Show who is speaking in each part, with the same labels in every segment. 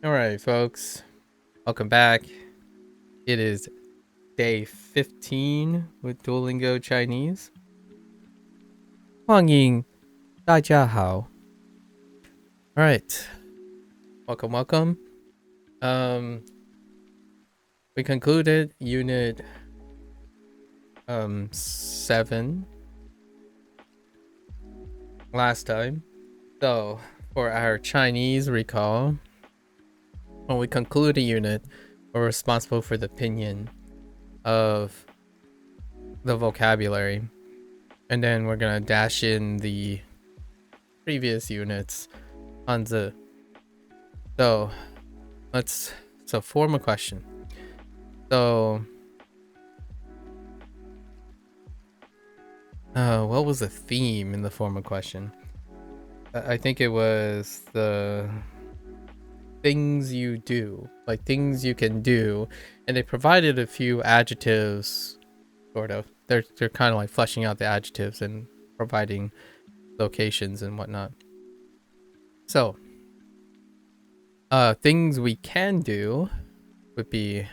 Speaker 1: All right, folks, welcome back. It is day 15 with Duolingo Chinese. 欢迎大家好. All right, welcome. We concluded unit 7 last time. So for our Chinese recall, when we conclude a unit, we're responsible for the pinyin of the vocabulary, and then we're gonna dash in the previous units on the. So form a question. So what was the theme in the form of question? I think it was the things you do, like things you can do, and they provided a few adjectives, sort of. They're kind of like fleshing out the adjectives and providing locations and whatnot. So things we can do would be,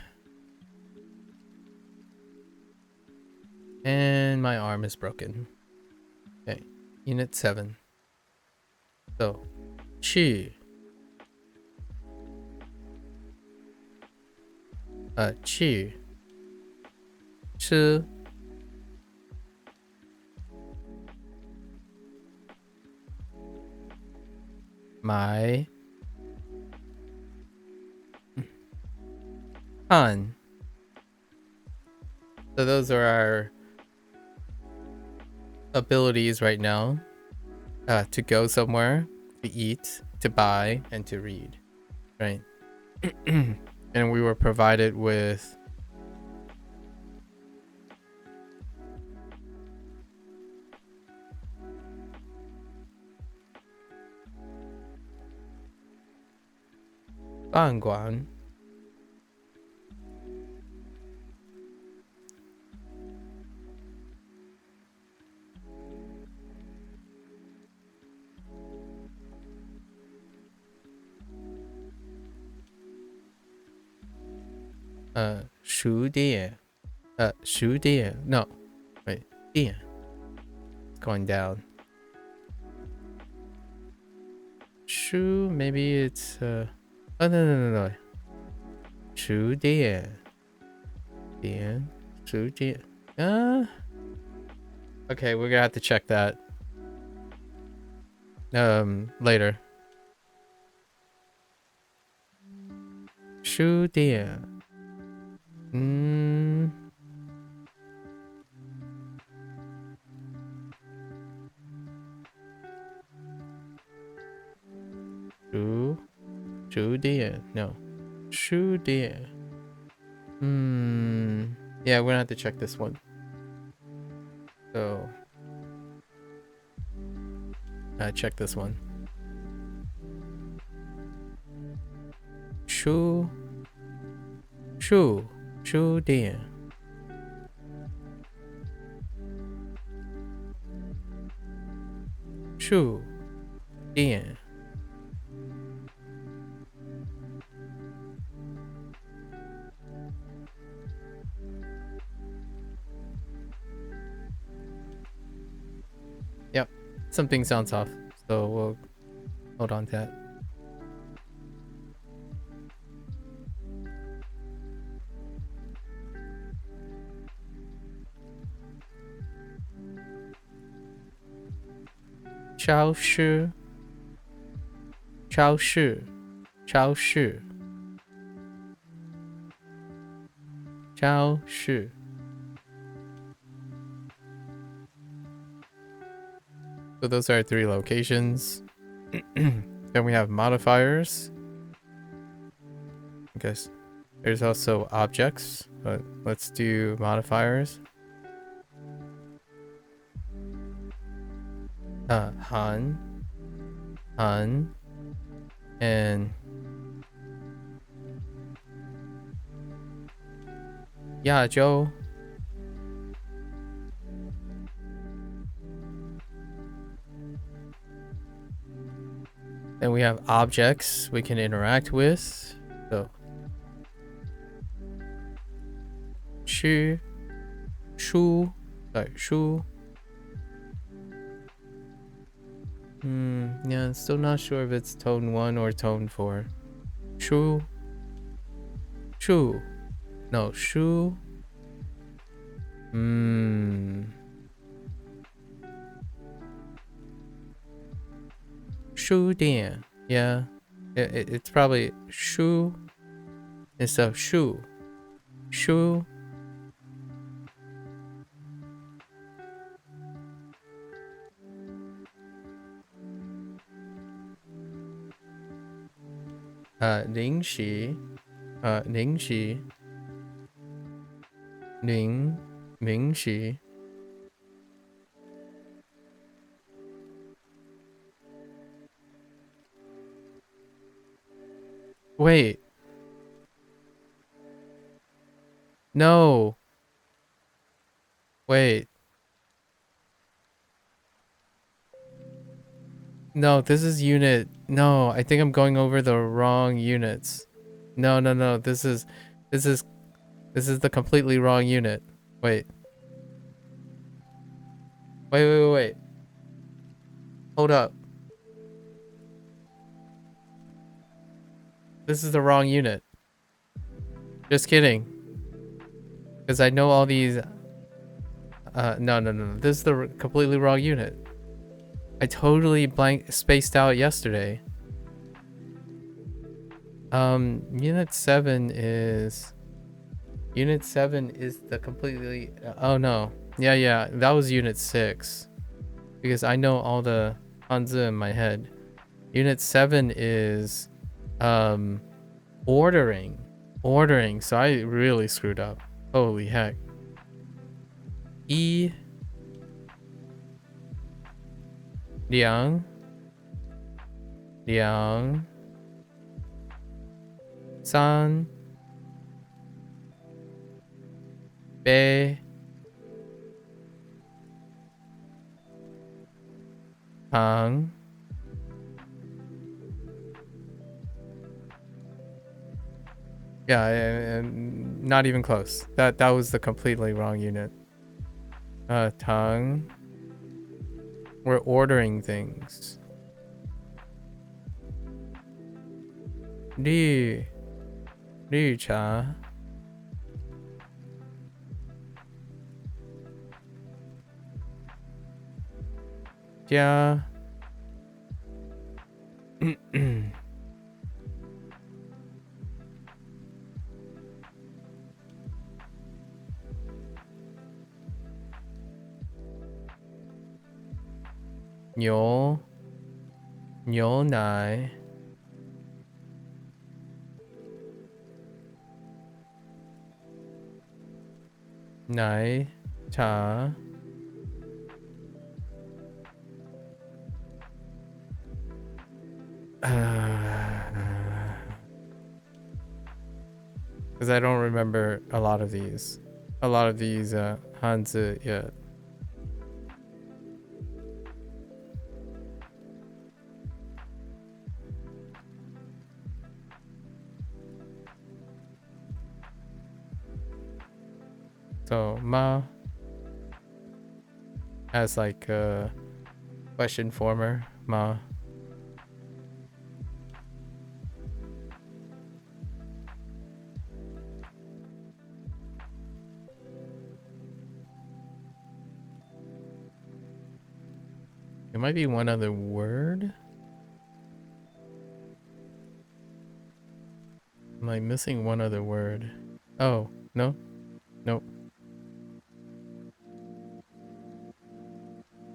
Speaker 1: and my arm is broken. Okay, unit 7. So 去吃买看. So those are our abilities right now. To go somewhere, to eat, to buy, and to read, right? And we were provided with Guan. Shu Dian. No, wait, Dian. It's going down. Shu, maybe it's oh no. Shu Dian. Shu Dian. Okay, we're gonna have to check that later. Shu Dian. Shu Dian. No. Shu Dian. Yeah, we're gonna have to check this one. So check this one. Shu Dian. Shu Dian. Yep, something sounds off, so we'll hold on to that. Chao shi. So those are 3 locations. Then we have modifiers. I guess there's also objects, but let's do modifiers. Han, and Yazhou. Then we have objects we can interact with. So, 吃, 书, sorry, 书. Yeah, still not sure if it's tone 1 or tone 4. 书, 书. No, 书. 书店. Yeah. It's probably 书 instead of 书. 书.零食. 零食. 零食. Wait. No. Wait. No, this is unit. No, I think I'm going over the wrong units. No. This is the completely wrong unit. Wait. Wait. Hold up. This is the wrong unit. Just kidding. Because I know all these. No. This is the completely wrong unit. I totally spaced out yesterday. Unit 7 is the completely. Oh no. Yeah. That was unit 6. Because I know all the Hanzi in my head. Unit 7 is ordering. So I really screwed up. Holy heck. Liang, 三杯糖 Yeah, not even close. That was the completely wrong unit. Tongue. We're ordering things. 绿茶 加牛奶 奶茶 because I don't remember a lot of these Hanzi yet. So ma as like a question former. Ma. It might be one other word. Am I missing one other word? Oh, no? Nope.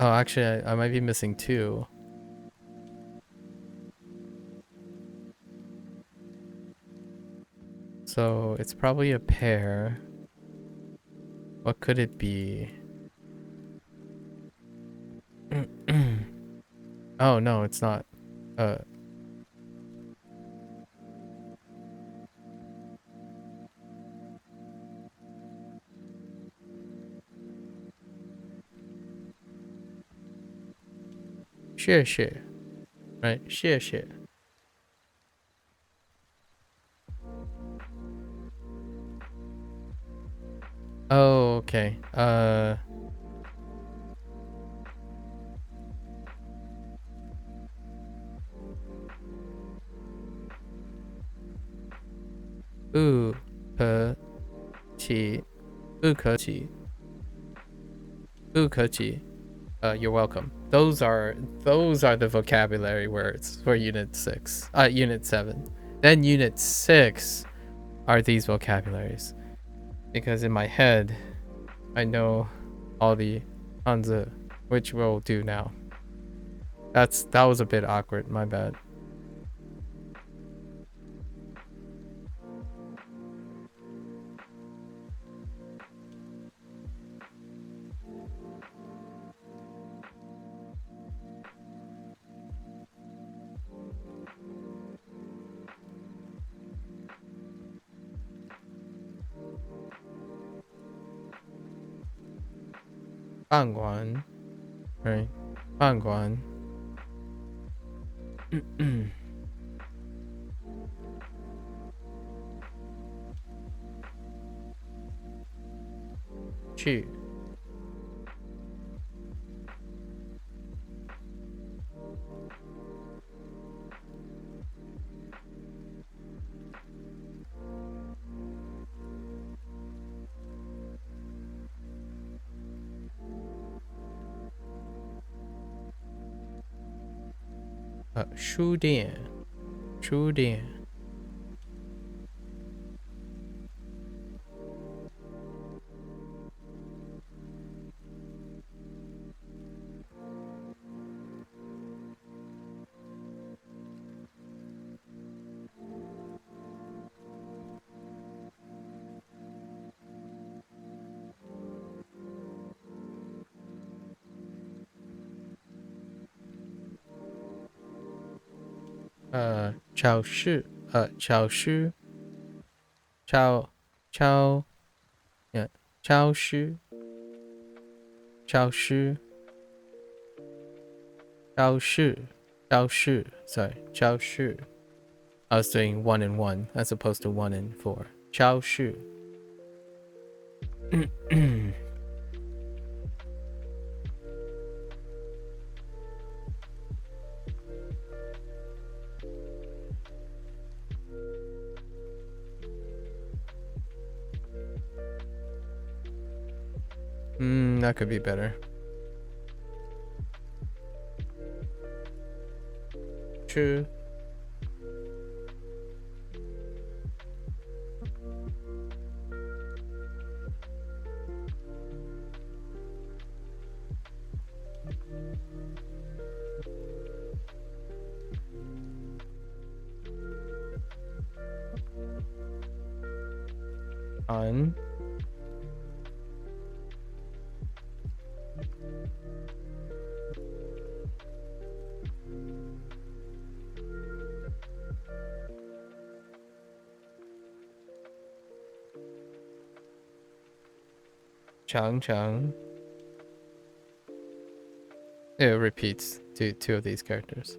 Speaker 1: Oh, actually, I might be missing 2. So, it's probably a pair. What could it be? Oh, no, it's not. Share. Right? Share. Oh, okay. Ooh, 不可以. You're welcome. Those are the vocabulary words for Unit 6. Unit 7. Then Unit 6 are these vocabularies. Because in my head, I know all the Hanzi, which we'll do now. That was a bit awkward, my bad. Bangguan, right? Bangguan. 去书店超市超市超超超市超市超市超市 sorry 超市 I was doing 1 and 1 as opposed to 1 and 4 超市that could be better. 吃安长长 it repeats two of these characters.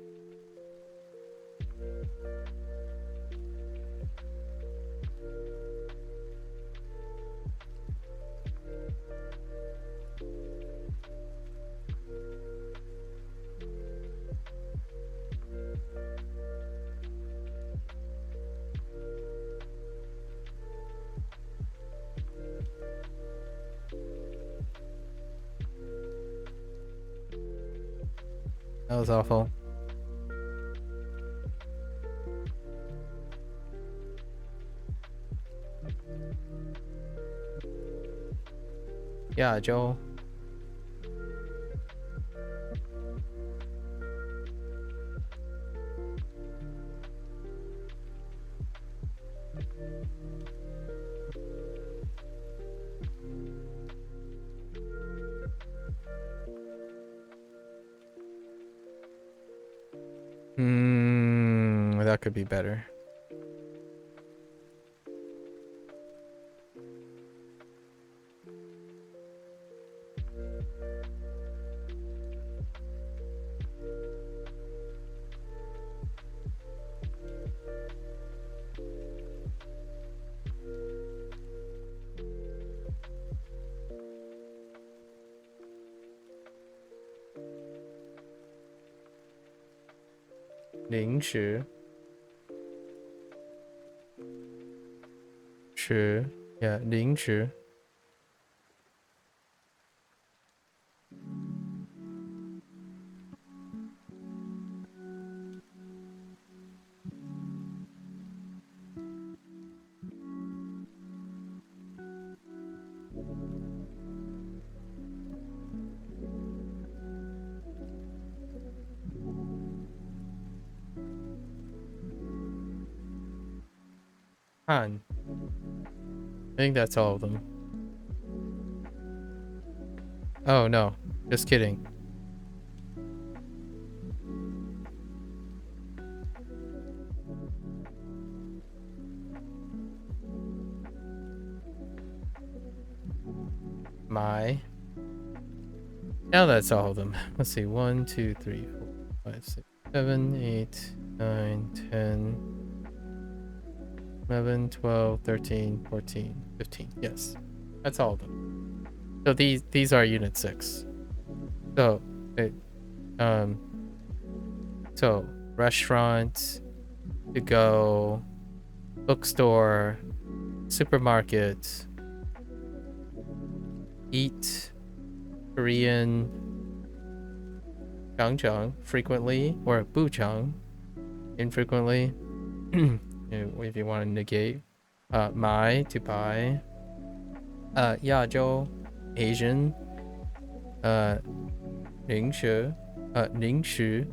Speaker 1: That was awful. Yeah, Joel. That could be better. 零食 吃 yeah 零食看 I think that's all of them. Oh no, just kidding. My. Now that's all of them. Let's see. 1, 2, 3, 4, 5, 6, 7, 8, 9, 10, 11, 12, 13, 14, 15. Yes. That's all of them. So these are unit 6. So so restaurant, to go, bookstore, supermarket, eat, Korean, Changchang frequently, or Buchang infrequently. If you want to negate. Mai to buy. Yazhou Asian. 零食 零食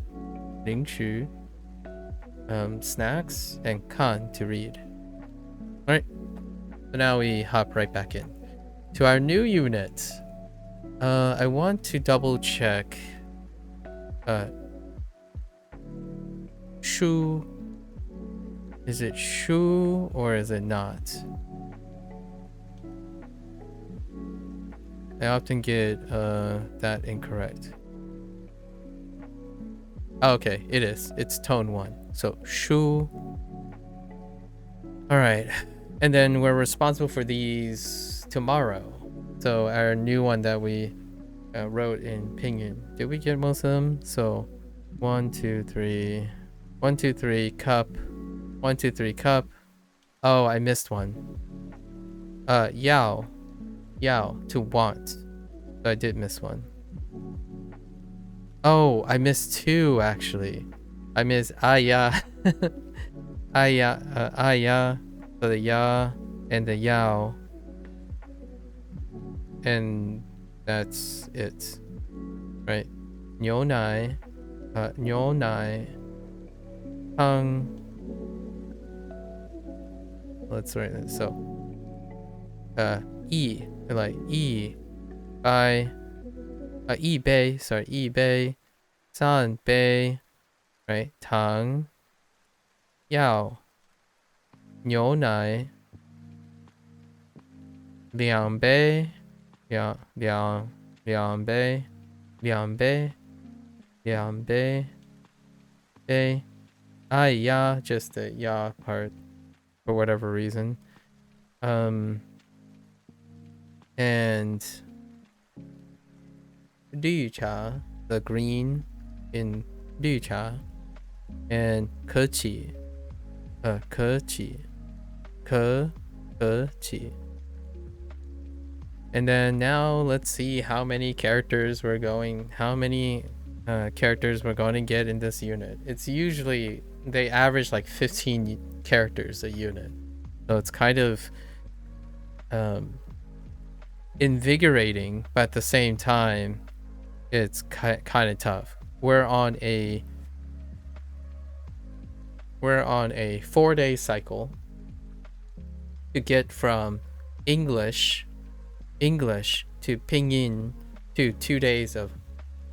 Speaker 1: snacks, and kan to read. Alright, so now we hop right back in to our new unit. I want to double check shu. Is it shu or is it not? I often get that incorrect. Oh, okay, it is. It's tone 1. So shu. Alright. And then we're responsible for these tomorrow. So our new one that we wrote in pinyin. Did we get most of them? So 1, 2, 3. 1, 2, 3 cup. 1, 2, 3 cup. Oh, I missed one. Yao. Yao to want. So I did miss one. Oh, I missed 2 actually. I missed aya. Aya. So the ya and the yao. And that's it. Right? 牛奶 牛奶 汤. Let's write it. So e like e by 一杯 sorry 一杯3杯 right 糖药牛奶2杯两杯杯 yeah, just the yeah part for whatever reason. And 绿茶 the green in 绿茶 and 可起 可起 And then now let's see how many characters we're going to get in this unit. It's usually they average like 15 characters a unit, so it's kind of invigorating, but at the same time it's kind of tough. We're on a 4-day cycle to get from English to Pinyin to 2 days of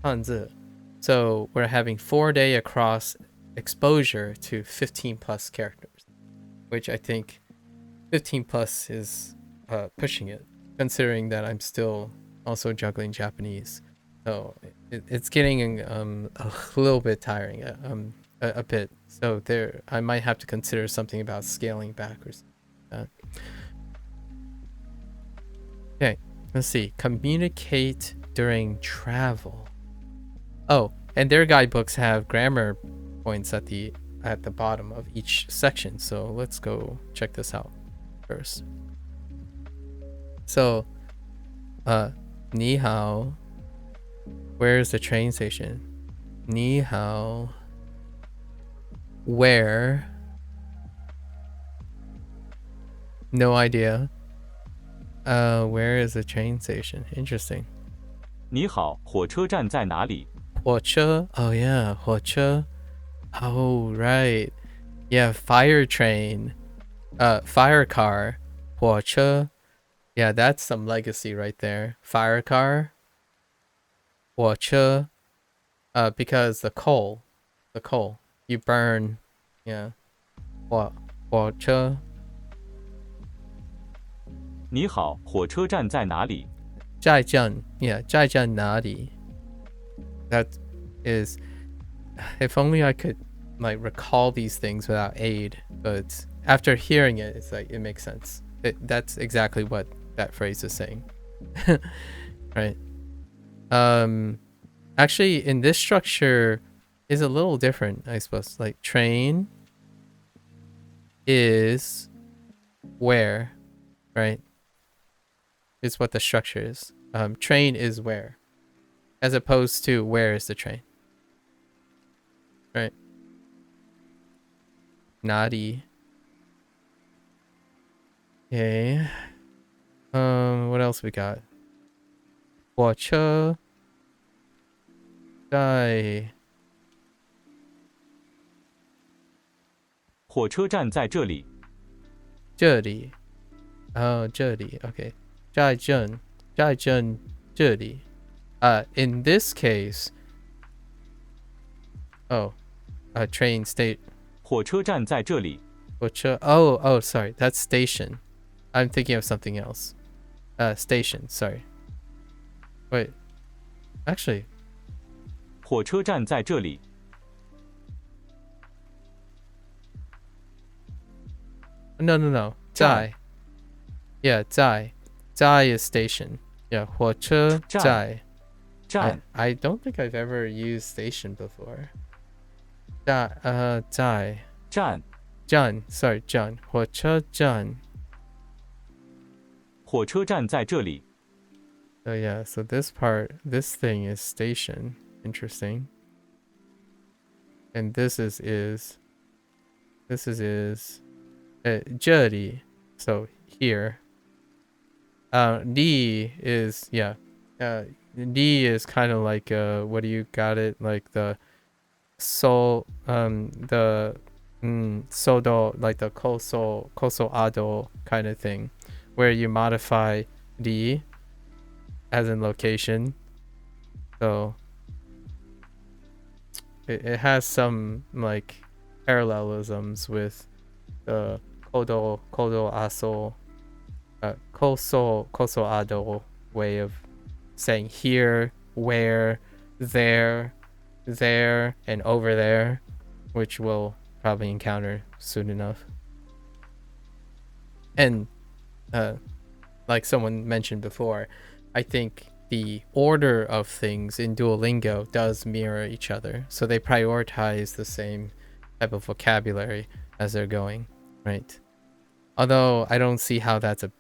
Speaker 1: Hanzi. So we're having 4-day across exposure to 15 plus characters, which I think 15 plus is pushing it, considering that I'm still also juggling Japanese. So it's getting a little bit tiring, a bit. So there, I might have to consider something about scaling back or something like that. Okay, let's see. Communicate during travel. Oh, and their guidebooks have grammar points at the bottom of each section. So let's go check this out first. So, ni hao. Where's the train station? Ni hao. Where? No idea. Where is the train station? Interesting.
Speaker 2: 你好，火车站在哪里？
Speaker 1: 火车. Oh yeah, 火车. Oh right. Yeah, fire train. Fire car. 火车. Yeah, that's some legacy right there. Fire car. 火车. Because the coal. You burn. Yeah. 火车.
Speaker 2: 你好，火车站在哪里？
Speaker 1: 在站. Yeah, 在站哪里? That is, if only I could like recall these things without aid, but after hearing it, it's like it makes sense. That's exactly what that phrase is saying. Right. Actually, in this structure is a little different, I suppose. Like train is where, right? Is what the structure is. Train is where, as opposed to where is the train, right? Nadi. Okay. What else we got? 火车在
Speaker 2: 火车站在这里。
Speaker 1: 这里。这里 okay. 在这里. In this case, train state.
Speaker 2: 火车站在这里。
Speaker 1: 火车. Oh, sorry, that's station. I'm thinking of something else. Station, sorry. Wait, actually.
Speaker 2: 火车站在这里。
Speaker 1: No. 在. Yeah, 在. 在 is station. Yeah, 火车在.
Speaker 2: 站。
Speaker 1: I don't think I've ever used station before. 在.
Speaker 2: 站。
Speaker 1: 站, sorry, 站. 火车站.
Speaker 2: 火车站在这里。
Speaker 1: Oh yeah, so this thing is station. Interesting. And this is 这里, so here. D is D is kind of like what do you got it, like the so the sodo, like the koso ado kind of thing, where you modify D as in location. So it has some like parallelisms with the kodo aso, koso ado way of saying here, where, there, and over there, which we'll probably encounter soon enough. And like someone mentioned before, I think the order of things in Duolingo does mirror each other. So they prioritize the same type of vocabulary as they're going, right? Although I don't see how that's a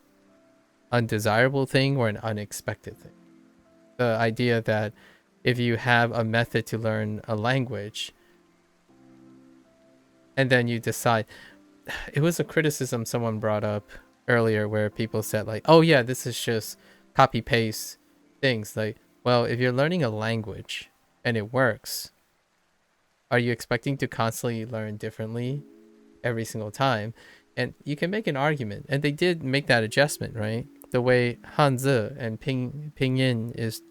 Speaker 1: undesirable thing or an unexpected thing. The idea that if you have a method to learn a language and then you decide, it was a criticism someone brought up earlier where people said like, oh yeah, this is just copy paste things. Like, well, if you're learning a language and it works, are you expecting to constantly learn differently every single time? And you can make an argument, and they did make that adjustment, right? The way Hanzi and Pinyin is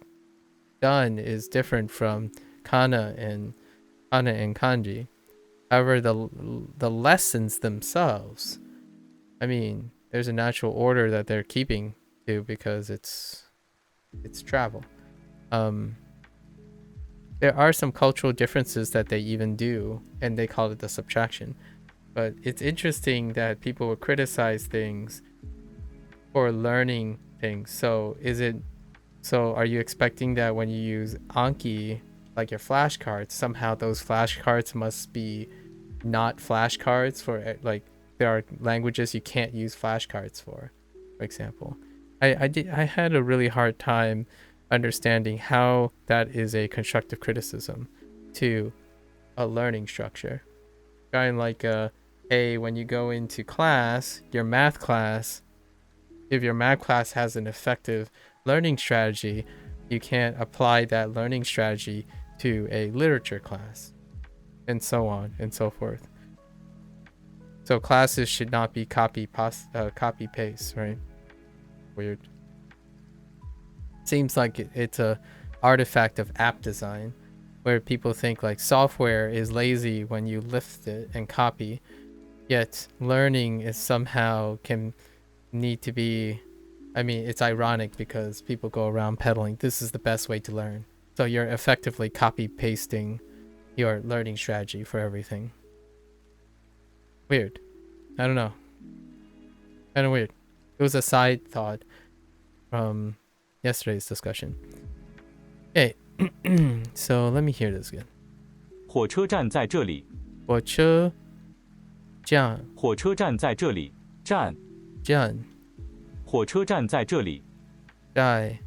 Speaker 1: done is different from kana and kanji. However, the lessons themselves, I mean, there's a natural order that they're keeping to because it's travel. There are some cultural differences that they even do, and they call it the subtraction. But it's interesting that people will criticize things for learning things. So are you expecting that when you use Anki, like your flashcards, somehow those flashcards must be not flashcards for like there are languages you can't use flashcards for example. I had a really hard time understanding how that is a constructive criticism to a learning structure. Kind of like hey, when you go into class, your math class, if your math class has an effective learning strategy, you can't apply that learning strategy to a literature class, and so on and so forth. So classes should not be copy paste, right? Weird. Seems like it's a artifact of app design, where people think like software is lazy when you lift it and copy, yet learning is somehow can need to be. I mean, it's ironic because people go around peddling this is the best way to learn. So you're effectively copy pasting your learning strategy for everything. Weird. I don't know. Kind of weird. It was a side thought from yesterday's discussion. Okay, so let me hear this again.
Speaker 2: 火车站在这里，
Speaker 1: 火车站
Speaker 2: 火车站在这里，站，
Speaker 1: 站
Speaker 2: 火车站在这里，
Speaker 1: 在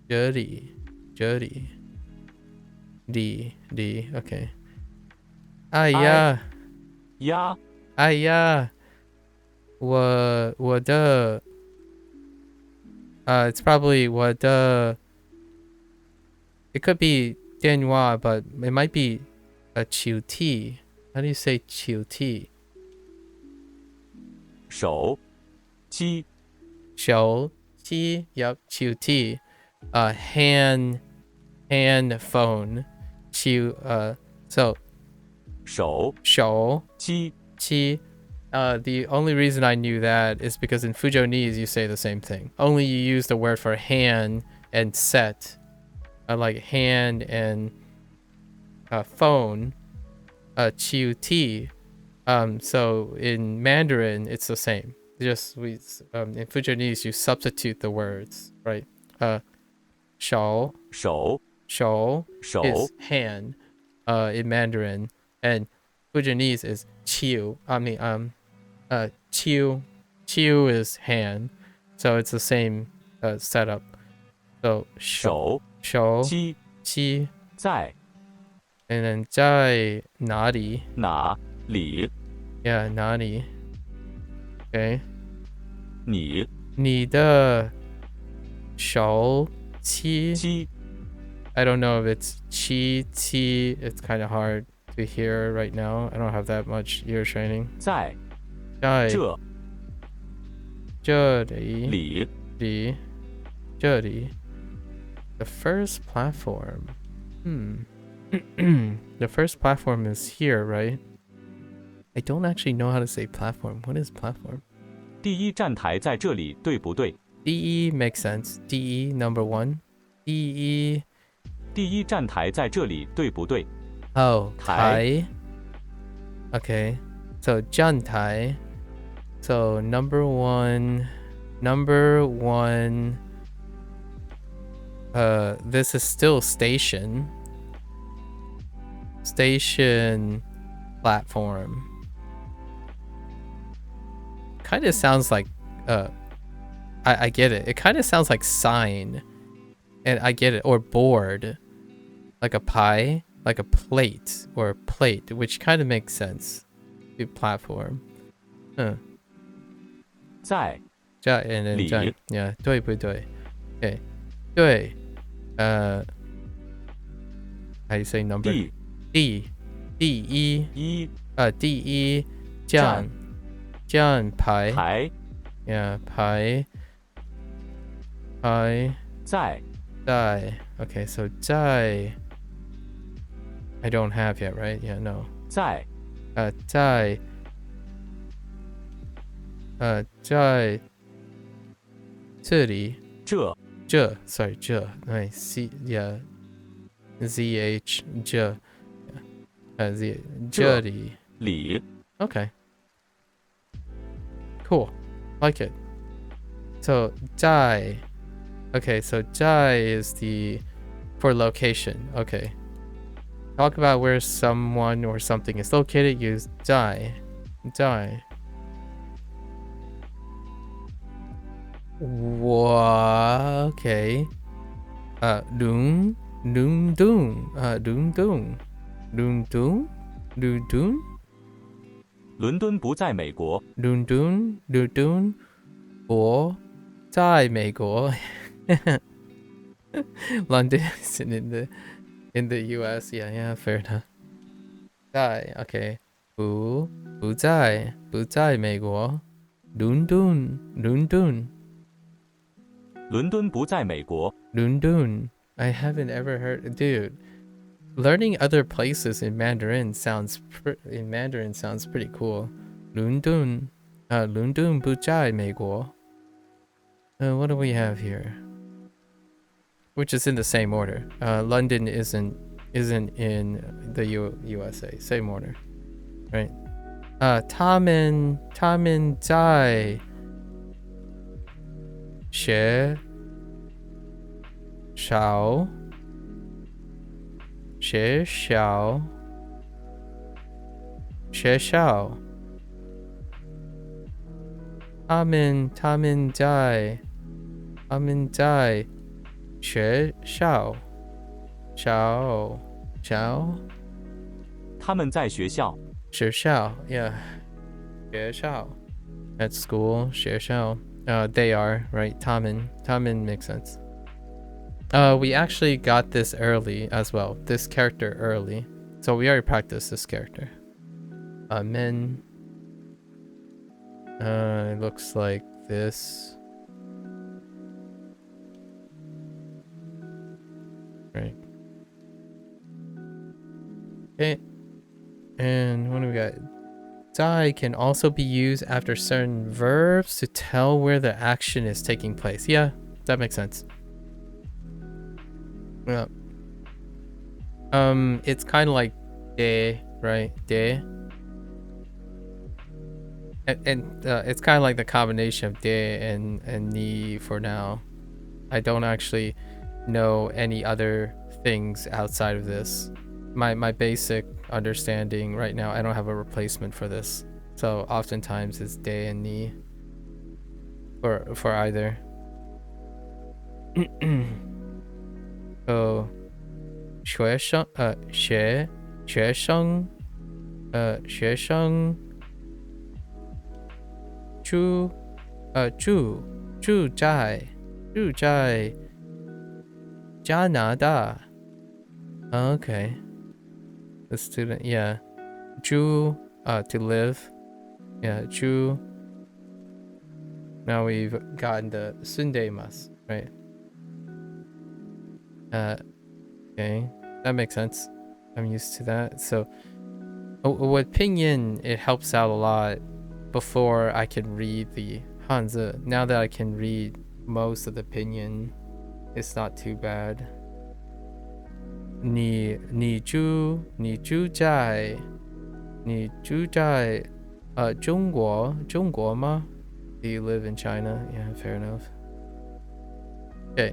Speaker 1: 这里里 OK。哎呀
Speaker 2: 呀，
Speaker 1: 哎呀，我的it's probably 我的 it could be 电话 but it might be a 手机 how do you say 手机
Speaker 2: 手机
Speaker 1: 手机 yep 手机hand phone 手so
Speaker 2: 手
Speaker 1: 机
Speaker 2: 机
Speaker 1: the only reason I knew that is because in Fujonese you say the same thing. Only you use the word for hand and set, like hand and phone, qiu ti. So in Mandarin it's the same. Just we in Fujonese you substitute the words, right? Shao
Speaker 2: 手
Speaker 1: is hand, in Mandarin, and Fujonese is qiu. I mean qiu is hand, so it's the same setup. So 手
Speaker 2: 机
Speaker 1: 机
Speaker 2: 在
Speaker 1: and then 在哪里
Speaker 2: 哪里？
Speaker 1: yeah 哪里 okay
Speaker 2: 你
Speaker 1: 的手机
Speaker 2: 机
Speaker 1: I don't know if it's qi ti. It's kind of hard to hear right now. I don't have that much ear training.
Speaker 2: 在
Speaker 1: 在
Speaker 2: 这
Speaker 1: 这里
Speaker 2: 里，
Speaker 1: 这里 the first platform. The first platform is here, right? I don't actually know how to say platform. What is platform?
Speaker 2: 第一站台在这里，对不对？
Speaker 1: DE makes sense. DE number 1. DE
Speaker 2: 第一站台在这里，对不对？
Speaker 1: oh
Speaker 2: 台
Speaker 1: okay, so 站台 so number one this is still station platform. Kind of sounds like I get it. It kind of sounds like sign, and I get it. Or board, like a pie, like a plate or a plate, which kind of makes sense. The platform.
Speaker 2: 在
Speaker 1: and then
Speaker 2: 里
Speaker 1: yeah 对不对 okay 对 how you say number 第一第一站排
Speaker 2: 台
Speaker 1: yeah 排
Speaker 2: 在
Speaker 1: okay so 在 I don't have yet, right? Yeah, no
Speaker 2: 在
Speaker 1: 在这里
Speaker 2: 这
Speaker 1: sorry 这 C yeah ZH 这 Z 这里
Speaker 2: 里
Speaker 1: okay cool like it so 在 okay so 在 is the for location. Okay. Talk about where someone or something is located. Use 在. 在. 我 okay. Doon. Doon doon. Doon doon. Doon doon. Doon doon.
Speaker 2: 伦敦不在美国。
Speaker 1: 伦敦，伦敦，我在美国。London is in the U.S. Yeah, yeah, fair enough. 在 okay. 不在美国。伦敦，伦敦，
Speaker 2: 伦敦不在美国。
Speaker 1: 伦敦。I haven't ever heard, dude. Learning other places in Mandarin sounds pretty cool. 伦敦，伦敦不在美国。What do we have here? Which is in the same order. London isn't in the USA. Same order, right? 他们在学校他们在学校
Speaker 2: 他们在学校。
Speaker 1: 学校 yeah 学校 at school 学校 they are right 他们 makes sense. We actually got this early as well, this character early, so we already practiced this character. Men, it looks like this, right? Okay, and what do we got? 在 can also be used after certain verbs to tell where the action is taking place. Yeah, that makes sense. Yeah. It's kind of like de, right? De. And it's kind of like the combination of de and ni for now. I don't actually know any other things outside of this. My basic understanding right now, I don't have a replacement for this. So oftentimes it's de and ni for either. So 学生住在加拿大 okay. The student, yeah. 住 to live, yeah. 住. Now we've gotten the sundaemas, right? Okay, that makes sense. I'm used to that. So with pinyin, it helps out a lot before I can read the Hanzi. Now that I can read most of the pinyin, it's not too bad. 你住在中国吗? Do you live in China? Yeah, fair enough. Okay.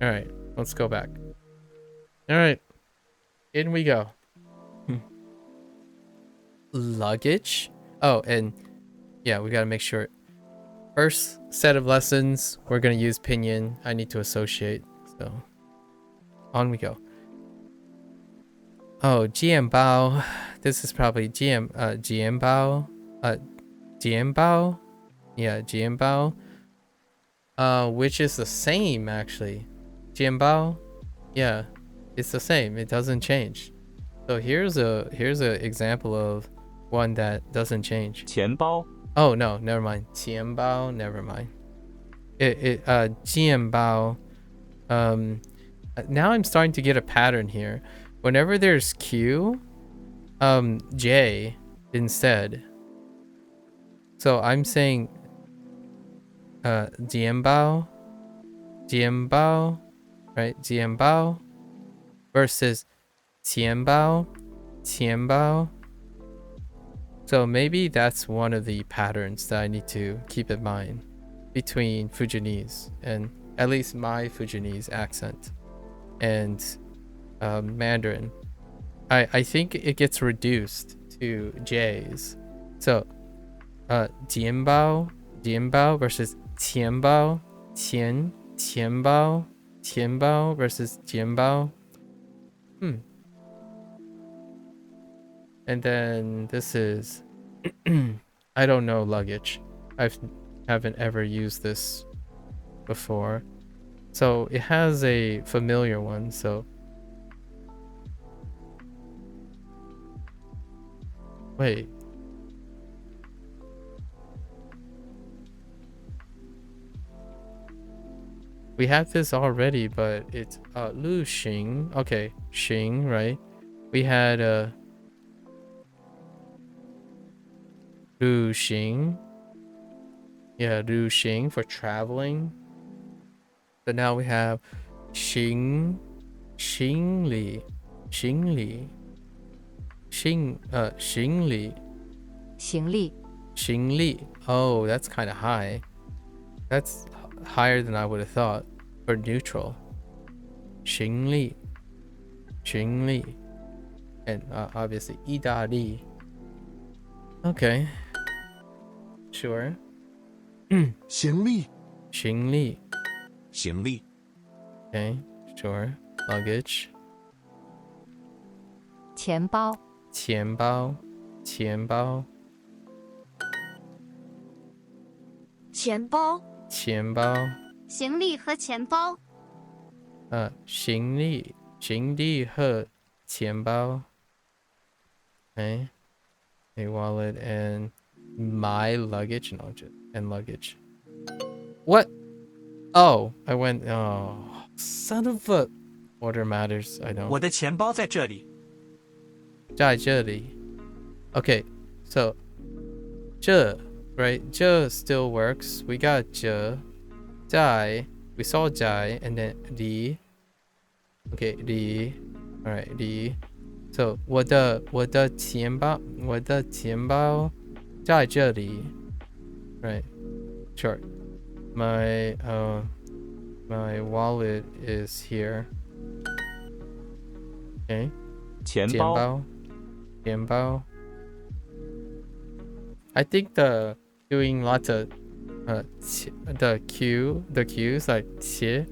Speaker 1: All right, let's go back. All right, in we go. Luggage. Oh, and yeah, we gotta make sure. First set of lessons, we're gonna use pinyin. I need to associate, so on we go. Oh, jianbao. This is probably jianbao. Jianbao. Yeah, jianbao. Which is the same actually. Jianbao. Yeah, it's the same. It doesn't change. So here's a example of one that doesn't change.
Speaker 2: 钱包.
Speaker 1: Oh no, never mind. 钱包, never mind. Jianbao. Now I'm starting to get a pattern here. Whenever there's Q, J instead. So I'm saying jianbao, right? Jianbao versus qianbao. So maybe that's one of the patterns that I need to keep in mind between Fujianese and at least my Fujianese accent. and Mandarin. I think it gets reduced to J's. So, jianbao, jianbao versus qianbao, qianbao versus jianbao. And then this is, I don't know luggage. Haven't ever used this before. So it has a familiar one, so. Wait. We have this already, but it's Lu Xing. Okay, Xing, right? We had Lu Xing. Yeah, Lu Xing for traveling. But now we have Xing Li. Xing Li. Oh, that's kind of high. That's higher than I would have thought for neutral. Xing Li. And obviously Idali. Okay. Sure.
Speaker 3: 行李
Speaker 1: Xing Li.
Speaker 3: 行李
Speaker 1: Okay, sure. Luggage.
Speaker 4: 钱包、
Speaker 1: 钱包。
Speaker 5: 钱包、
Speaker 4: 行李和钱包、
Speaker 1: 行李和钱包。Okay. A wallet and my luggage. No, just and luggage. What? Oh, I went. Oh, son of a. Order matters. I don't.
Speaker 6: 我的钱包在这里。
Speaker 1: 在这里. Okay, so 这 right? 这 still works. We got 这 在. We saw 在 and then 离. Okay, 离. All right, 离. So 我的钱包在这里. Right. Sure. My wallet is here. Okay.
Speaker 2: 钱包
Speaker 1: I think doing lots of the cues like 切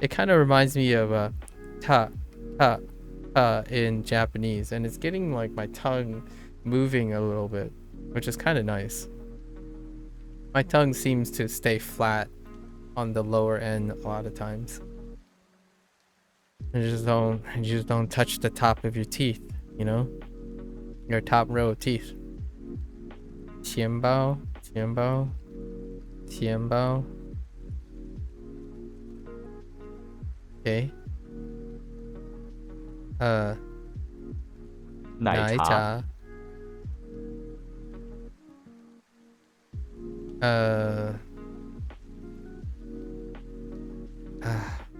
Speaker 1: it kind of reminds me of ta in Japanese, and it's getting like my tongue moving a little bit, which is kind of nice. My tongue seems to stay flat on the lower end a lot of times. You just don't touch the top of your teeth, you know? Your top row of teeth. 钱包 Okay.
Speaker 2: 奶茶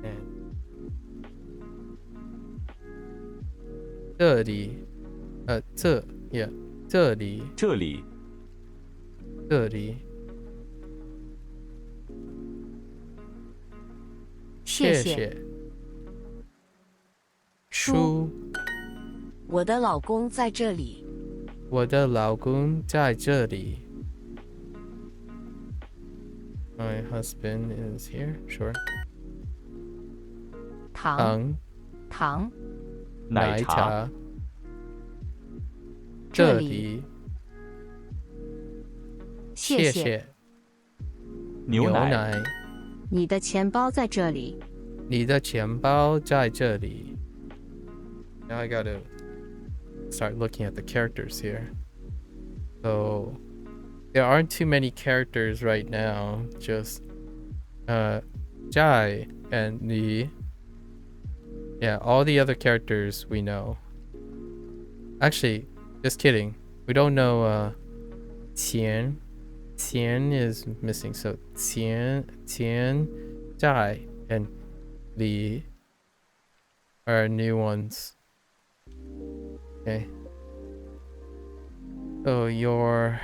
Speaker 1: man. 这里 yeah 这里
Speaker 4: 谢谢。
Speaker 1: 书
Speaker 5: 我的老公在这里。
Speaker 1: 我的老公在这里. My husband is here. Sure.
Speaker 4: 糖、
Speaker 2: 奶茶
Speaker 1: 这里谢谢
Speaker 2: 牛奶
Speaker 4: 你的钱包在这里。
Speaker 1: 你的钱包在这里. Now I gotta start looking at the characters here. So there aren't too many characters right now. Just Jai and Ni. Yeah, all the other characters we know. Actually, just kidding. We don't know Qian. Qian is missing. So Qian, Jai, and Li are new ones. Okay. So your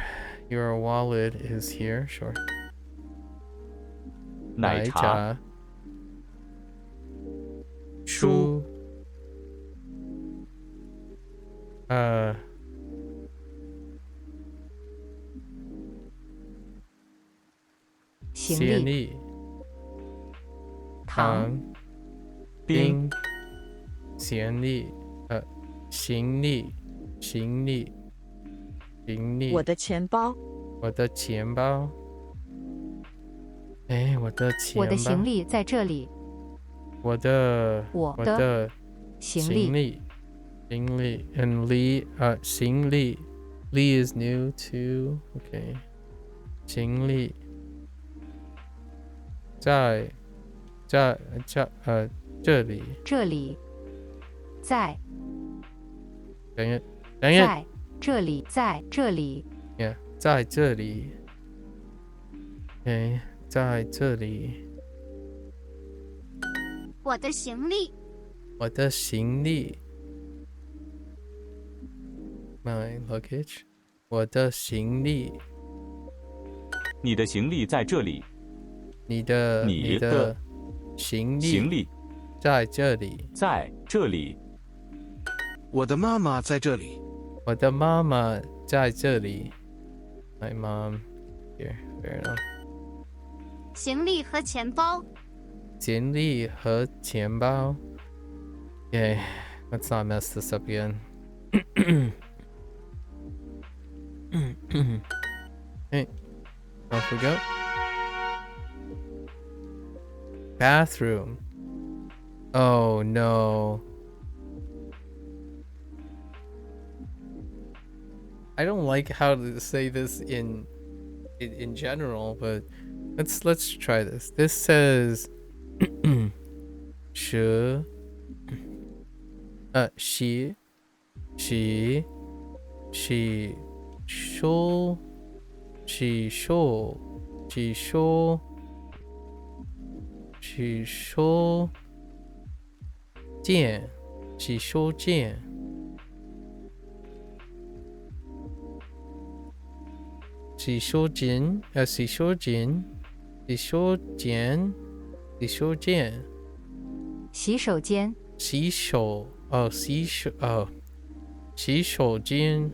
Speaker 1: wallet is here, sure.
Speaker 2: 奶茶
Speaker 5: 行李
Speaker 1: 行李
Speaker 5: 糖
Speaker 2: 冰
Speaker 1: 行李行李行李行李
Speaker 5: 我的钱包
Speaker 1: 我的钱包哎我的钱包
Speaker 4: 我的行李在这里。
Speaker 1: 我的
Speaker 4: 我的行李
Speaker 1: 行李 and 李行李 Li is new too. Okay. 行李在这里。
Speaker 4: 这里，在
Speaker 1: 等一
Speaker 4: 在这里，在这里。
Speaker 1: Yeah, 在这里。Okay, 在这里。
Speaker 4: 我的行李。
Speaker 1: 我的行李。My luggage. 我的行李。
Speaker 2: 你的行李在这里。
Speaker 1: 你的行李在这里。
Speaker 2: 在这里。
Speaker 3: 我的妈妈在这里。
Speaker 1: 我的妈妈在这里。My mom here. Fair enough.
Speaker 4: 行李和钱包。
Speaker 1: 行李和钱包。Okay, let's not mess this up again. Okay, off we go. Bathroom. Oh no. I don't like how to say this in general, but let's try this. This says 洗手间洗手间洗手间洗手间洗手间洗手间
Speaker 4: 洗手间。
Speaker 1: 洗手洗手间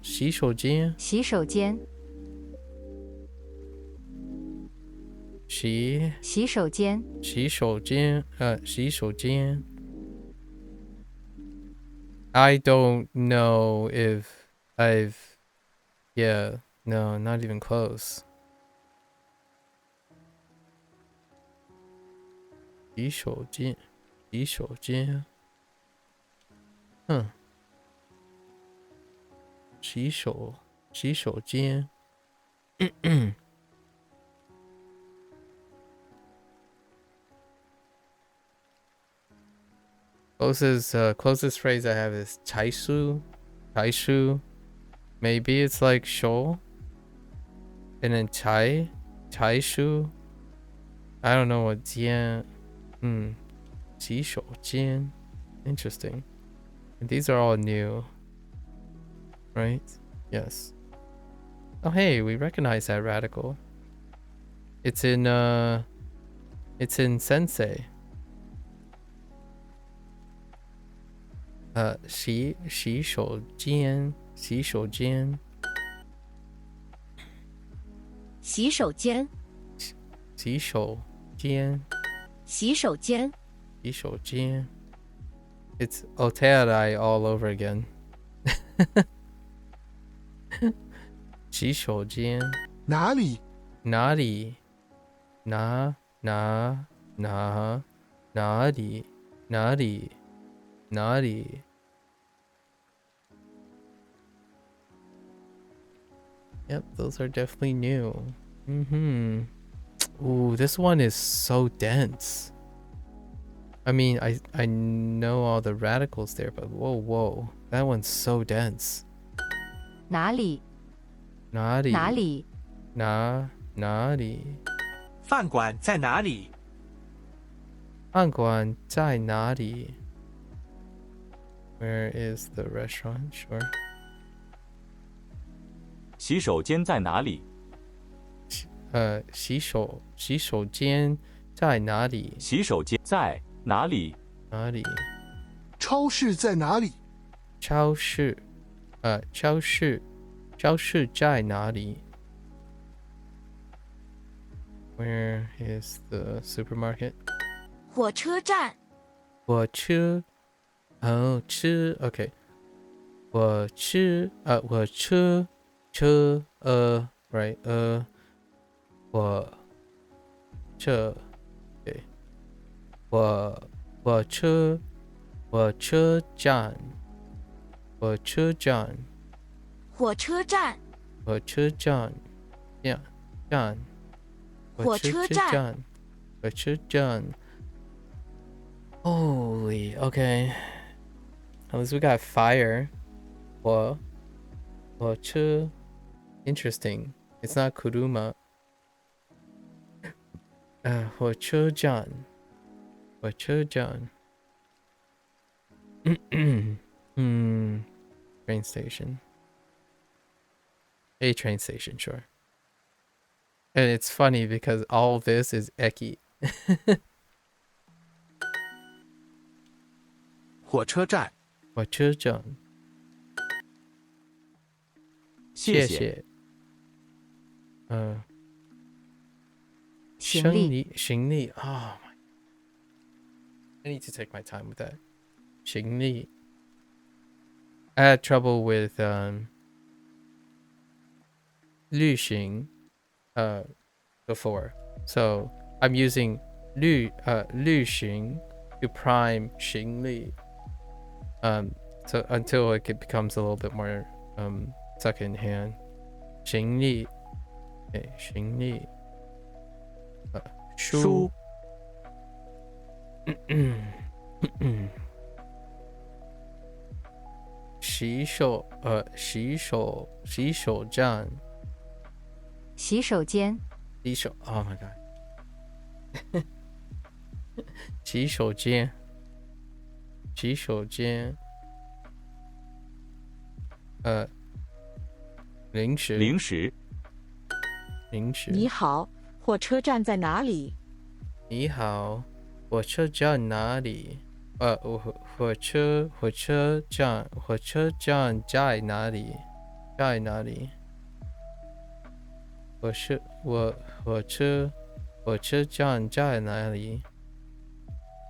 Speaker 1: 洗手间
Speaker 4: 洗手间。洗手间。
Speaker 1: 洗手间洗手间 I don't know if I've yeah no not even close 洗手间洗手间洗手间closest phrase I have is 才叔 maybe it's like 手 and then 才叔 I don't know what 间洗手间 interesting and these are all new right yes oh hey we recognize that radical it's in sensei 洗手间洗手间
Speaker 5: 洗手间
Speaker 1: 洗手间
Speaker 5: 洗手间
Speaker 1: 洗手间 It's otearai all over again 洗手间
Speaker 3: 哪里？
Speaker 1: 哪里哪里哪里 Yep, those are definitely new. Ooh, this one is so dense. I mean, I know all the radicals there, but whoa, that one's so dense.
Speaker 4: 哪里？
Speaker 1: 哪里？
Speaker 4: 哪里？
Speaker 1: 哪里？
Speaker 6: 饭馆在哪里？
Speaker 1: 饭馆在哪里？ Where is the restaurant? Sure.
Speaker 2: 洗手间在哪里？
Speaker 1: 洗手间在哪里？
Speaker 2: 洗手间在哪里？
Speaker 1: 哪里？
Speaker 3: 超市在哪里？
Speaker 1: 超市在哪里？ Where is the supermarket?
Speaker 4: 火车站，
Speaker 1: 火车 Oh, 吃 Okay. 我吃我车 right 我车 Okay. 我车站火车站
Speaker 4: 火车站，
Speaker 1: 火车站 Yeah 站
Speaker 4: 火车站，
Speaker 1: 火车站 Holy okay. At least we got fire. 火车 Interesting. It's not kuruma. 火车站 Train station. A train station, sure. And it's funny because all this is eki.
Speaker 3: 火车站，
Speaker 1: 火车站
Speaker 2: 谢谢。
Speaker 1: 行李 Oh my I need to take my time with that. 行李 I had trouble with 旅行 before. So I'm using 旅行 to prime 行李 so until it becomes a little bit more second hand. 行李 okay, 行李书洗手站
Speaker 5: 洗手间，
Speaker 1: Oh my god. 洗手间零食
Speaker 7: 你好，火车站在哪里？
Speaker 1: 你好，火车站哪里？火车站在哪里？在哪里？火车站在哪里？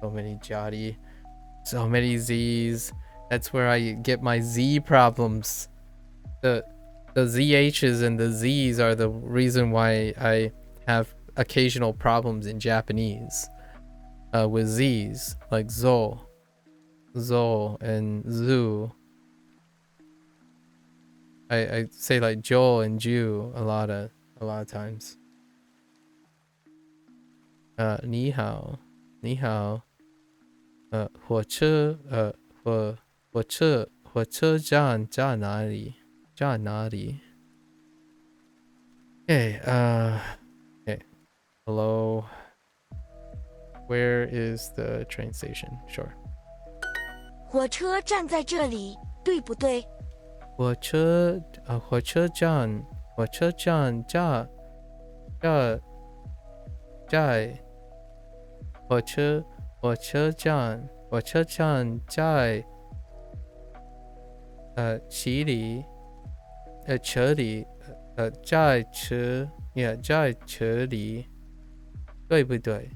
Speaker 1: So many jotty, so many Z's. That's where I get my Z problems. The ZHs and the Z's are the reason why I have occasional problems in Japanese. With Z's like Zo and Zu. I say like Joel and Ju a lot of times. 你好火车站在哪里？Okay, okay. Hello. Where is the train station? Sure.
Speaker 4: 火车站在这里，对不对？
Speaker 1: 火车站在火车站在骑里车里在车里对不对？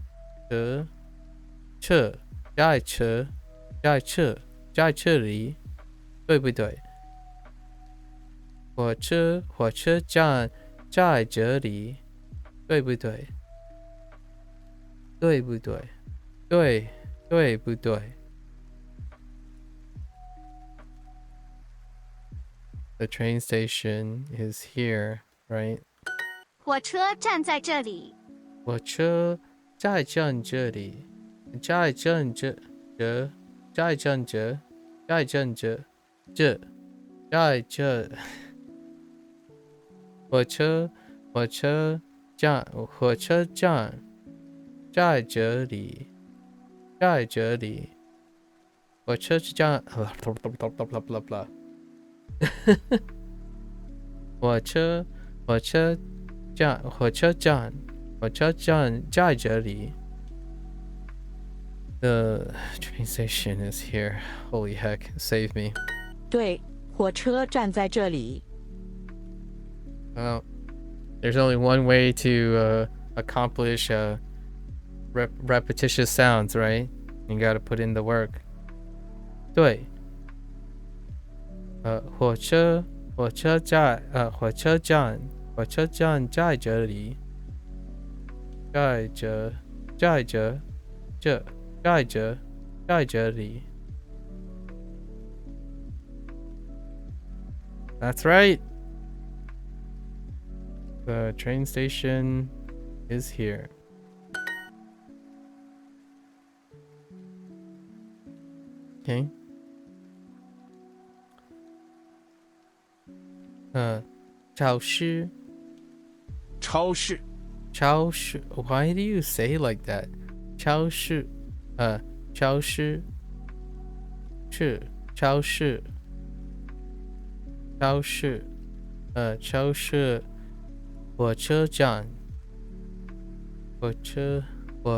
Speaker 1: 在车里对不对？火车站在这里对不对？对不对？对不对？ The train station is here, right?
Speaker 4: 火车站在这里，
Speaker 1: 火车在站这里，在站这，在站这，在站这，在这。火车站在这里，在这里。火车站，blah blah blah blah. 火车站在这里。The train station is here. Holy heck, save me.
Speaker 7: 对，火车站在这里。
Speaker 1: Well, there's only one way to accomplish repetitious sounds, right? You gotta put in the work. 对，火车站，火车站在这里，在这里。That's right. The train station is here. Okay. 超市
Speaker 3: 超市
Speaker 1: Why do you say like that? 超市超市超市火车站火车站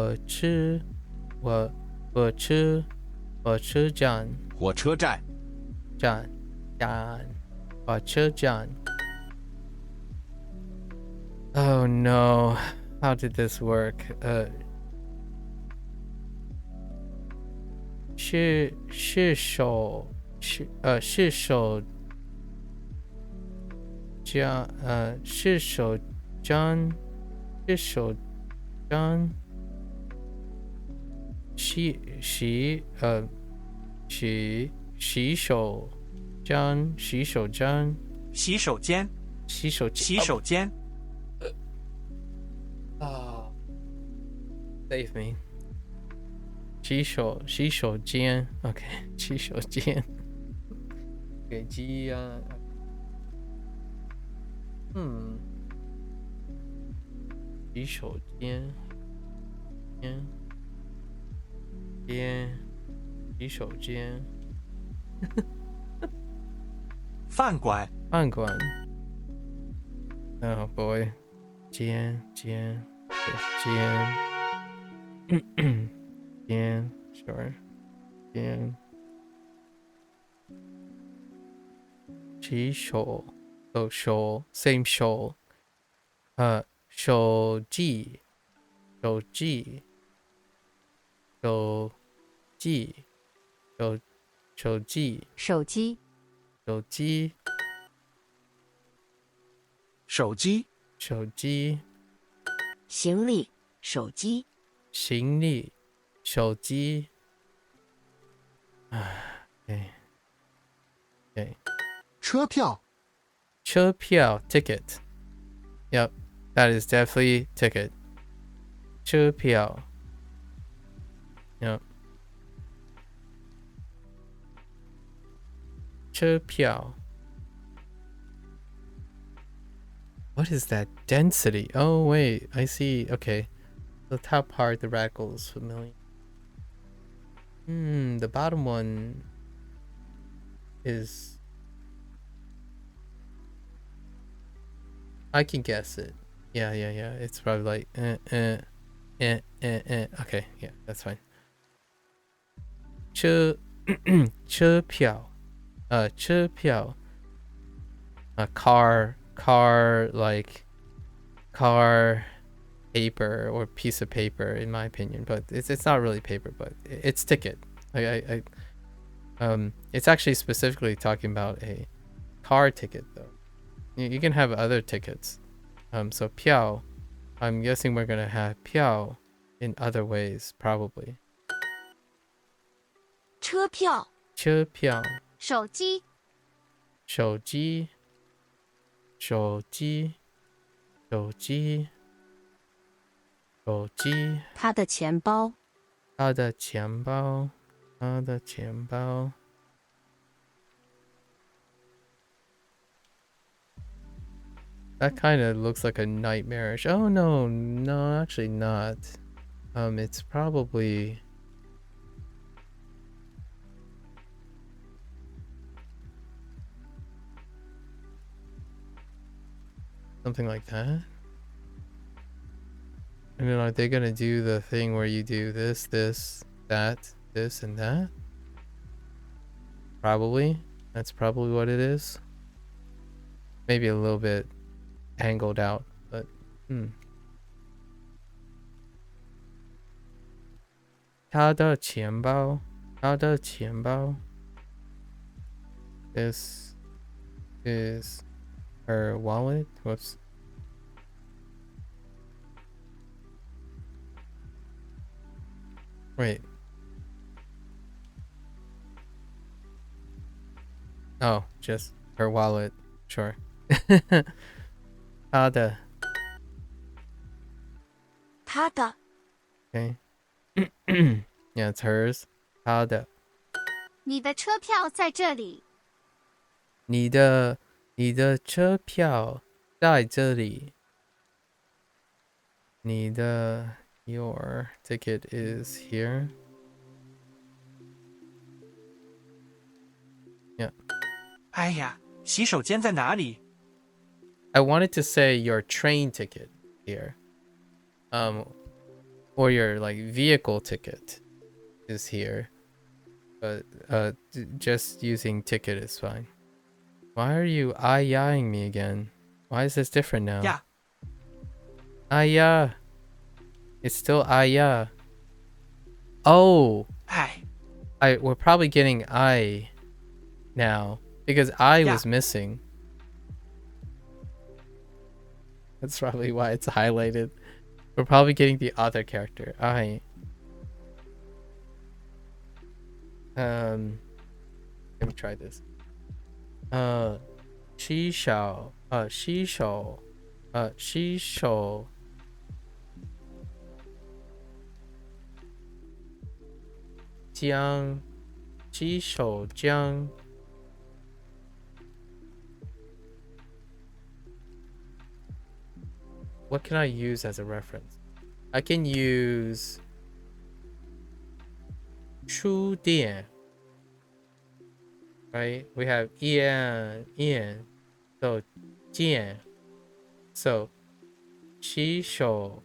Speaker 3: 火车站
Speaker 1: 火车站 Oh no, how did this work? 是手张洗手间Save me. 洗手间 OK 洗手间给鸡啊洗手间洗手间
Speaker 6: 饭馆
Speaker 1: Oh boy 间 sure 洗手 手 same 手手机手机手机手机
Speaker 5: 手机
Speaker 1: 手机
Speaker 3: 手机
Speaker 1: 手机
Speaker 7: 行李手机
Speaker 1: 行李手机okay
Speaker 3: 车票
Speaker 1: ticket Yep, that is definitely ticket 车票 Yep 车票 What is that density? Oh wait, I see. Okay. The top part, the radical is familiar. The bottom one is... I can guess it. Yeah. It's probably like... Okay, yeah, that's fine. 车票 车票 car like car paper or piece of paper in my opinion, but it's not really paper, but it's ticket. It's actually specifically talking about a car ticket though. You can have other tickets. So 票 I'm guessing we're gonna have 票 in other ways probably.
Speaker 4: 车票
Speaker 1: 车票
Speaker 4: 手机
Speaker 1: 手机
Speaker 7: 他的钱包
Speaker 1: 他的钱包 That kind of looks like a nightmarish. Oh no, actually not. It's probably something like that. I mean, are they gonna do the thing where you do this, that, this, and that? Probably. That's probably what it is. Maybe a little bit angled out, but 他的钱包，他的钱包。This is her wallet. Whoops. Wait. Oh, just her wallet. Sure. 他的。
Speaker 7: 他的
Speaker 1: Okay. Yeah, it's hers. 他的。
Speaker 4: 你的车票在这里。
Speaker 1: 你的车票在这里。你的 your ticket is here. Yeah.
Speaker 6: 哎呀，洗手间在哪里？
Speaker 1: I wanted to say your train ticket here. Or your like vehicle ticket is here. But just using ticket is fine. Why are you eyeing me again? Why is this different now?
Speaker 6: 呀，
Speaker 1: Aya. It's still aya. Oh,
Speaker 6: 哎，
Speaker 1: we're probably getting I now because I
Speaker 6: Yeah.
Speaker 1: was missing. That's probably why it's highlighted. We're probably getting the other character. I. Let me try this. 洗手间 What can I use as a reference? I can use 书店 right? We have in, so 间 so 洗手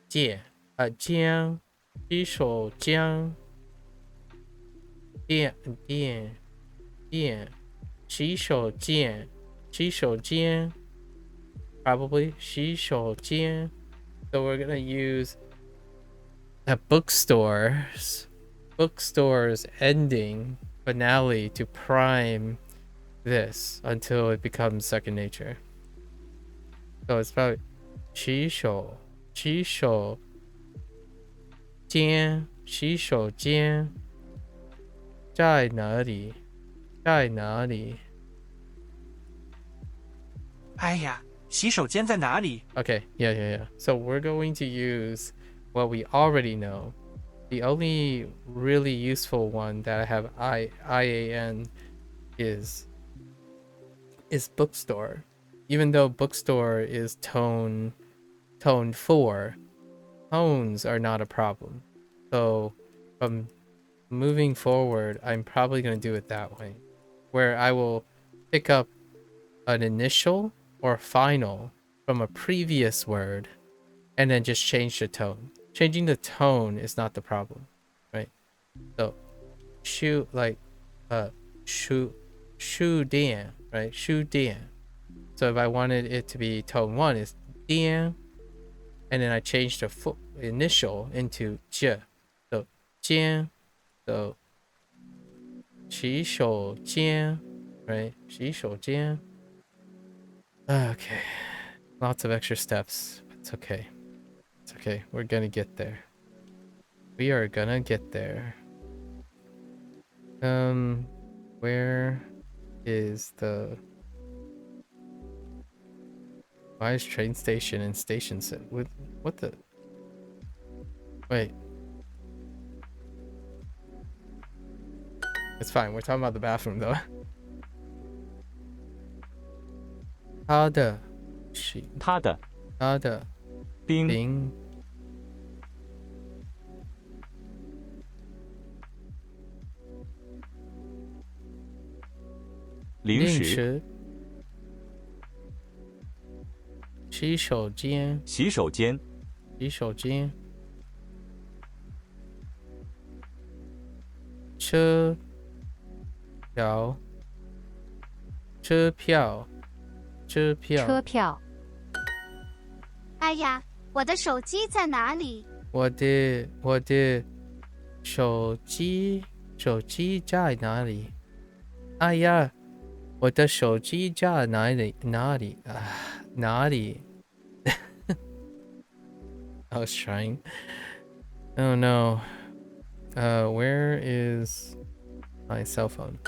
Speaker 1: 间间洗手间店洗手间 probably 洗手间 so we're gonna use a bookstore's ending finale to prime this until it becomes second nature. So it's about 洗手间在哪里
Speaker 6: 哎呀，洗手间在哪里？
Speaker 1: Okay, yeah. So we're going to use what we already know. The only really useful one that I have IAN is bookstore. Even though bookstore is tone 4, tones are not a problem. So from moving forward, I'm probably going to do it that way, where I will pick up an initial or final from a previous word and then just change the tone. Changing the tone is not the problem, right? So, 书 like 书店, right? 书店. So if I wanted it to be tone 1, it's 店, and then I changed the initial into j. So 间, so 洗手间, right? 洗手间. Okay, lots of extra steps. It's okay. It's okay. We're gonna get there. We are gonna get there. Where is the... Why is train station and station set? What the... Wait. It's fine. We're talking about the bathroom though. 他的
Speaker 2: 冰零食
Speaker 1: 洗手间车票
Speaker 4: 哎呀，我的手机在哪里？
Speaker 1: 我的手机在哪里？哎呀，我的手机在哪里？哪里？I was trying. Oh no. Where is my cell phone?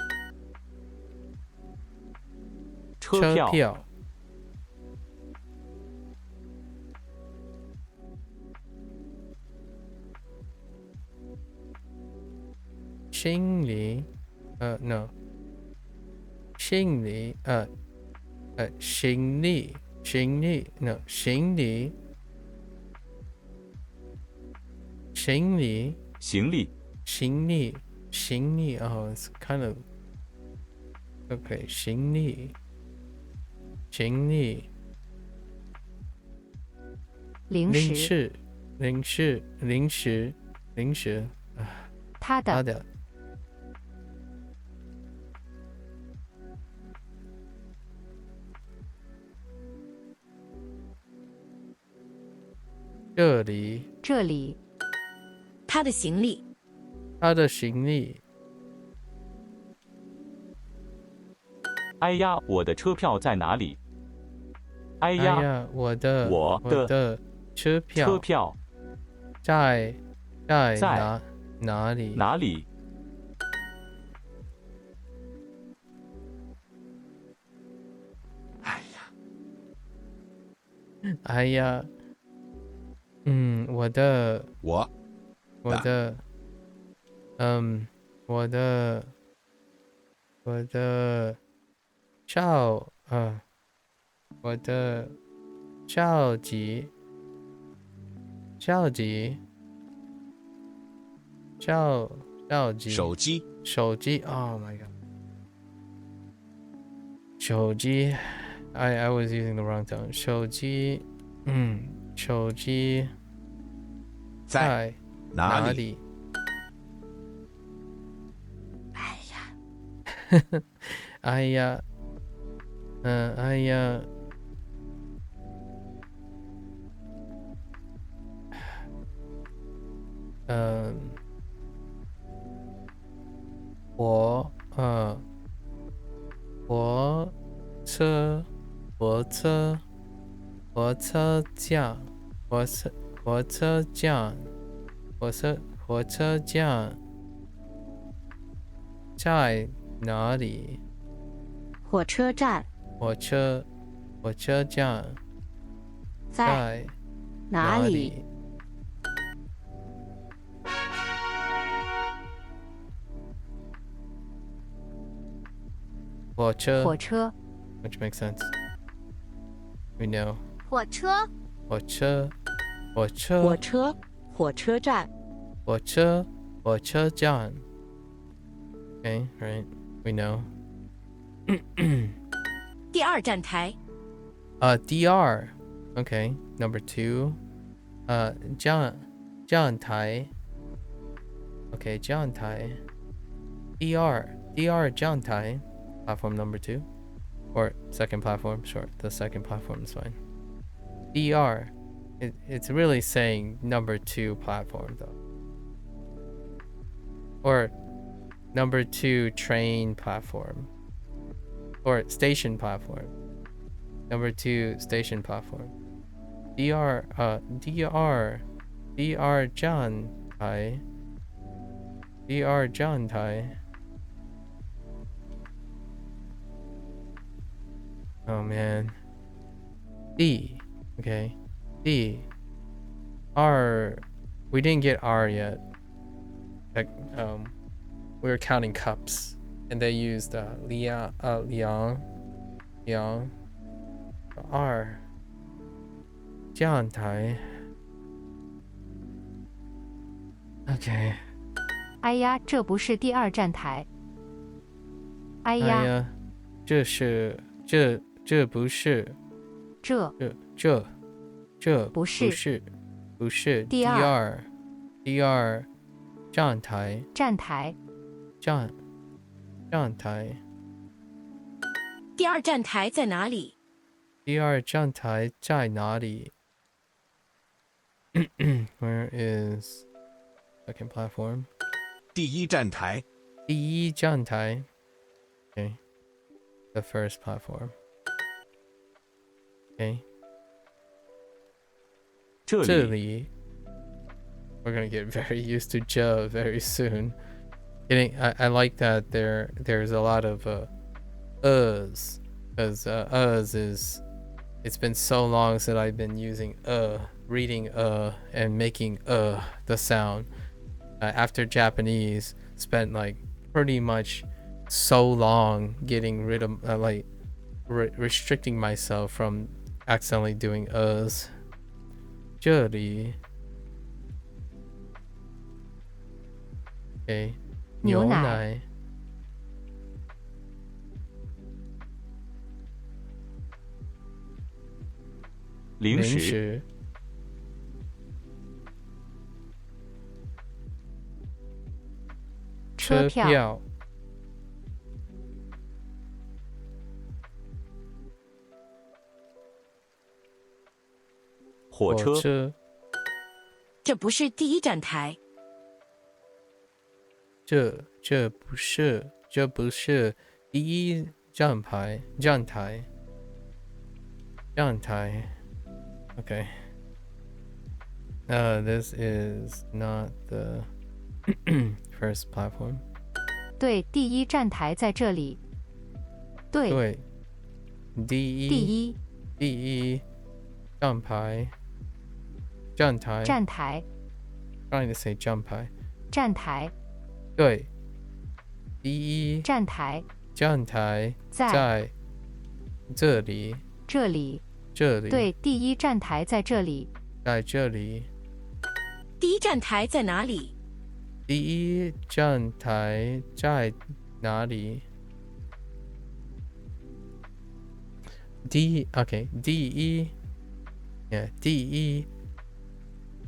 Speaker 2: 车票。
Speaker 1: 行李，no， 行李行李 no 行李
Speaker 2: 行李。
Speaker 1: oh it's kind of okay 行李
Speaker 5: 零食他的
Speaker 1: 这里
Speaker 7: 他的行李，
Speaker 1: 他的行李
Speaker 2: 哎呀，我的车票在哪里？哎
Speaker 1: 哎
Speaker 2: 呀，
Speaker 1: 呀我的车票在哪里？
Speaker 2: 哪里？
Speaker 3: 哎呀，
Speaker 1: 哎呀，我的
Speaker 3: 我
Speaker 1: 我的照机手机 oh my god 手机 I was using the wrong tone 手机在哪里？
Speaker 7: 哎呀，
Speaker 1: 哎呀，哎呀，火车站在哪里？
Speaker 7: 火车站
Speaker 1: 火车站
Speaker 7: 在
Speaker 1: 在
Speaker 7: 哪里？
Speaker 1: 火车
Speaker 5: 火车
Speaker 1: which makes sense. We know.
Speaker 4: 火车，
Speaker 1: 火车
Speaker 7: 火车站
Speaker 1: 站 Okay, right. We know.
Speaker 7: 第二站台
Speaker 1: DR. Okay, number 2. 站台 Okay, 站台 DR 站台 Platform number 2. Or second platform, sure. The second platform is fine. DR. It's really saying number 2 platform though. Or number 2 train platform. Or station platform. Number 2 station platform. DR 站台 DR 站台 Oh man. D. Okay. D. R. We didn't get R yet. Like, we were counting cups, and they used liang. R. 站台 Okay.
Speaker 5: 哎呀，这不是第二站台。哎
Speaker 1: 哎
Speaker 5: 呀，
Speaker 1: 呀，这不是不是
Speaker 5: 第二
Speaker 1: 第二站台
Speaker 5: 站台
Speaker 1: 站台
Speaker 7: 第二站台在哪里？
Speaker 1: 第二站台在哪里？Where is second platform?
Speaker 3: 第一站台，
Speaker 1: 第一站台 Okay. The first platform. Okay.
Speaker 2: 这
Speaker 1: 这
Speaker 2: 里
Speaker 1: 里 We're gonna get very used to "j" very soon. I like that there's a lot of uhs, because uhs is, it's been so long since I've been using reading and making the sound. After Japanese spent like pretty much so long getting rid of like restricting myself from accidentally doing uhs. 这里 Okay.
Speaker 5: 牛奶
Speaker 1: 奶
Speaker 2: 零食
Speaker 1: 食
Speaker 5: 车票
Speaker 2: 火车
Speaker 7: 这不是第一站台。
Speaker 1: 这不是第一站台。Okay. This is not the first platform.
Speaker 5: 对，第一站台在这里。对，
Speaker 1: 对，第
Speaker 5: 第一
Speaker 1: 一站台。
Speaker 5: 站台
Speaker 1: Trying to say 站台。
Speaker 5: 站台
Speaker 1: 对，第一
Speaker 5: 站台
Speaker 1: 站台
Speaker 5: 在
Speaker 1: 这里。
Speaker 5: 这里。
Speaker 1: 这里
Speaker 5: 对，第一站台在这里。
Speaker 1: 在这里。
Speaker 7: 第一站台在哪里？
Speaker 1: 第一站台在哪里？第一 OK 第一 Yeah 第一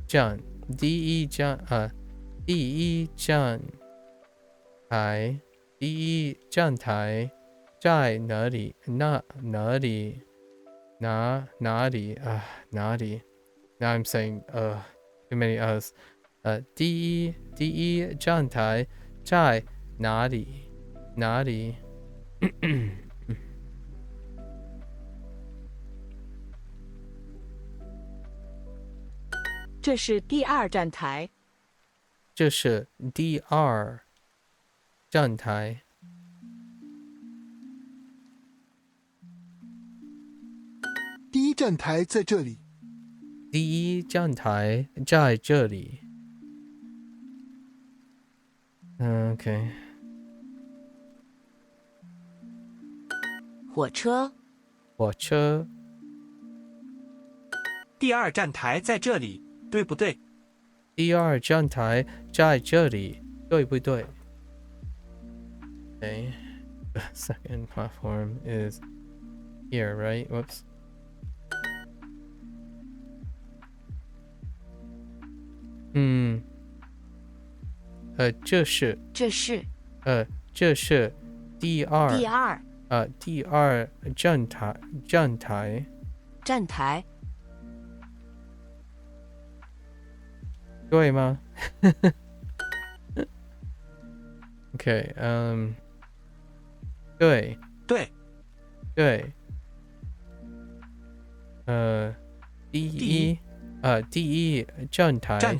Speaker 1: 站第一站第一站台第一站台在哪里？哪里？哪里？哪里 Now I'm saying too many us. 第一站台在哪里？哪里？
Speaker 7: 这是第二站台。
Speaker 1: 这是第二站台。
Speaker 3: 第一站台在这里。
Speaker 1: 第一站台在这里。OK。
Speaker 7: 火车
Speaker 1: 火车
Speaker 6: 第二站台在这里，对不对？
Speaker 1: 第二站台在这里，对不对？ Okay. The second platform is here, right? Whoops. 这是第二站台对吗？Okay, 对第一站台在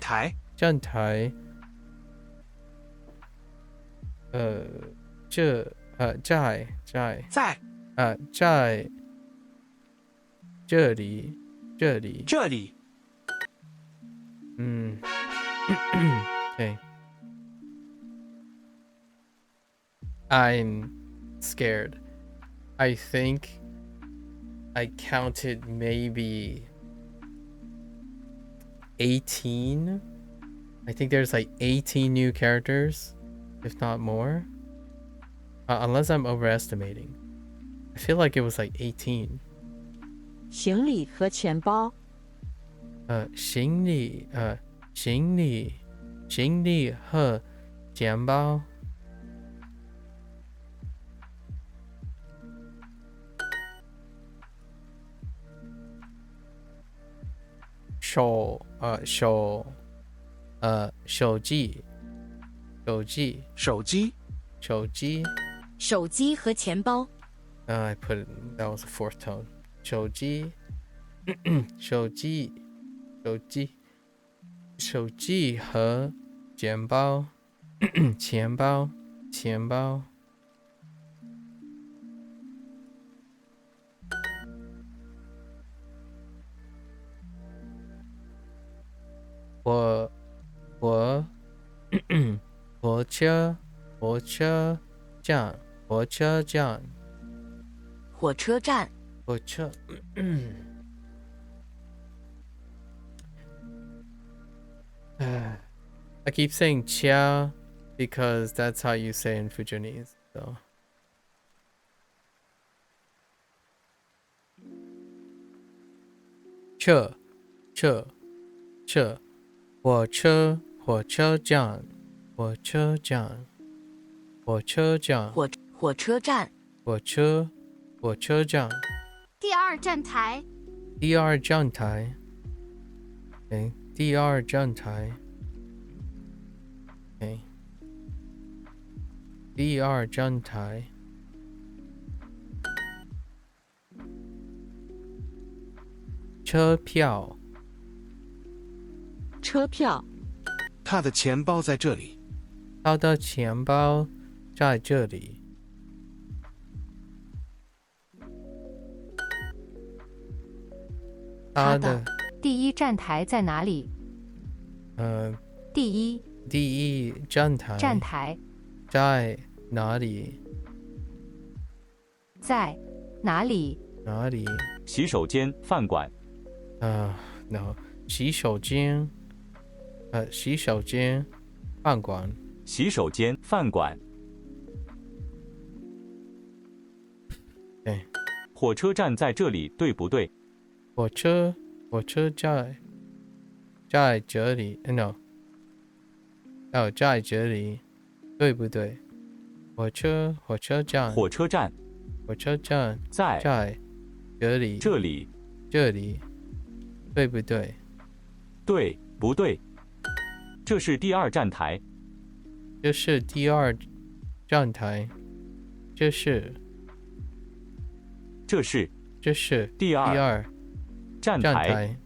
Speaker 1: 这里Okay. I'm scared. I think I counted maybe 18. I think there's like 18 new characters, if not more. Unless I'm overestimating. I feel like it was like 18.
Speaker 7: 行李和钱包。
Speaker 1: 行李和钱包。手机手机
Speaker 3: 手机、
Speaker 1: 手机
Speaker 7: 手机和钱包。
Speaker 1: I put it, that was a fourth tone. 手机手机手机手机和钱包钱包钱包我火车站火车站
Speaker 7: 火车站。
Speaker 1: 火车I keep saying chia because that's how you say in Fujianese. So车火车站火车站火车站
Speaker 7: 火车站。
Speaker 1: 火车站
Speaker 4: 第二站台，
Speaker 1: 第二站台第二站台第二站台车票
Speaker 7: 车票。
Speaker 3: 他的钱包在这里。
Speaker 1: 他的钱包在这里。他的
Speaker 5: 第一站台在哪里？第一
Speaker 1: 站台在哪里？
Speaker 5: 在哪里？
Speaker 1: 哪里？
Speaker 2: 洗手间、饭馆。
Speaker 1: no， 洗手间，饭馆。
Speaker 2: 洗手间、饭馆。
Speaker 1: 对。
Speaker 2: 火车站在这里，对不对？
Speaker 1: 火车在这里 ，no， 在这里，对不对？火车站在这里，对不对？
Speaker 2: 对不对？这是第二站台。
Speaker 1: 这是第二站台。这是第二
Speaker 2: 站台。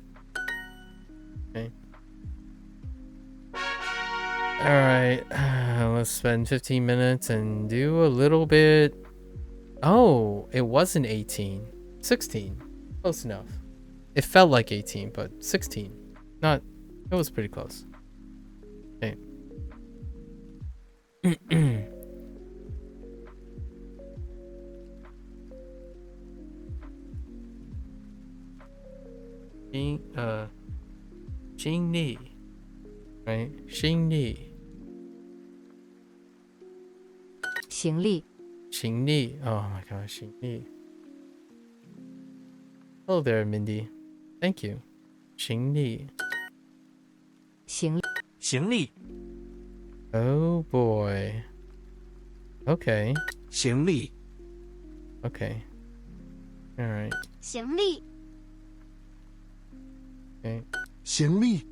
Speaker 1: Okay. Alright, let's spend 15 minutes and do a little bit. Oh, it wasn't 18. 16. Close enough. It felt like 18, but 16. Not, it was pretty close. Okay. Xing Li, right? Xing Li.
Speaker 5: 行李。
Speaker 1: 行李. Oh my gosh, 行李. Hello there, Mindy. Thank you. 行李.
Speaker 6: 行李。
Speaker 1: Oh boy. Okay.
Speaker 3: 行李。
Speaker 1: Okay. All right.
Speaker 4: 行李，
Speaker 1: Okay.
Speaker 3: 行李。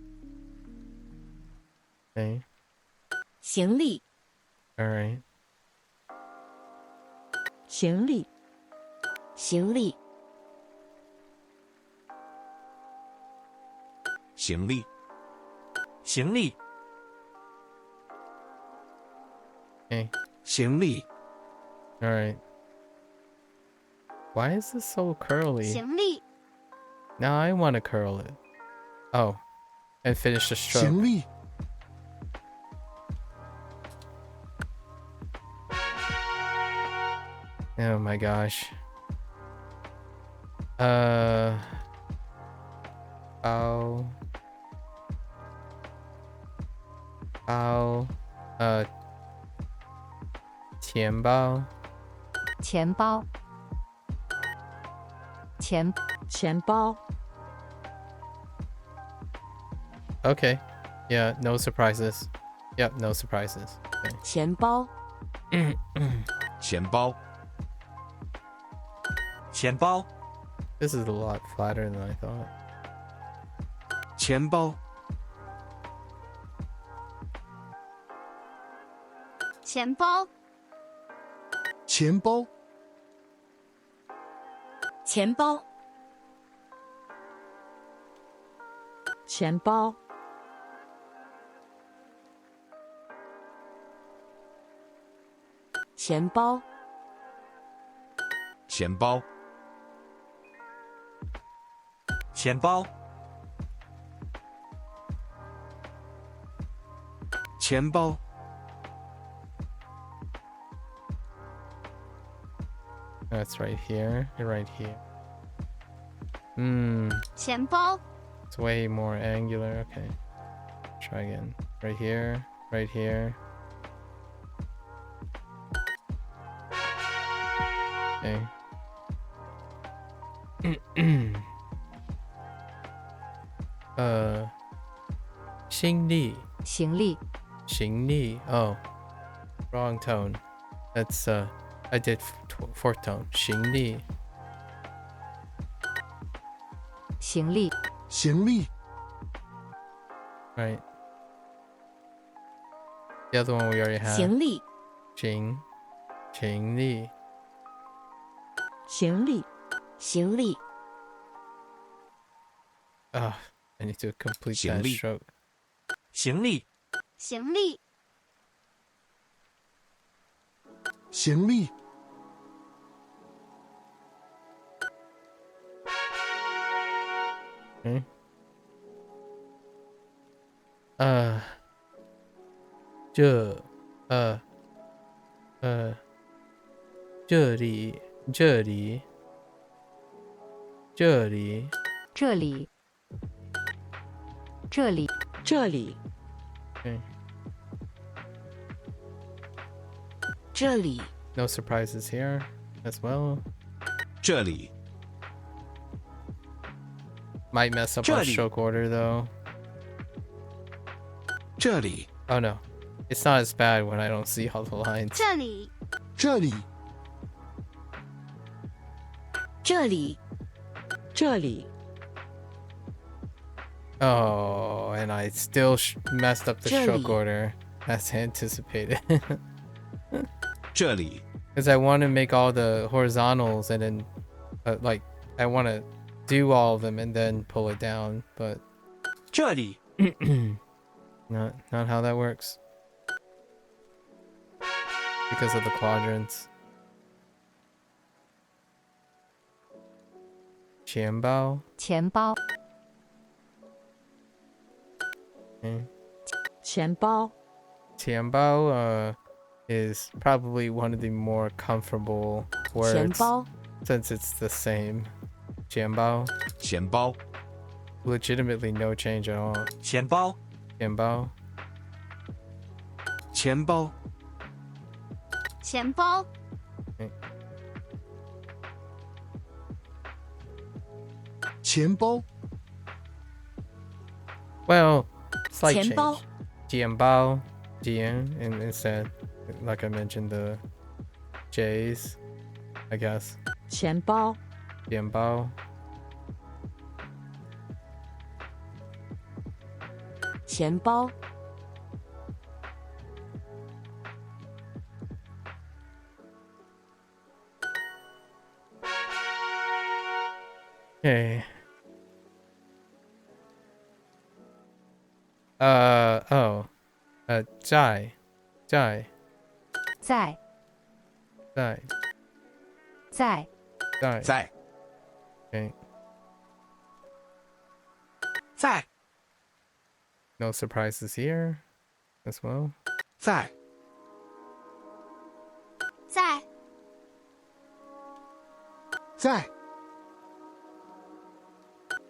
Speaker 1: Okay.
Speaker 7: 行李。
Speaker 1: All right.
Speaker 7: 行李。行李。
Speaker 3: 行李。
Speaker 6: 行李。
Speaker 1: Okay.
Speaker 3: 行李。
Speaker 1: All right. Why is this so curly?
Speaker 4: 行李，
Speaker 1: Now I want to curl it. Oh. And finish the stroke.
Speaker 3: 行李。
Speaker 1: Oh my gosh. Tiền bao.
Speaker 5: 钱包。钱包。
Speaker 1: Okay. Yeah, no surprises. Yep, no surprises. Okay.
Speaker 7: 钱包。
Speaker 3: 钱包。
Speaker 6: 钱包。
Speaker 1: This is a lot flatter than I thought.
Speaker 3: 钱包。
Speaker 4: 钱包，
Speaker 3: 钱包，
Speaker 7: 钱包，钱包，钱包，
Speaker 3: 钱包，
Speaker 6: 钱包，
Speaker 3: 钱包，
Speaker 1: That's right here. You're right here.
Speaker 4: 钱包，
Speaker 1: It's way more angular. Okay. Try again. Right here. Right here. Okay. 行李
Speaker 5: 行李，
Speaker 1: 行李 Oh, wrong tone. That's I did fourth tone. 行李
Speaker 5: 行李，
Speaker 3: 行李，
Speaker 1: Right. The other one we already have.
Speaker 7: 行李，
Speaker 1: 行李
Speaker 7: 行李，行李，
Speaker 1: I need to complete that
Speaker 3: 行李
Speaker 1: stroke.
Speaker 6: 行李，
Speaker 4: 行李，
Speaker 3: 行李，
Speaker 1: Okay. 这里
Speaker 5: 这里，这里，
Speaker 7: 这里，
Speaker 1: Okay.
Speaker 7: 这里，
Speaker 1: No surprises here as well.
Speaker 3: 这里，
Speaker 1: Might mess up
Speaker 6: 这
Speaker 1: on
Speaker 6: 里
Speaker 1: stroke order though.
Speaker 3: 这里，
Speaker 1: Oh no. It's not as bad when I don't see all the lines.
Speaker 4: 这里，
Speaker 3: 这里，
Speaker 7: 这里，这里，
Speaker 1: Oh, and I still messed up the stroke
Speaker 7: Jelly.
Speaker 1: order as anticipated.
Speaker 3: 这里，
Speaker 1: Because I want to make all the horizontals and then, like, I want to do all of them and then pull it down, but
Speaker 6: 这里，
Speaker 1: not how that works. Because of the quadrants. 钱包
Speaker 5: 钱包，
Speaker 7: 钱包，
Speaker 1: 钱包 is probably one of the more comfortable
Speaker 7: 钱
Speaker 1: words
Speaker 7: 包，
Speaker 1: since it's the same. 钱包
Speaker 3: 钱包，
Speaker 1: legitimately no change at all.
Speaker 6: 钱包，
Speaker 1: 钱包
Speaker 3: 钱包，
Speaker 4: 钱包，
Speaker 3: 钱包，
Speaker 1: Well, slight
Speaker 7: 钱包
Speaker 1: change. 钱包 and instead, like I mentioned, the J's, I guess.
Speaker 7: 钱包，
Speaker 1: 钱包
Speaker 7: 钱包，
Speaker 1: Okay. Jai.
Speaker 5: 在
Speaker 1: 在
Speaker 5: 在
Speaker 3: 在，
Speaker 1: Okay.
Speaker 6: 在，
Speaker 1: No surprises here as well.
Speaker 3: 在，
Speaker 4: 在，
Speaker 3: 在，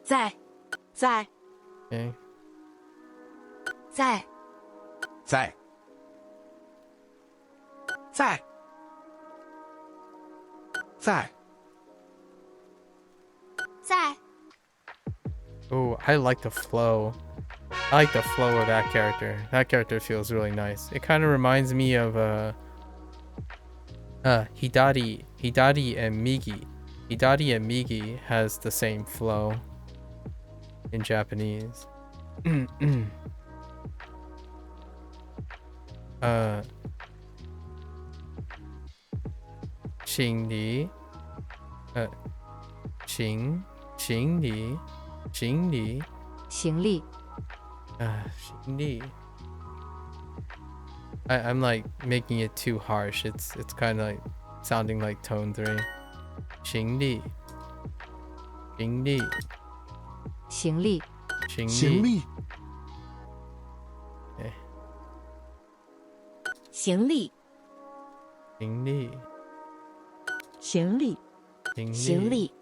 Speaker 7: 在，在，
Speaker 1: Okay.
Speaker 7: 在，
Speaker 3: 在，
Speaker 6: 在，
Speaker 3: 在，
Speaker 4: 在，
Speaker 1: Oh, I like the flow. I like the flow of that character. That character feels really nice. It kind of reminds me of Hidari and Migi. Hidari and Migi has the same flow in Japanese. 行李，行李，行李，
Speaker 5: 行李。
Speaker 1: 行李。I'm like making it too harsh. It's kind of like sounding like tone 3. 行李，行李，
Speaker 5: 行李。
Speaker 1: 行李。
Speaker 3: 行李。
Speaker 7: 行李。
Speaker 1: 行李。
Speaker 7: 行李。
Speaker 1: 行李。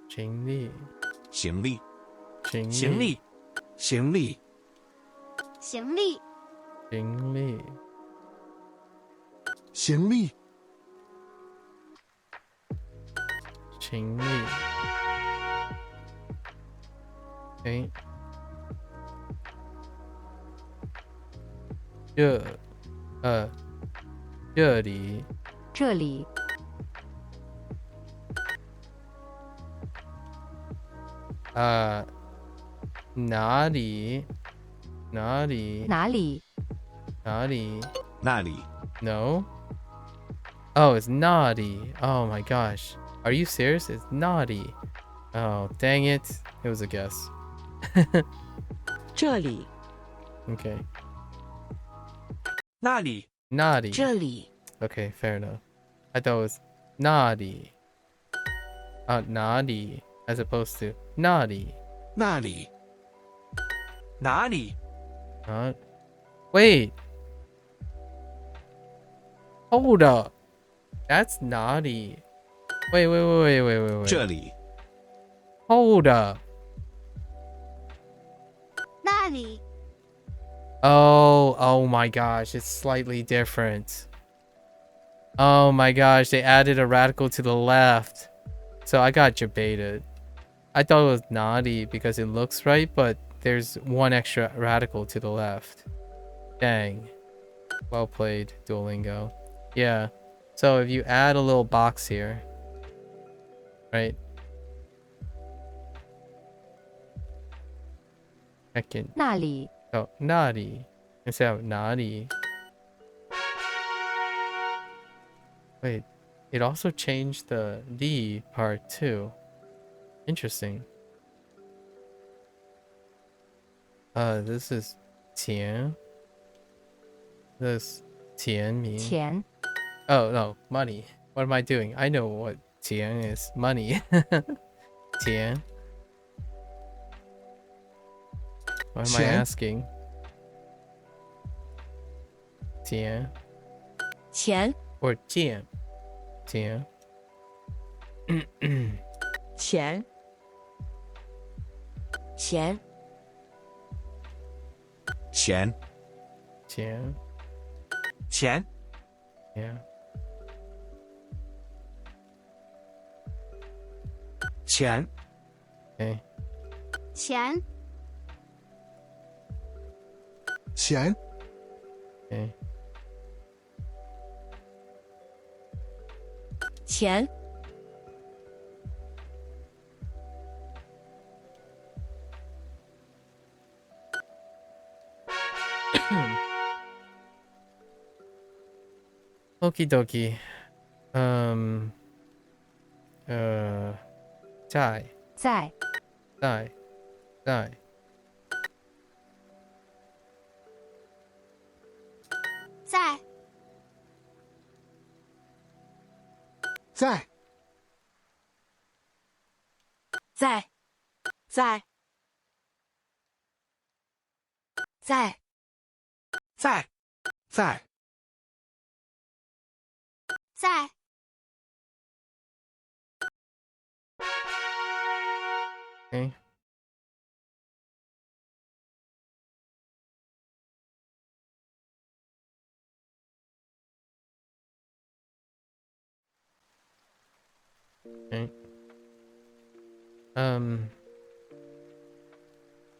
Speaker 7: 行李。
Speaker 1: 行李。
Speaker 3: 行李。
Speaker 6: 行李，行李，
Speaker 4: 行李，
Speaker 1: 行李。
Speaker 3: 行李。
Speaker 1: 行李。哎，这里，
Speaker 5: 这里。
Speaker 1: 哪里？哪里？
Speaker 5: 哪里？
Speaker 1: 哪里？
Speaker 3: 那里。
Speaker 1: No? Oh, it's naughty. Oh my gosh. Are you serious? It's naughty. Oh, dang it. It was a guess.
Speaker 7: 这里。
Speaker 1: Okay.
Speaker 6: 那里，
Speaker 1: Naughty.
Speaker 7: 这里。
Speaker 1: Okay, fair enough. I thought it was naughty. Naughty as opposed to naughty.
Speaker 3: 那里。
Speaker 6: 哪里？
Speaker 1: Wait. Hold up. That's naughty. Wait.
Speaker 3: 这里。
Speaker 1: Hold up.
Speaker 4: 那里，
Speaker 1: Oh my gosh, it's slightly different. Oh my gosh, they added a radical to the left. So I got debated. I thought it was naughty because it looks right, but there's one extra radical to the left. Dang. Well played, Duolingo. Yeah. So if you add a little box here, right? Second.
Speaker 5: 那里。
Speaker 1: Oh, naughty instead of naughty. Wait, it also changed the D part too. Interesting. This is 钱. This 钱 means.
Speaker 5: 钱。
Speaker 1: Oh no, money. What am I doing? I know what 钱 is. Money. 钱. What am I
Speaker 3: 钱
Speaker 1: asking? 钱
Speaker 7: 钱。
Speaker 1: or 见? 钱.
Speaker 7: 钱。钱。
Speaker 3: 钱。
Speaker 1: 钱.
Speaker 6: 钱，
Speaker 1: Yeah.
Speaker 6: 钱，
Speaker 1: Okay.
Speaker 4: 钱，
Speaker 3: 钱。
Speaker 1: Okay.
Speaker 7: 钱。
Speaker 1: Okie dokie. 在
Speaker 5: 在。
Speaker 1: 在
Speaker 4: 在，
Speaker 3: 在。
Speaker 7: 在。在。在。
Speaker 6: 在，
Speaker 3: 在。
Speaker 4: 在，
Speaker 1: Okay. Okay.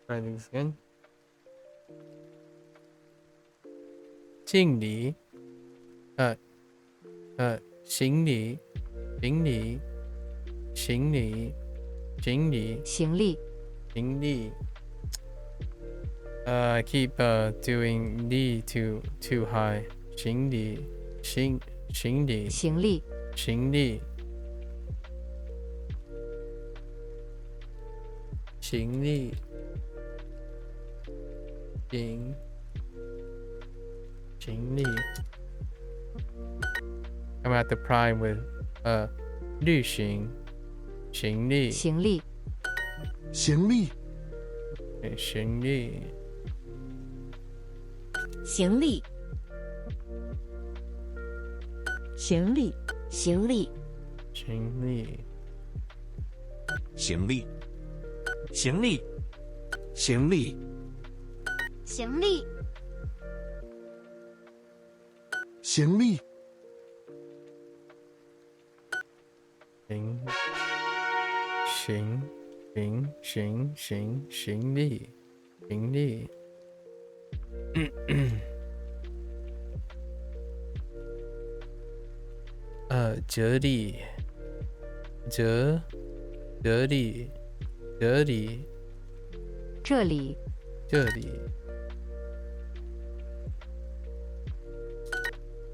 Speaker 1: Try this again. 敬礼，行礼，行礼，行礼，行礼，
Speaker 5: 行李。
Speaker 1: 行李。I keep doing li too high. 行李，行行李，
Speaker 5: 行李，
Speaker 1: 行李，行李，行李。I'm at the prime with 旅行，行李，
Speaker 5: 行李，
Speaker 3: 行李，
Speaker 1: 行李，
Speaker 7: 行李，行李，行李，
Speaker 1: 行李，
Speaker 3: 行李，
Speaker 6: 行李，
Speaker 3: 行李，
Speaker 4: 行李，
Speaker 3: 行李，
Speaker 1: 行李，行李。这里，这里，这里，
Speaker 5: 这里，
Speaker 1: 这里，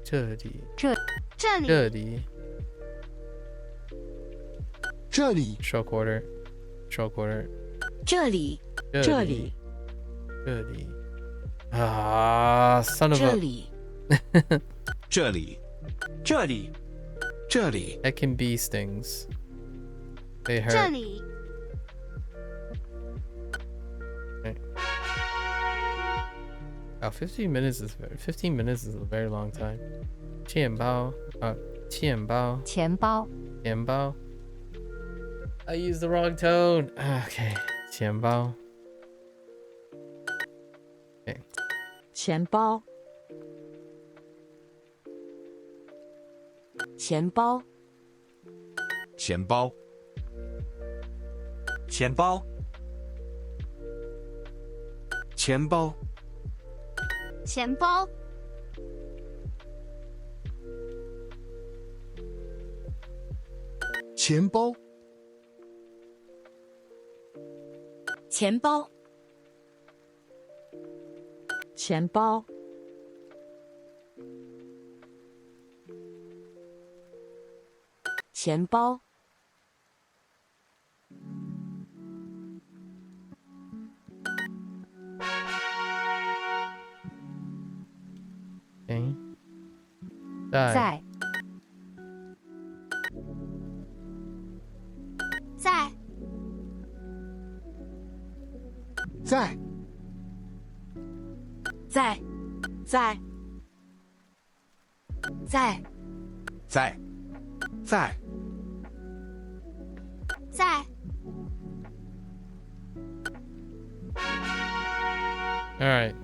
Speaker 1: 这里，
Speaker 4: 这里，
Speaker 1: 这里。
Speaker 3: 这里，
Speaker 1: Short quarter, short quarter.
Speaker 7: 这里，这里，
Speaker 1: 这里。啊 ，son of
Speaker 7: 这
Speaker 1: a.
Speaker 7: 里，
Speaker 3: 这里，
Speaker 6: 这里，
Speaker 3: 这里，
Speaker 1: That can be stings. They
Speaker 4: 这
Speaker 1: hurt.
Speaker 4: 里，
Speaker 1: Oh, 15 minutes is 15 minutes is a very long time. 钱包，钱包，
Speaker 5: 钱包，
Speaker 1: 钱包。I used the wrong tone. Okay, 钱包。
Speaker 7: 钱包，钱包，
Speaker 3: 钱包，
Speaker 6: 钱包，
Speaker 3: 钱包，
Speaker 4: 钱包，
Speaker 3: 钱包，
Speaker 7: 钱包，钱包，钱包，
Speaker 1: 在，
Speaker 4: 在，
Speaker 3: 在，
Speaker 7: 在，在，在，
Speaker 3: 在，在，
Speaker 4: 在。
Speaker 1: All right.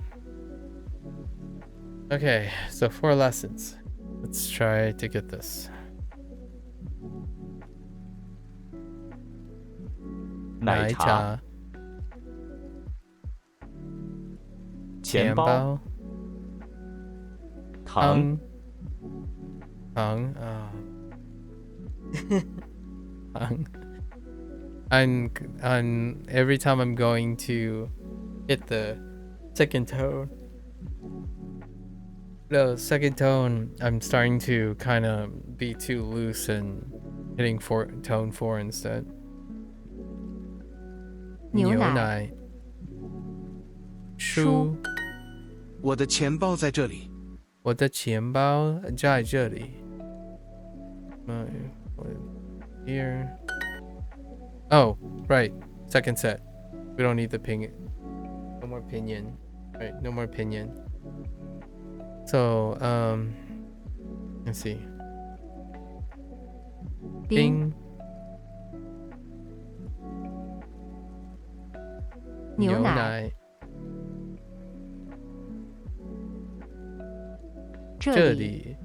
Speaker 1: Okay, so 4 lessons. Let's try to get this.
Speaker 2: 奶茶、钱包、糖、
Speaker 1: 糖，糖。I'm every time I'm going to hit the second tone. The second tone, I'm starting to kind of be too loose and hitting tone 4 instead.
Speaker 5: 牛奶、
Speaker 1: 书，
Speaker 3: 我的钱包在这里。
Speaker 1: 我的钱包在这里。Here. Oh, right. Second set. We don't need the ping. No more pinion. Right, no more pinion. So, let's see.
Speaker 5: 冰、牛奶、
Speaker 1: 这里、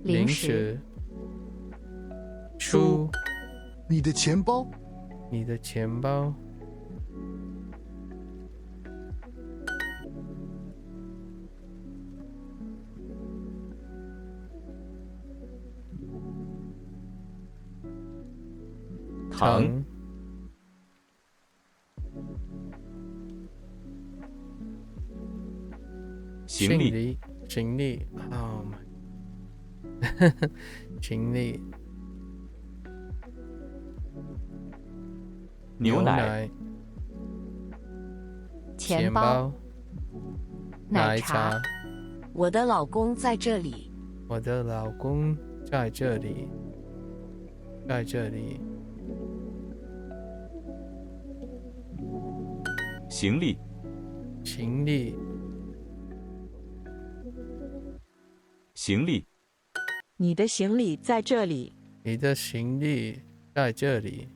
Speaker 5: 零食、
Speaker 1: 书、
Speaker 3: 你的钱包，
Speaker 1: 你的钱包、
Speaker 2: 糖、行李，
Speaker 1: 行李 ，Oh my， 行李，
Speaker 2: 牛奶，
Speaker 5: 钱包，奶茶，
Speaker 7: 我的老公在这里。
Speaker 1: 我的老公在这里，在这里。
Speaker 2: 行李，
Speaker 1: 行李，
Speaker 2: 行李，
Speaker 7: 你的行李在这里。
Speaker 1: 你的行李在这里。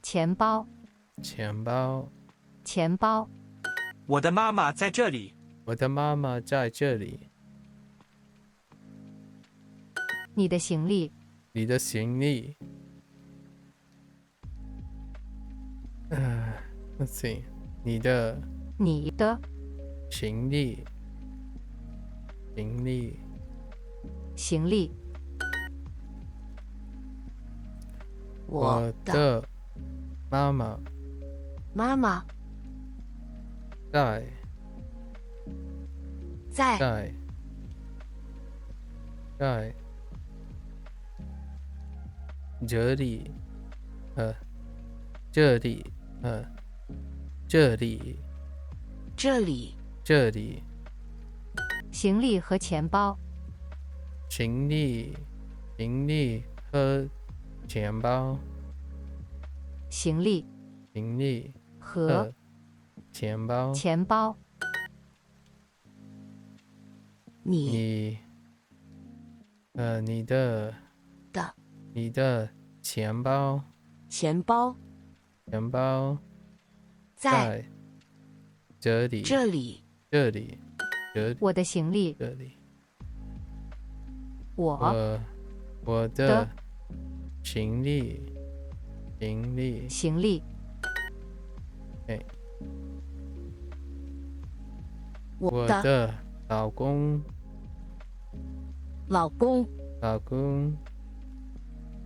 Speaker 5: 钱包，
Speaker 1: 钱包，
Speaker 5: 钱包，
Speaker 6: 我的妈妈在这里。
Speaker 1: 我的妈妈在这里。
Speaker 5: 你的行李，
Speaker 1: 你的行李。Let's see， 你的行李，行李，
Speaker 5: 行李，
Speaker 1: 我的妈妈
Speaker 7: 妈妈
Speaker 1: 在
Speaker 7: 在
Speaker 1: 这里，这里，这里，
Speaker 7: 这里。
Speaker 1: 这里。
Speaker 5: 行李和钱包，
Speaker 1: 行李，行李和钱包，
Speaker 5: 行李
Speaker 1: 行李
Speaker 5: 和
Speaker 1: 钱包，
Speaker 5: 钱包，
Speaker 7: 你
Speaker 1: 你的钱包，
Speaker 7: 钱包
Speaker 1: 钱包
Speaker 7: 在
Speaker 1: 这里，
Speaker 7: 这里。
Speaker 1: 这里，
Speaker 5: 我的行李，
Speaker 1: 这里。我的行李，行李，
Speaker 5: 行李，
Speaker 1: 哎，
Speaker 7: 我的
Speaker 1: 老公，
Speaker 7: 老公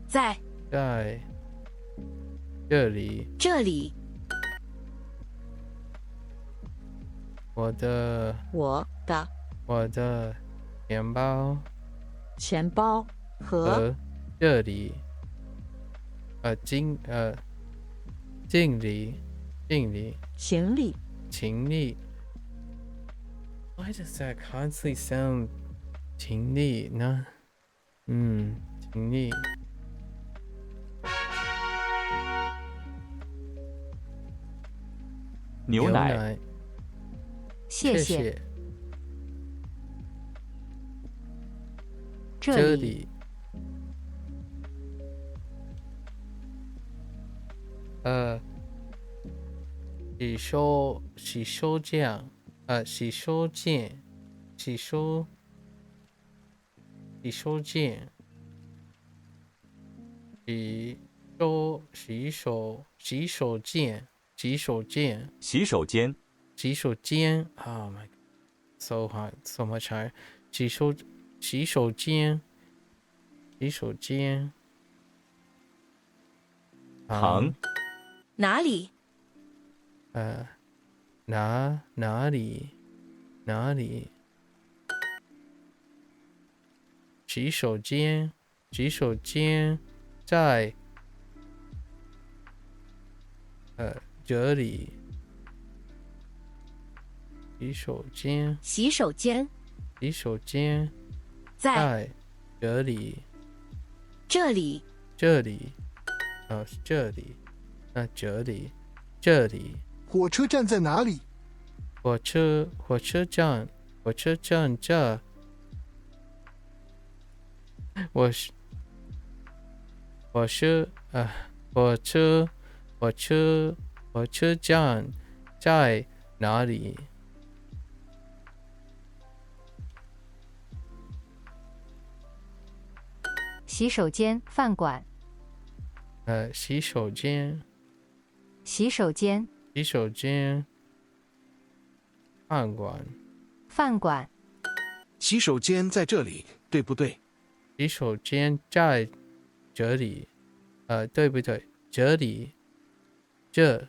Speaker 7: 在
Speaker 1: 这里。
Speaker 7: 这里。
Speaker 1: 我的钱包
Speaker 7: 钱包
Speaker 1: 和这里，敬礼，
Speaker 7: 行李。
Speaker 1: 行李。Why does that constantly sound 行李呢？行李。
Speaker 2: 牛奶，
Speaker 5: 谢谢。
Speaker 1: 这里，洗手间，洗手间，洗手间，洗手间。Oh my god, so hard, so much higher. 洗手间。
Speaker 2: 糖，
Speaker 7: 哪里？
Speaker 1: 哪里？洗手间在这里。洗手间在这里。
Speaker 7: 这里。
Speaker 1: 这里。那这里。
Speaker 3: 火车站在哪里？
Speaker 1: 火车站这。火车站在哪里？
Speaker 5: 洗手间，饭馆。
Speaker 1: 洗手间，饭馆。
Speaker 3: 洗手间在这里，对不对？
Speaker 1: 洗手间在这里，对不对？这里，这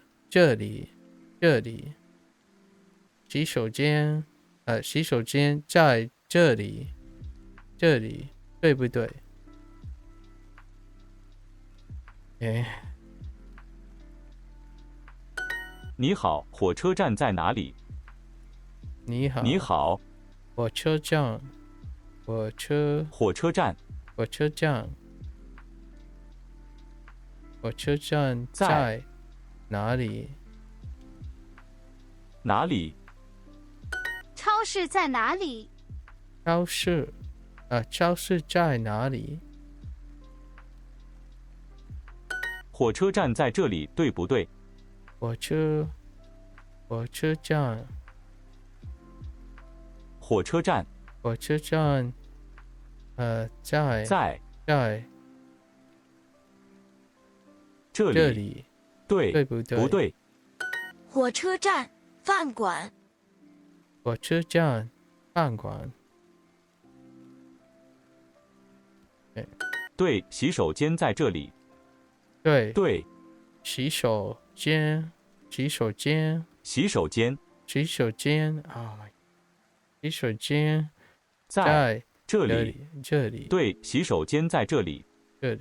Speaker 1: 里，洗手间，洗手间在这里，对不对？
Speaker 2: 你好，火车站在哪里？
Speaker 1: 你好，
Speaker 2: 你好，
Speaker 1: 火车站，火车
Speaker 2: 站，
Speaker 1: 在哪里？
Speaker 2: 哪里？
Speaker 4: 超市在哪里？
Speaker 1: 超市在哪里？
Speaker 2: 火车站在这里，对不对？
Speaker 1: 火车站，在
Speaker 2: 这里，对
Speaker 1: 不对？
Speaker 2: 不对？
Speaker 7: 火车站饭馆。
Speaker 1: 火车站饭馆。
Speaker 2: 对，洗手间在这里。
Speaker 1: 对，洗
Speaker 2: 洗手间
Speaker 1: 手间洗手间在
Speaker 2: 这里。对，洗手间在这里。
Speaker 1: 对。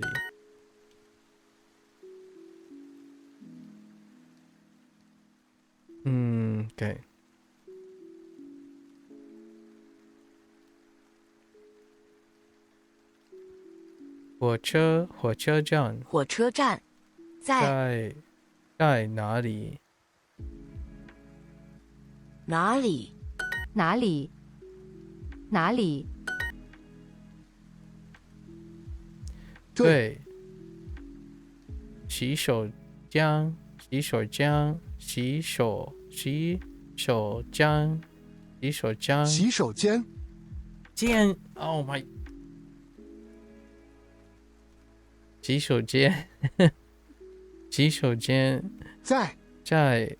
Speaker 1: 火车站在哪里？
Speaker 7: 哪里？
Speaker 5: 哪里？哪里？
Speaker 1: 对。洗手间Oh my！ 洗手间
Speaker 3: 在
Speaker 1: 这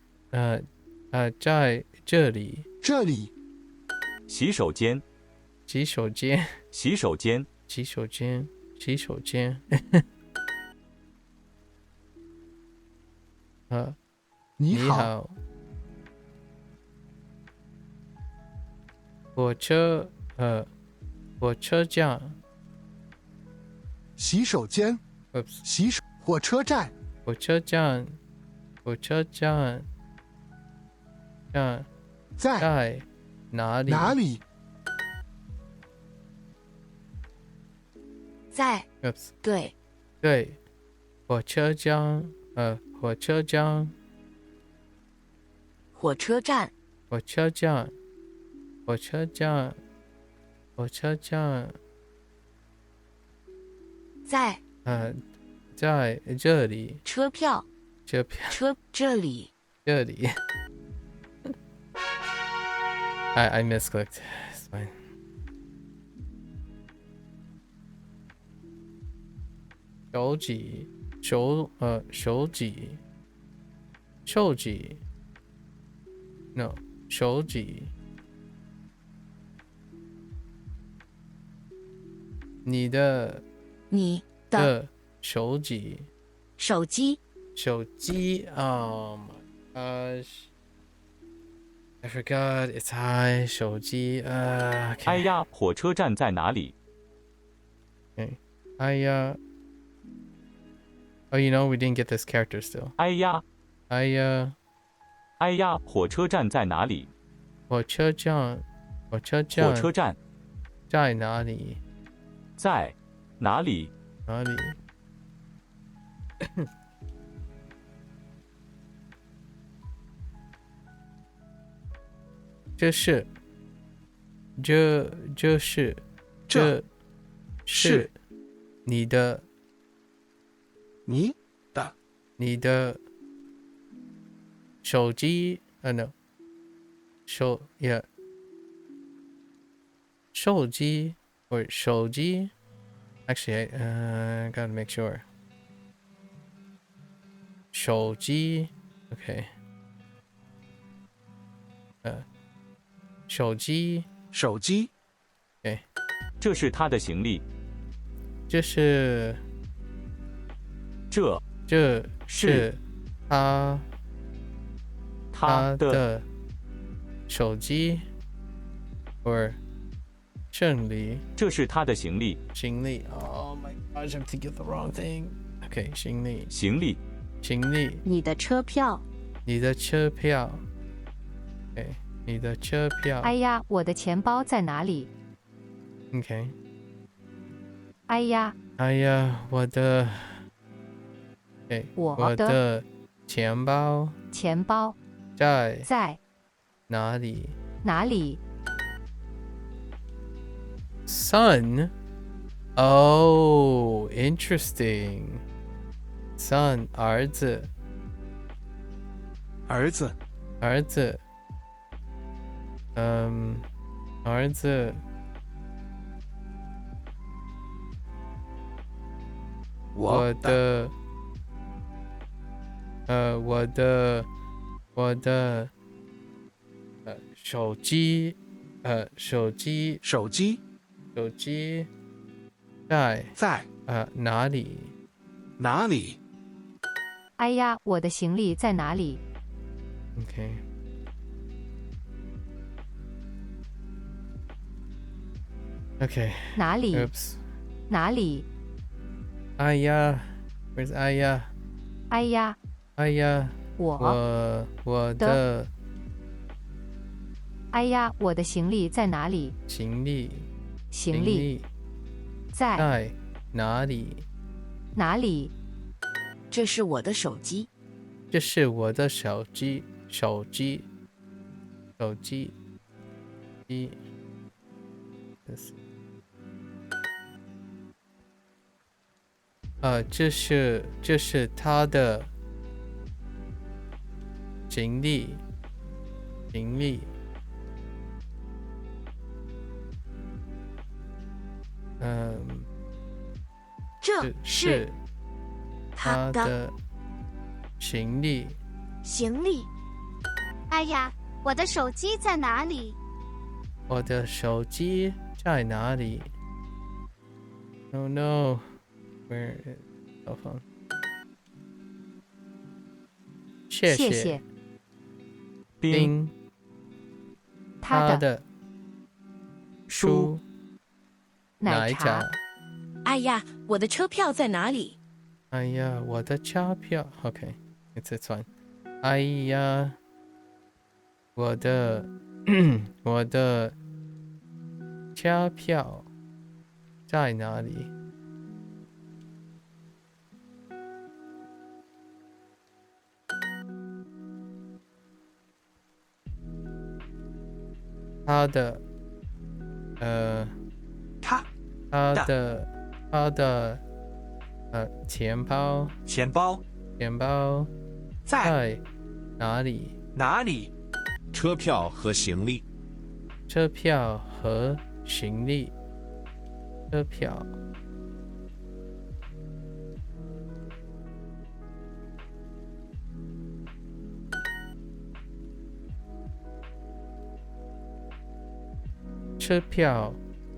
Speaker 1: 里。
Speaker 2: 洗手间
Speaker 3: 你好，
Speaker 1: 好。火车站。
Speaker 3: 洗手间，火车站，
Speaker 1: 在哪里？
Speaker 3: 哪里？
Speaker 7: 在对
Speaker 1: 对，火车站。
Speaker 7: 火车站
Speaker 1: 在这里。
Speaker 7: 车票这里。
Speaker 1: I misclicked. It's fine. 手机 No 手机。你的手机。
Speaker 7: 手机。
Speaker 1: Oh my gosh. I forgot it's high. 手机。Okay.
Speaker 2: 哎呀，火车站在哪里？
Speaker 1: Okay. 哎呀。Oh, you know, we didn't get this character still.
Speaker 2: 哎呀，火车站在哪里？
Speaker 1: 火车站在哪里？
Speaker 2: 在哪里？
Speaker 1: 这是你的手机。No 手机 or 手机。Actually, I gotta make sure. 手机 OK。手机 OK。
Speaker 2: 这是他的行李。
Speaker 1: 这是这是他的手机 or 胜利。
Speaker 2: 这是他的行李。
Speaker 1: 行李 Oh my gosh, I'm thinking of the wrong thing. Okay, 行李。
Speaker 7: 你的车票。
Speaker 1: 你的车票。Okay, 你的车票。
Speaker 5: 哎呀，我的钱包在哪里？
Speaker 1: Okay.
Speaker 5: 哎呀，
Speaker 1: 我的 Okay, 我的钱包在哪里？ Son. Oh, interesting. Son, 儿子。儿子。我的手机在哪里？
Speaker 5: 哎呀，我的行李在哪里？
Speaker 1: Okay. Okay.
Speaker 5: 哪里
Speaker 1: Oops.
Speaker 5: 哪里？
Speaker 1: 哎呀 Where's 哎呀？
Speaker 5: 哎呀，
Speaker 1: 我的
Speaker 5: 哎呀，我的行李在哪里？
Speaker 1: 行李
Speaker 5: 在
Speaker 1: 哪里？
Speaker 7: 这是我的手机。
Speaker 1: 这是我的手机。这是他的行李。
Speaker 7: 这是
Speaker 1: 他的行李。
Speaker 4: 哎呀，我的手机在哪里？
Speaker 1: 我的手机在哪里 ？Oh no, where is cell phone? 谢谢。冰。他的书。
Speaker 5: 奶茶。
Speaker 7: 哎呀，我的车票在哪里？
Speaker 1: 哎呀，我的车票。Okay, it's fine. 哎呀，我的车票在哪里？他的钱包在哪里？
Speaker 8: 车票和行李。
Speaker 1: 车票。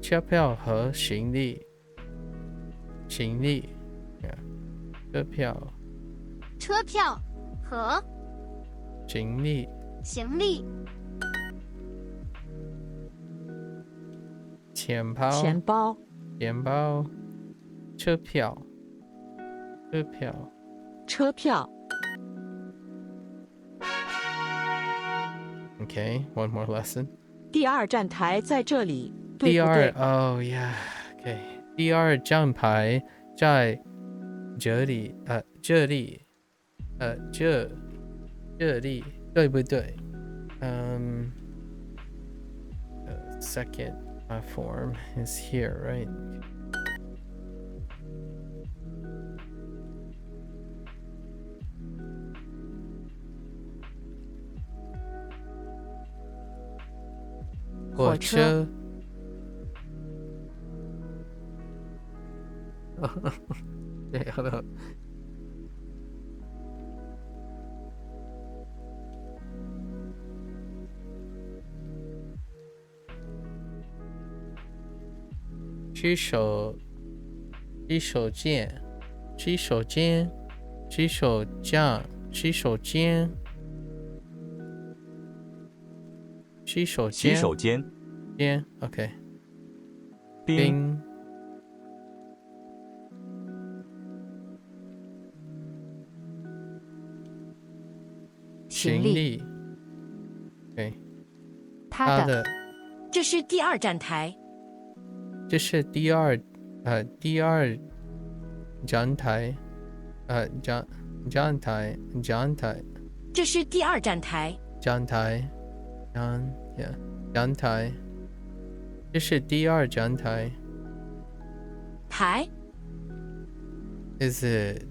Speaker 1: 车票和行李。
Speaker 4: 车票和
Speaker 1: 行李。钱包。车票。Okay, one more lesson.
Speaker 7: 第二站台在这里，对不对？
Speaker 1: Oh yeah, okay. 第二站牌在这里，这里，对不对？Second form is here, right? 火车。对，好的。洗手间。洗手间，洗手间，洗手
Speaker 2: 洗
Speaker 1: 间，
Speaker 2: 手间，
Speaker 1: 间 ，OK，
Speaker 2: 冰，
Speaker 1: 冰，行李，OK，
Speaker 5: 他的，
Speaker 7: 这是第二站台，
Speaker 1: 这是第二站台，站台，
Speaker 7: 这是第二站台，
Speaker 1: 站台，站台，这是第二站台。
Speaker 7: 台
Speaker 1: Is it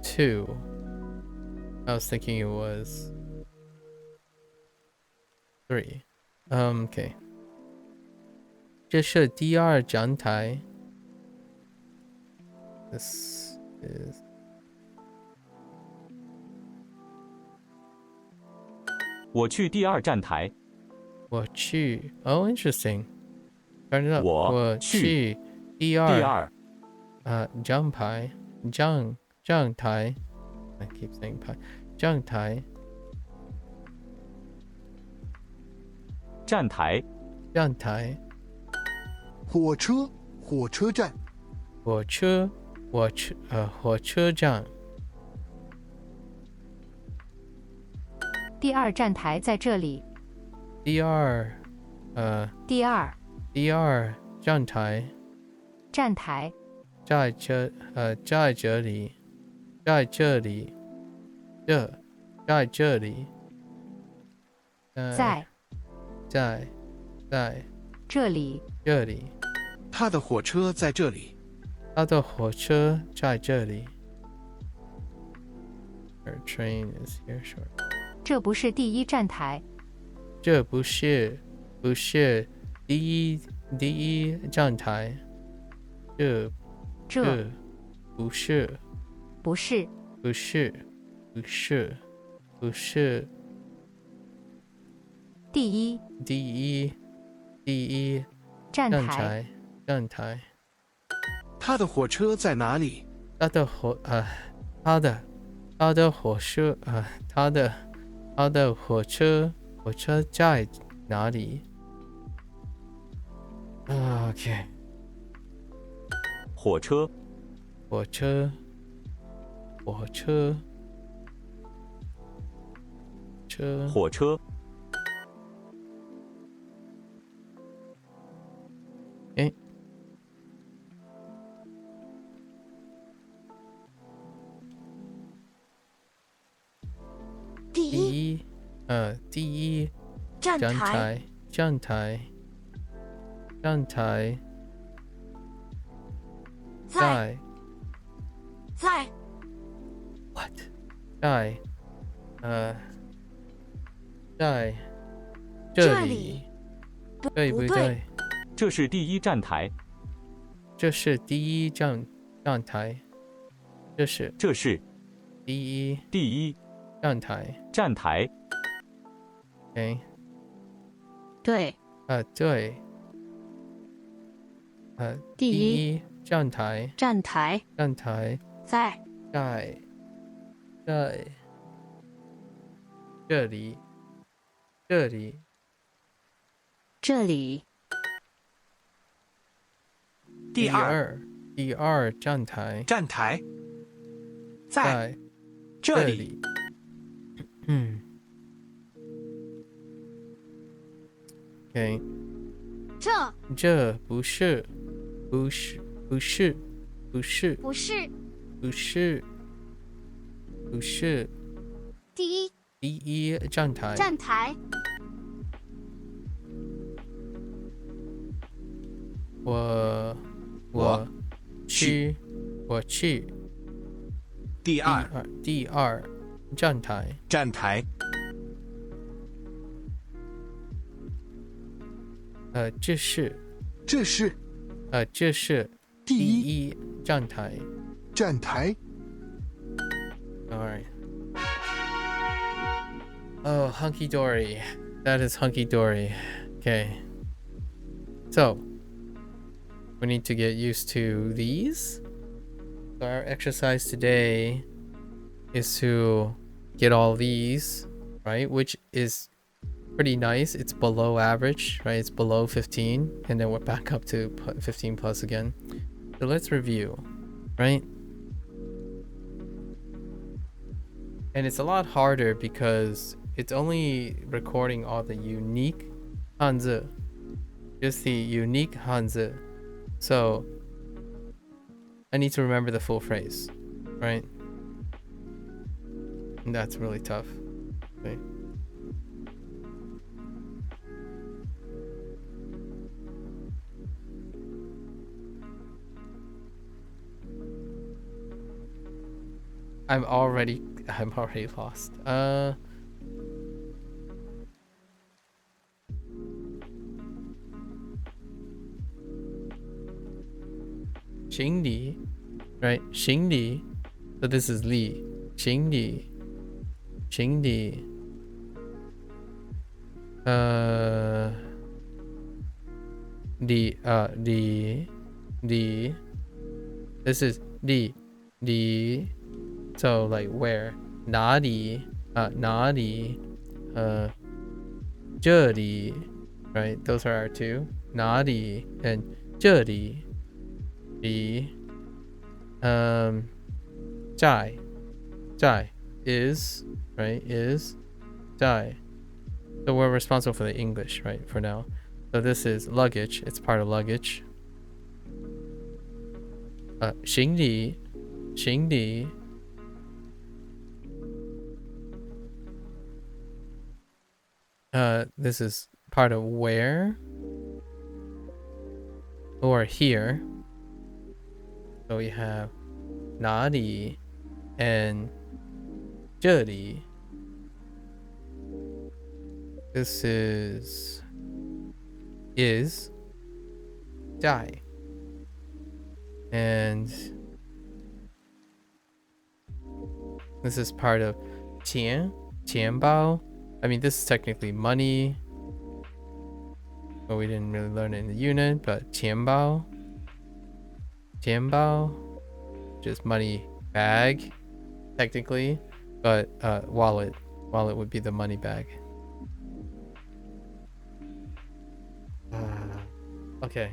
Speaker 1: 2? I was thinking it was 3. Okay. 这是第二站台。This is
Speaker 2: 我去第二站台。
Speaker 1: 我去 Oh, interesting. Turn it up.
Speaker 2: 我
Speaker 1: 去第
Speaker 2: 第
Speaker 1: 二
Speaker 2: 二
Speaker 1: 站台站台 I keep saying 牌站台
Speaker 2: 站台，
Speaker 1: 站台
Speaker 3: 火车火车站，
Speaker 1: 火车站
Speaker 5: 第二站台在这里，
Speaker 1: 第二站台
Speaker 5: 站台
Speaker 1: 在这里在这里在这里
Speaker 5: 在这里，
Speaker 1: 这里
Speaker 8: 他的火车在这里。
Speaker 1: 他的火车在这里。Our train is here short.
Speaker 5: 这不是第一站台，
Speaker 1: 这不是第一站台。这不是
Speaker 5: 不是第一站台，
Speaker 1: 站台。
Speaker 8: 他的火车在哪里？
Speaker 1: 他的火车在哪里？OK，
Speaker 2: 火车，火车，
Speaker 1: 诶，第一
Speaker 7: 站
Speaker 1: 站
Speaker 7: 台
Speaker 1: 在
Speaker 7: 在
Speaker 1: What？ 在这里，对不对？
Speaker 2: 这是第一站台，
Speaker 1: 这是第一站台，这是第一站台。
Speaker 2: 站台，
Speaker 1: OK，
Speaker 7: 对，
Speaker 1: 对，第一站台
Speaker 7: 站台
Speaker 1: 在
Speaker 7: 在
Speaker 1: 这里
Speaker 7: 这里，
Speaker 6: 第
Speaker 1: 二站台
Speaker 6: 站台在
Speaker 1: 这
Speaker 6: 这里。
Speaker 1: 里。OK， 这不是
Speaker 4: 第
Speaker 1: 一站台。
Speaker 4: 站台
Speaker 1: 我去
Speaker 8: 第二
Speaker 1: 站台。
Speaker 8: 站台。
Speaker 1: 这是第一站台。
Speaker 3: 站台
Speaker 1: All right. Oh, hunky dory. That is hunky dory. Okay. So, we need to get used to these. So our exercise today is to get all these, right? Which is pretty nice. It's below average, right? It's below 15, and then we're back up to 15 plus again. So let's review, right? And it's a lot harder because it's only recording all the unique Hanzi, just the unique Hanzi. So I need to remember the full phrase, right? And that's really tough. Okay. I'm already lost. 行李 right? 行李 so this is Li. 行李 行李 Li this is Li so like where 哪里 哪里 这里 right? Those are our two 哪里 and 这里 里 在 is right is 在 so we're responsible for the English right for now. So this is luggage, it's part of luggage. 行李 行李 this is part of where or here. So we have 哪里 and 这里. This is 在 and this is part of 钱 钱包. I mean, this is technically money, but we didn't really learn it in the unit. But 钱包 just money bag technically, but wallet would be the money bag. Okay.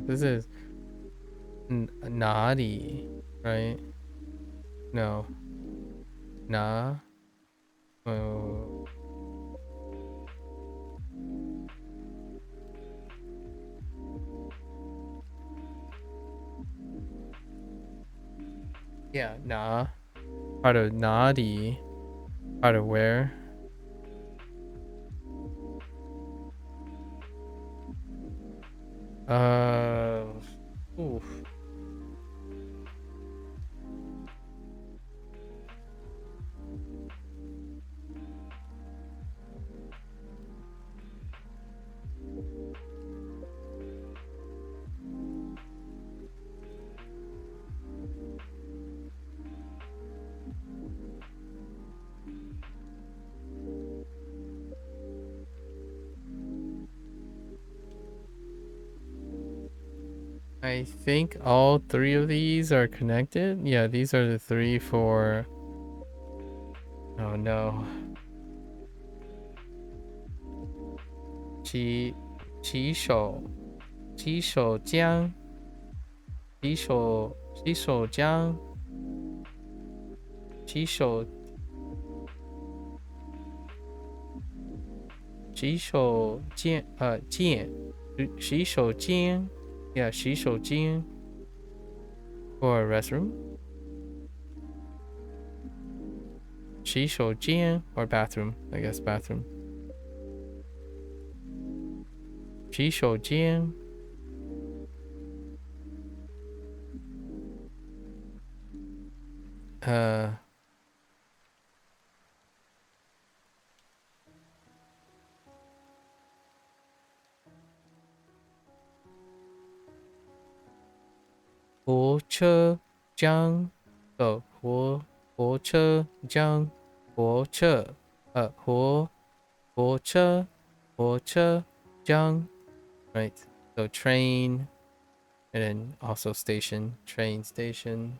Speaker 1: This is 哪里 right? No. 哪 yeah, 哪 part of 哪里 part of where. Oof. I think all three of these are connected. Yeah, these are the three for... Oh no. 洗手浆 洗手浆 洗手间 yeah 洗手间 or restroom 洗手间 or bathroom I guess bathroom 洗手间火车将 so 火车将火车火车将 right, so train and then also station, train station.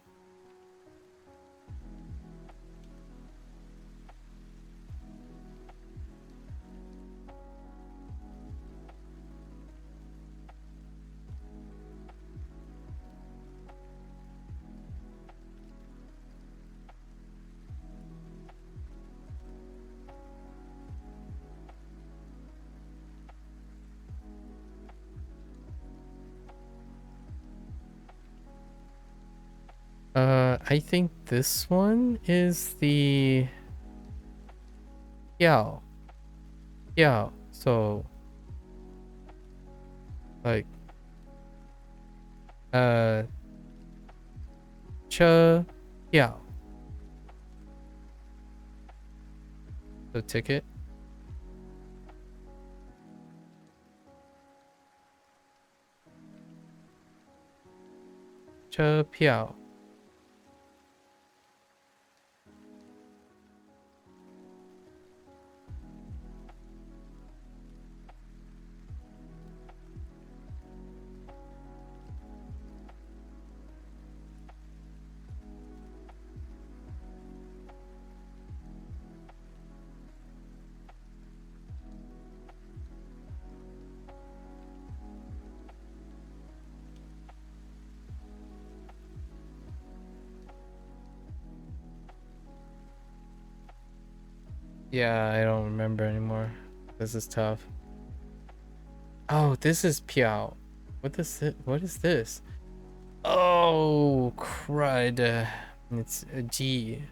Speaker 1: I think this one is the Yao. So like Che Yao. The ticket. Che Piao. Yeah, I don't remember anymore. This is tough. Oh, this is Piao. What is this? Oh, crud. It's a G.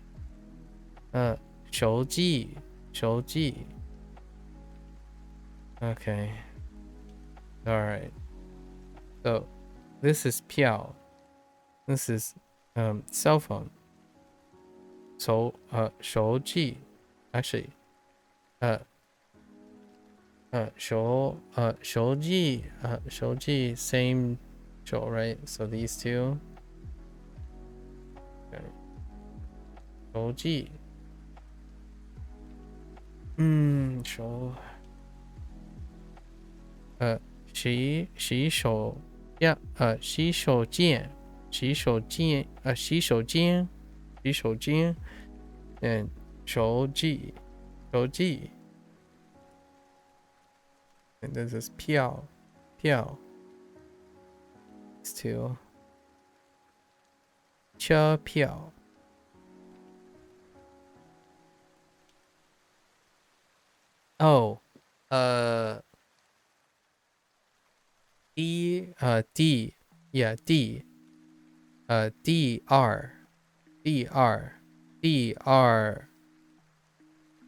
Speaker 1: 手记. Okay. Alright. So, this is Piao. This is cell phone. So, 手记. Actually, 手机 same 手 right? So these two. Okay. 手机手洗手 yeah 洗手间 and 手机 and this is 票 these two 车票 oh D yeah D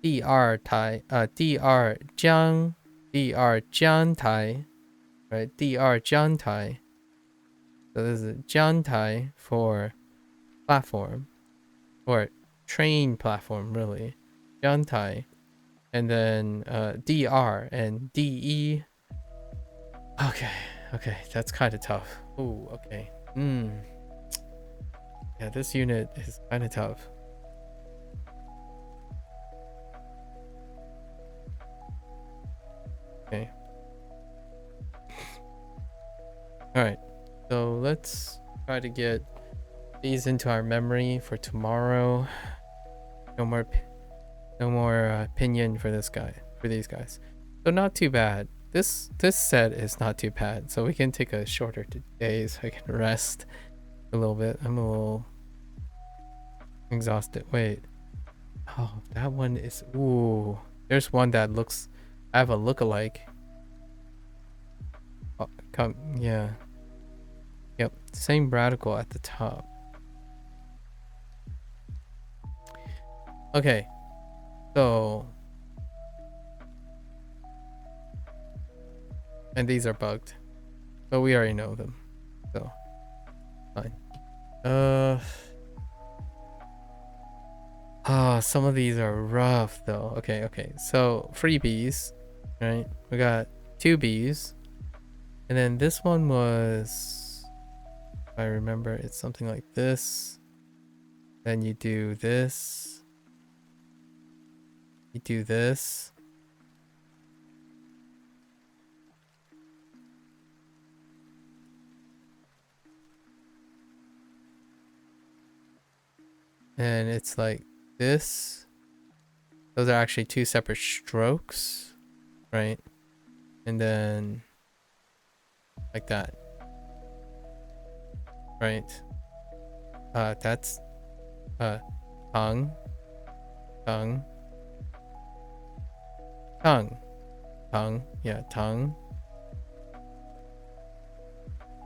Speaker 1: DR 台 DR 江台 right DR 江台 so this is 江台 for platform or train platform really 江台 and then DR and DE. Okay, that's kind of tough. Ooh, okay. Yeah, this unit is kind of tough. Okay. Alright, so let's try to get these into our memory for tomorrow. No more opinion for these guys. So not too bad. This set is not too bad. So we can take a shorter day so I can rest a little bit. I'm a little exhausted. Wait. Oh, that one is ooh. There's one that looks I have a lookalike. Oh, yeah. Yep, same radical at the top. Okay. So and these are bugged. But we already know them. So fine. Some of these are rough though. Okay. So freebies, right? We got 2 Bs. And then this one was I remember it's something like this. Then you do this. You do this. And it's like this. Those are actually two separate strokes, right? And then like that. Right. That's tongue, tongue, tongue, tongue, yeah, tongue.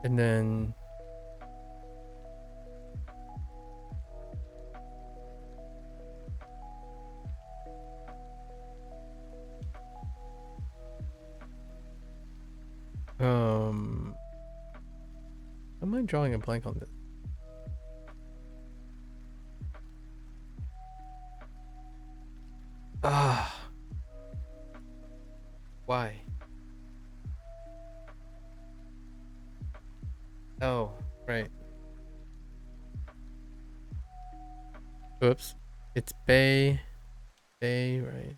Speaker 1: And then am I drawing a blank on this? Why? Oh, right. Oops. It's bay, right?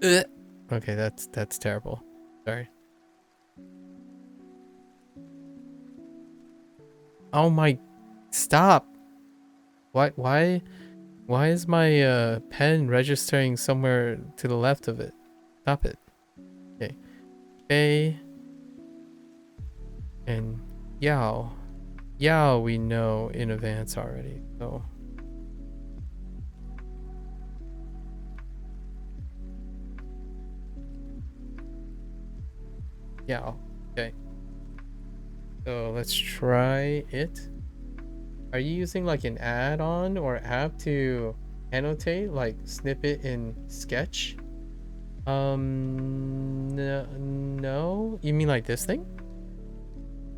Speaker 1: Ugh. Okay, that's terrible. Sorry. Oh my, stop. Why is my pen registering somewhere to the left of it? Stop it. Okay. A and Yao. Yao we know in advance already, so Yao. Okay. So let's try it. Are you using like an add-on or app to annotate, like snippet in Sketch? No. You mean like this thing?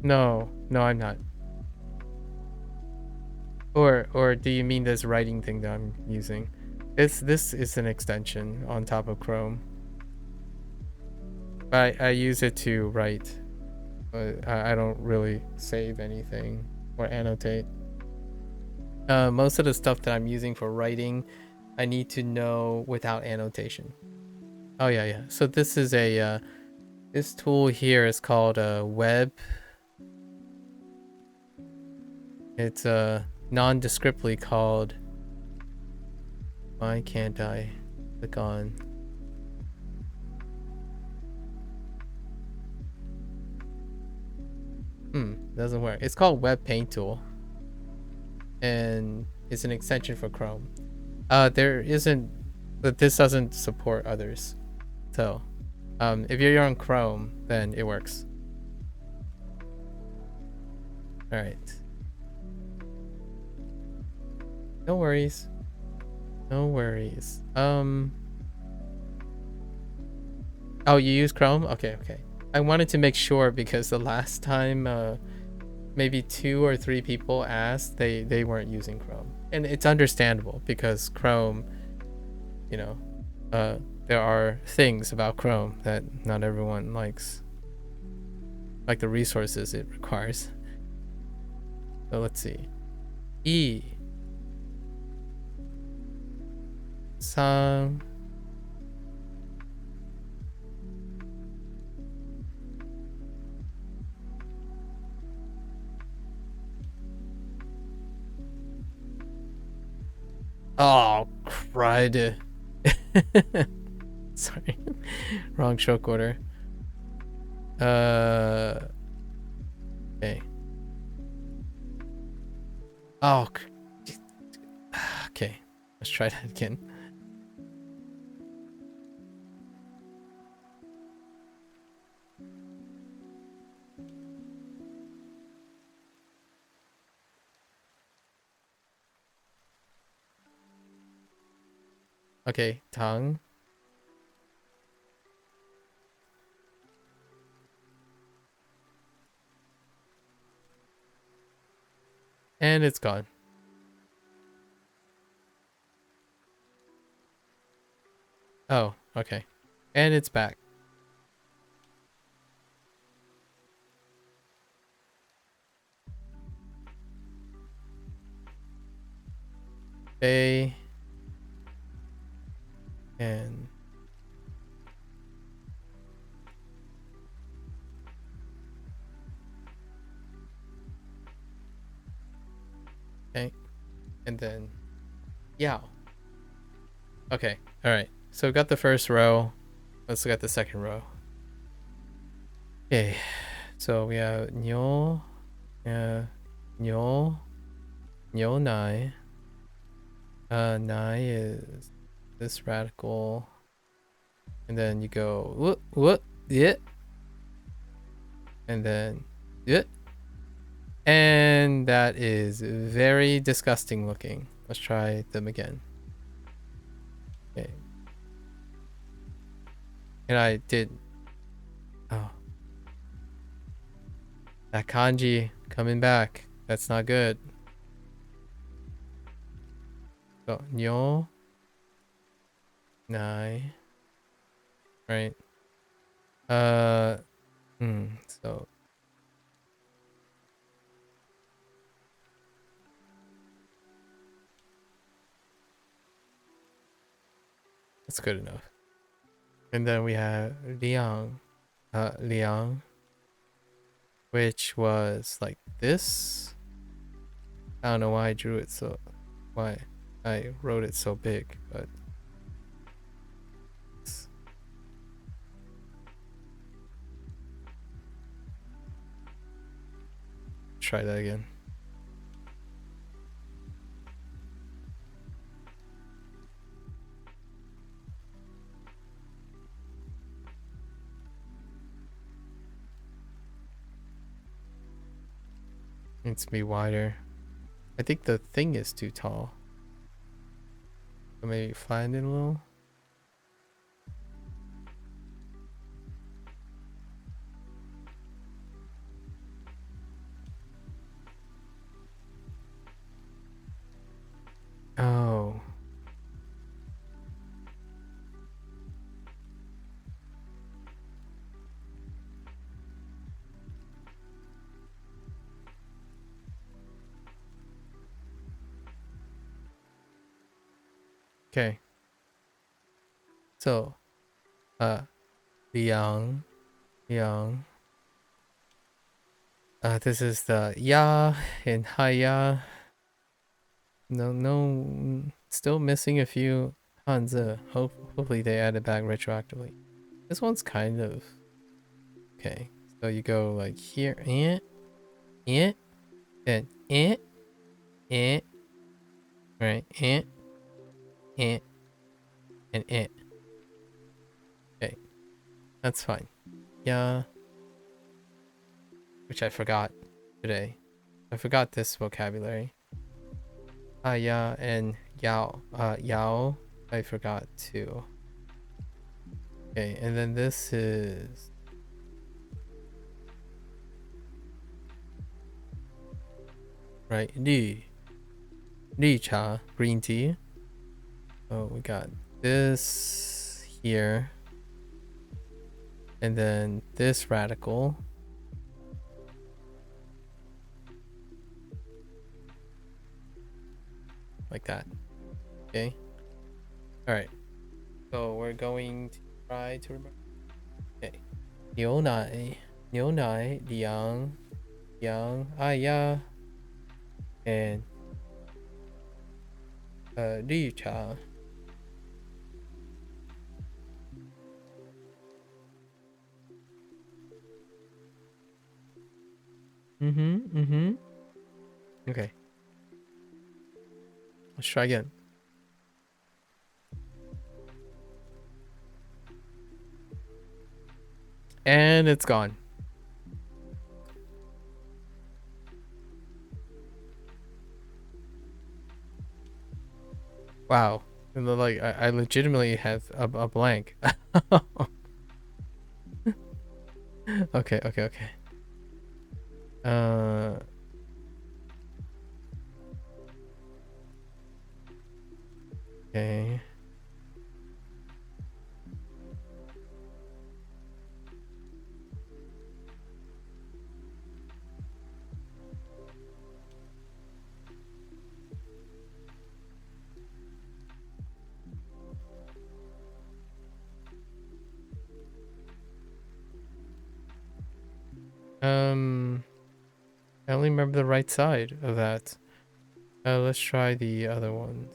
Speaker 1: No, I'm not. Or do you mean this writing thing that I'm using? This is an extension on top of Chrome. I use it to write. I don't really save anything or annotate. Most of the stuff that I'm using for writing, I need to know without annotation. Oh yeah. So this is a this tool here is called Web. It's nondescriptly called. Why can't I click on? Doesn't work. It's called Web Paint Tool, and it's an extension for Chrome. There isn't, but this doesn't support others. So, if you're on Chrome, then it works. All right. No worries. No worries. Oh, you use Chrome? Okay. I wanted to make sure because the last time maybe 2 or 3 people asked, they weren't using Chrome. And it's understandable because Chrome, you know, there are things about Chrome that not everyone likes. Like the resources it requires. So let's see. E. Sang. Oh, crud. Sorry. Wrong stroke order. Okay. Oh. Okay. Let's try that again. Okay, tongue. And it's gone. Oh, Okay. And it's back. Okay. And okay. And then yeah. Okay. All right. So we got the first row. Let's look at the second row. Okay. So we have 牛 牛 nai. Nai is this radical. And then you go what yeah. And then yeah. And that is very disgusting looking. Let's try them again. Okay. And I did. Oh. That kanji coming back. That's not good. So, nyo. Nai. Right. So. That's good enough. And then we have Liang. Liang. Which was like this. I don't know why I drew it so. Why I wrote it so big, but. Try that again. Needs to be wider. I think the thing is too tall. So maybe flatten it a little. Oh. Okay. So, Liang. This is the ya and haya. No, still missing a few hanzi. Hopefully they add it back retroactively. This one's kind of okay. So you go like here, then right, and okay, that's fine. Yeah, which I forgot today. I forgot this vocabulary. Yeah, and yao. Yao, I forgot too. Okay, and then this is right. Li cha, green tea. Oh, we got this here. And then this radical. Like that. Okay. Alright. So we're going to try to remember. Okay. 牛奶, liang, ya, and 绿茶. Okay. Let's try again. And it's gone. Wow. Like I legitimately have a blank. Okay. Okay. only remember the right side of that. Let's try the other one.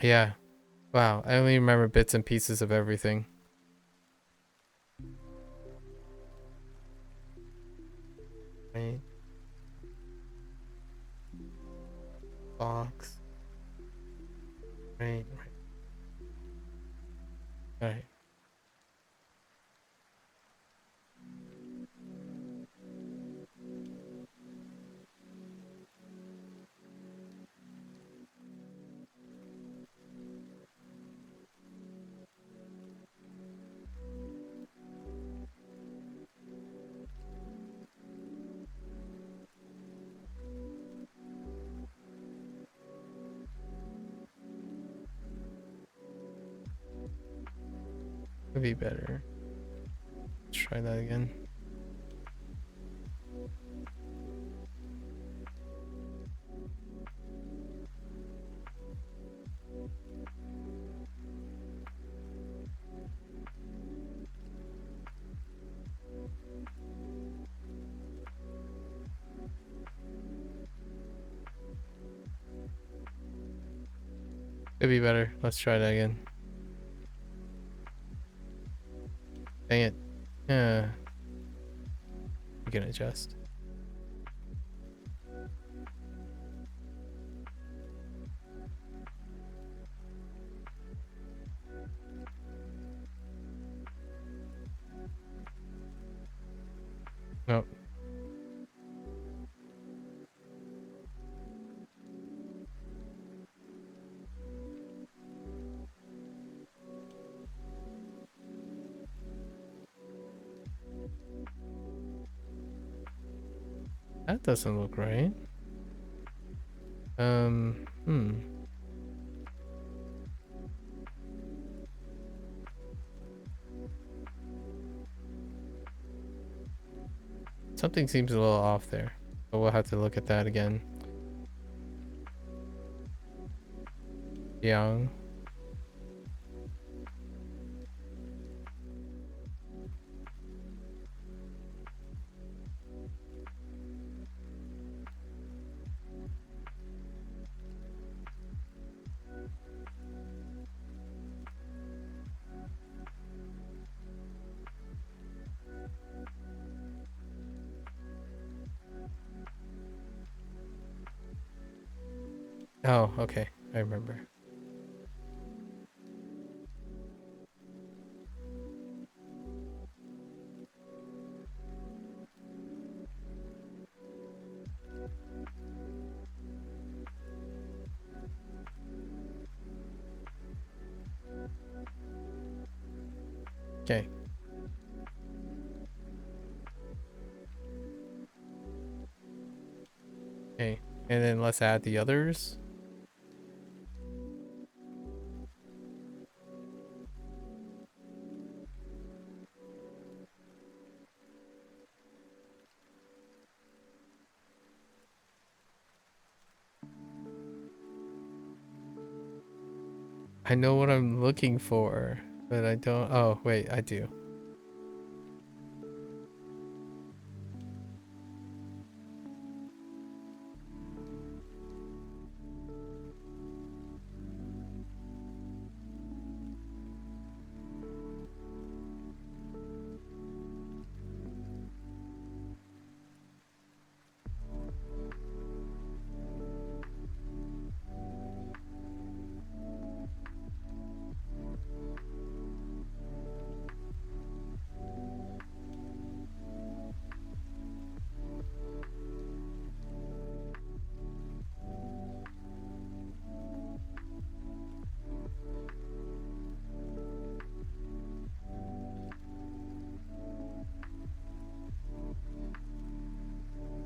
Speaker 1: Yeah. Wow, I only remember bits and pieces of everything. Right. Box. Right. Right. Could be better. Let's try that again. Could be better. Let's try that again. Dang it. Yeah. We can adjust. Nope. That doesn't look right. Something seems a little off there, but we'll have to look at that again. Young. Oh, okay. I remember. Okay. Okay. And then let's add the others. I know what I'm looking for, but I don't. Oh, wait, I do.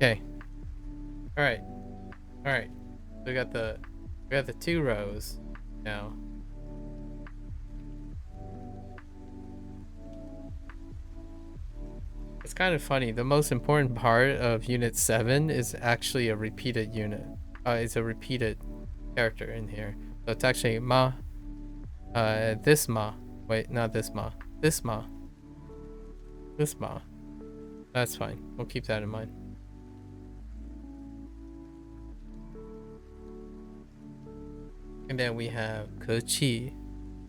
Speaker 1: Okay. All right. All right. We got the 2 rows now. It's kind of funny. The most important part of Unit 7 is actually a repeated unit. It's a repeated character in here. So it's actually ma. This ma. Wait, not this ma. This ma. This ma. That's fine. We'll keep that in mind. And then we have ke qi.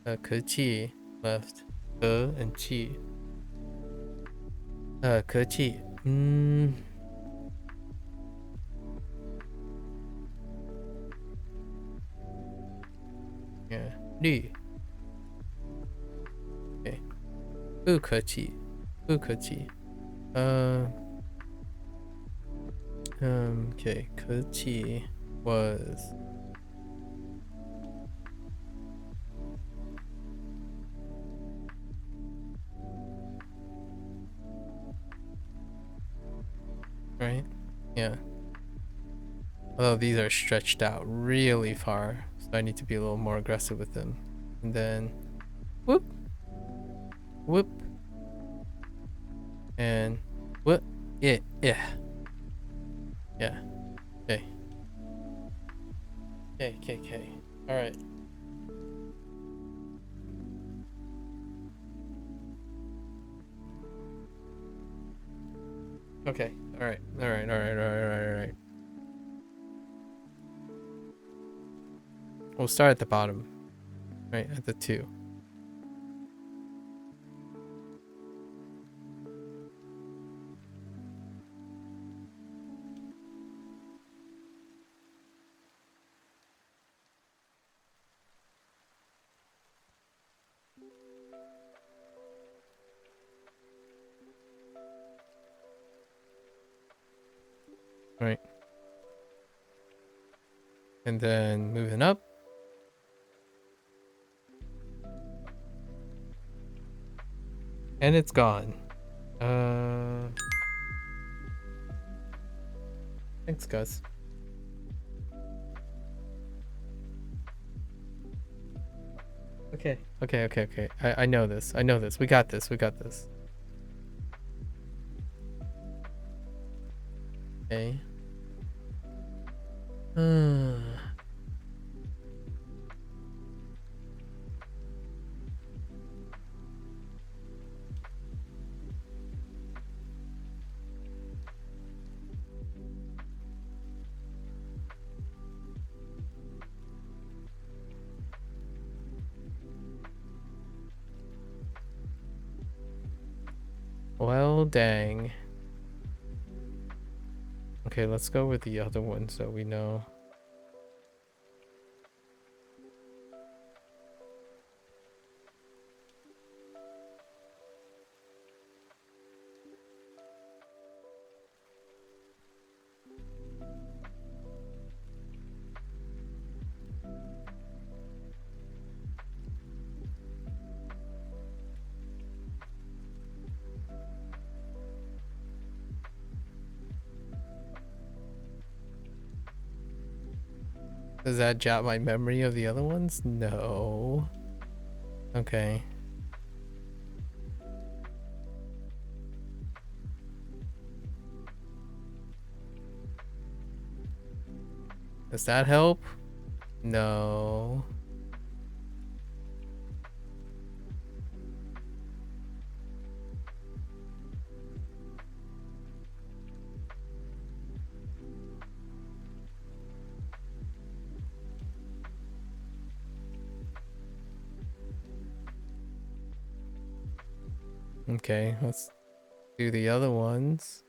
Speaker 1: Ke qi left. Ke and qi. Ke qi. Yeah. Lü. Okay. 不可气. 不可气. Okay. 可气 was right? Yeah. Although these are stretched out really far, so I need to be a little more aggressive with them. And then whoop, whoop, and whoop. Yeah. Okay. Okay. All right. Okay. All right. We'll start at the bottom, right? At the 2. Right. And then moving up. And it's gone. Thanks, Gus. Okay. I know this. We got this. Okay. Well, dang. Okay, let's go with the other one so we know. Does that jot my memory of the other ones? No. Okay. Does that help? No. Okay, let's do the other ones.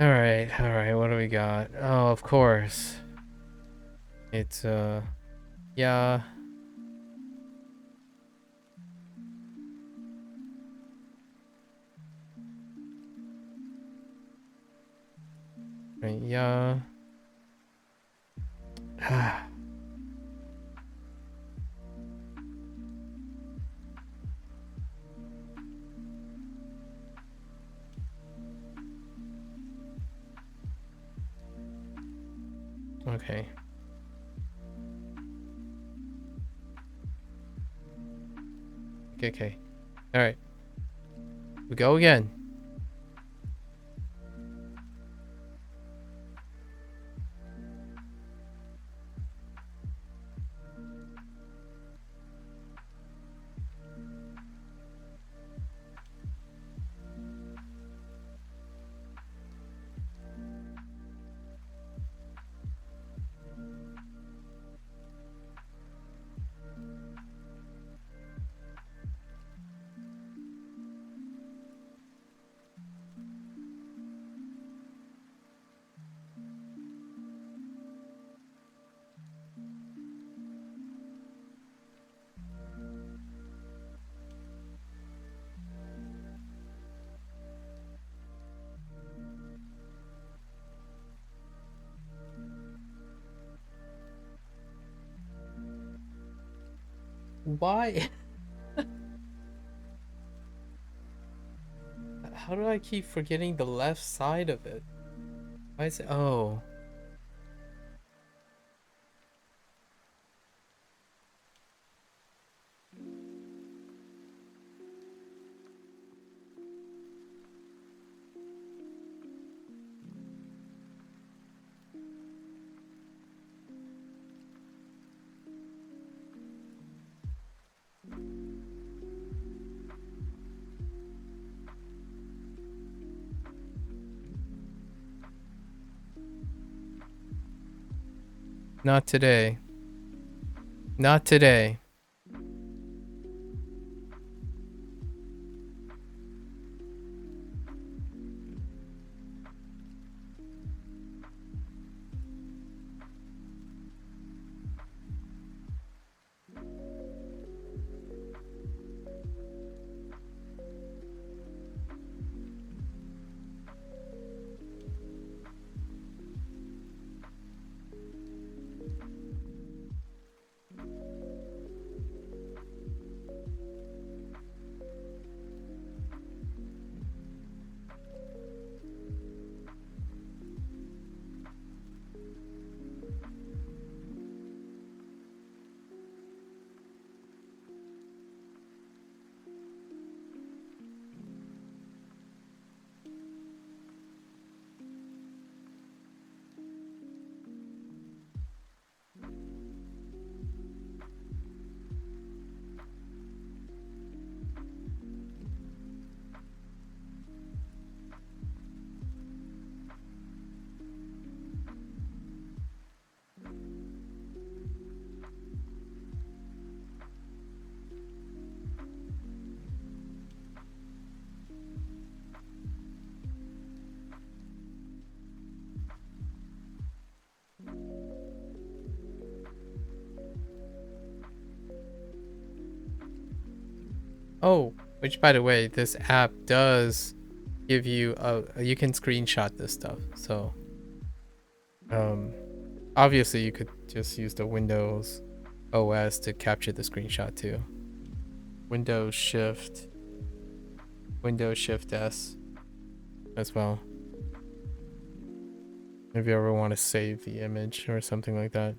Speaker 1: Alright, what do we got? Oh, of course. It's, yeah. Right, yeah. Okay. Okay. Alright. We go again. Why? How do I keep forgetting the left side of it? Why is it? Oh. Not today. Not today. Oh, which by the way, this app does give you you can screenshot this stuff. So, obviously you could just use the Windows OS to capture the screenshot too. Windows Shift S as well. If you ever want to save the image or something like that.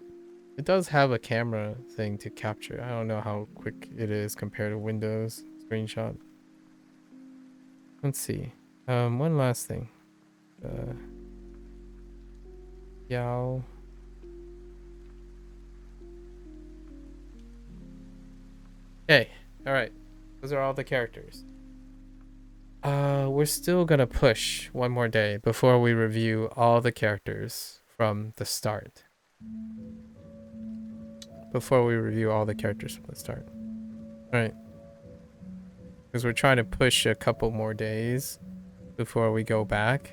Speaker 1: It does have a camera thing to capture. I don't know how quick it is compared to Windows screenshot. Let's see. One last thing. Yao. Okay, alright. Those are all the characters. We're still gonna push one more day before we review all the characters from the start. Alright. Because we're trying to push a couple more days before we go back.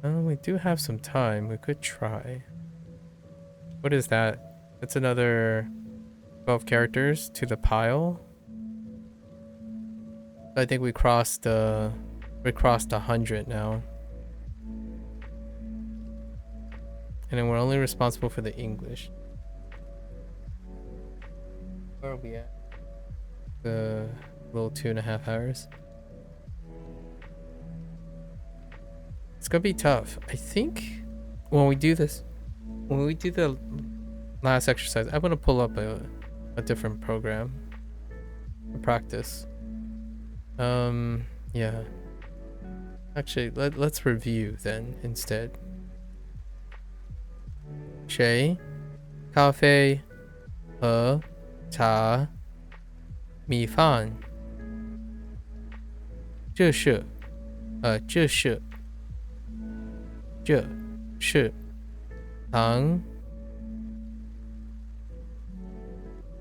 Speaker 1: We do have some time. We could try. What is that? That's another 12 characters to the pile. I think we crossed 100 now. And then we're only responsible for the English. Where are we at? The little 2.5 hours. It's gonna be tough. I think when we do the last exercise, I want to pull up a different program for practice. Yeah. Actually, let's review then instead. 水、咖啡和茶、米饭。这是糖、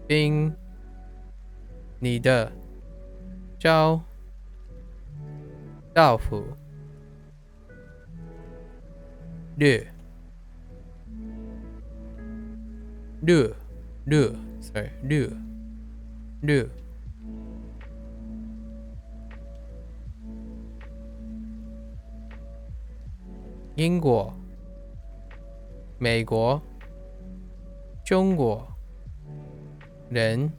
Speaker 1: 冰、你的招、豆腐、热、英国、美国、中国、人、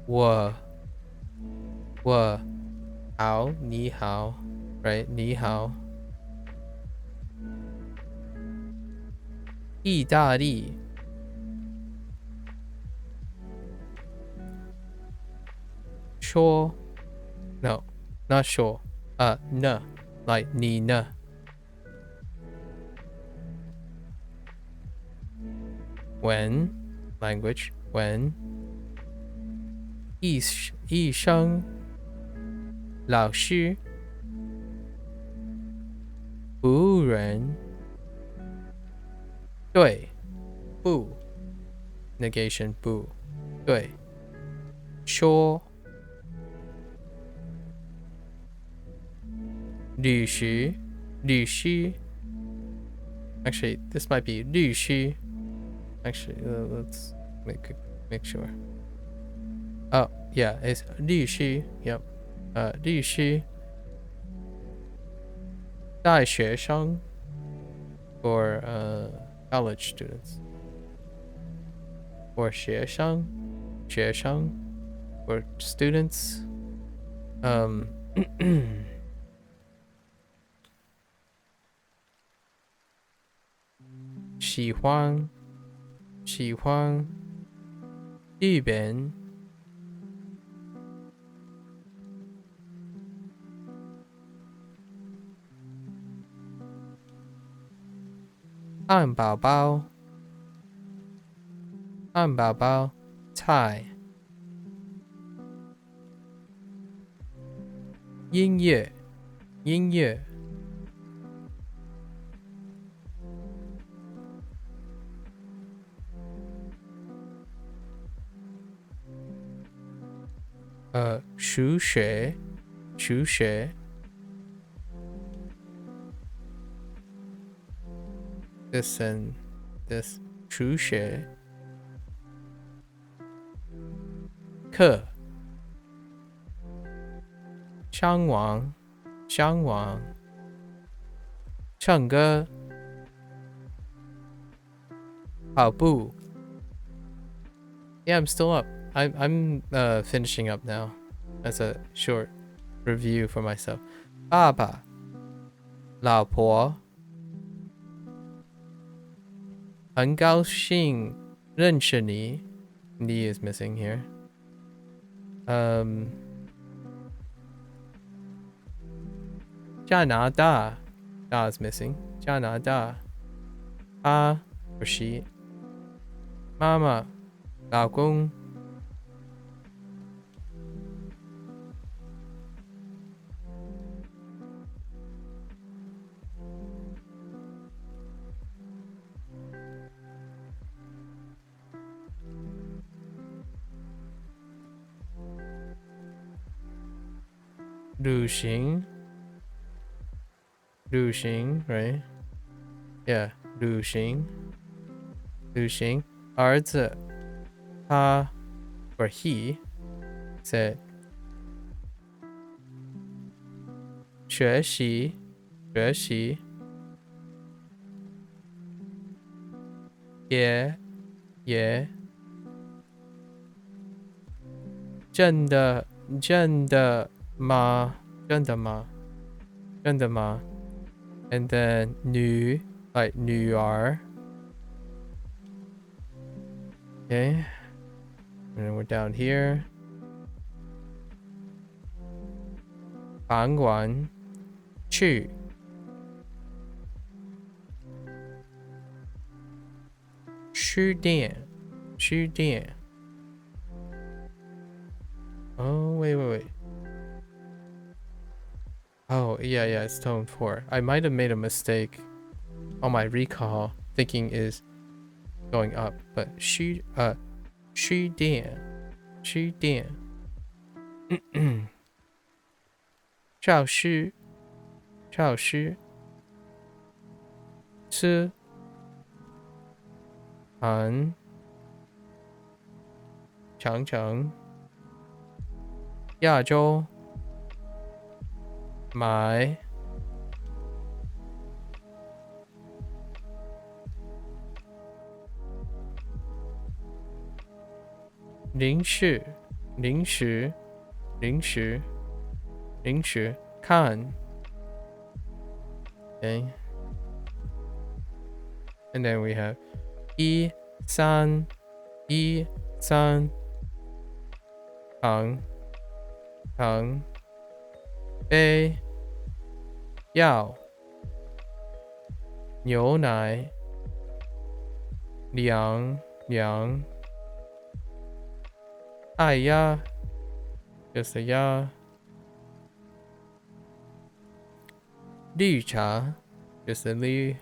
Speaker 1: 我、好、你好 right 你好。意大利、说 no not 说呢 like 你呢。when language when 医生、老师、服务人。对，不 negation 不对，说律师 actually this might be 律师 actually let's make sure oh yeah it's 律师 yep 律师大学生 for college students or 学生 or students喜欢日本汉堡包菜音乐数学 this and this 数学课上网唱歌跑步 yeah I'm still up I'm finishing up now as a short review for myself 爸爸老婆很高兴认识你 你 is missing here加拿大 da is missing 加拿大他 or she 妈妈老公旅行旅行 right? Yeah, 旅行儿子他 or he said 学习也真的吗？真的吗 And then 女 like 女儿 Okay, and then we're down here 傍晚去书店 Oh, wait. Oh, yeah, it's tone 4. I might have made a mistake on my recall, thinking is going up, but 书店教师吃饭长城亚洲买零食看 Okay, and then we have 一三糖杯药牛奶两爱呀就是呀绿茶就是绿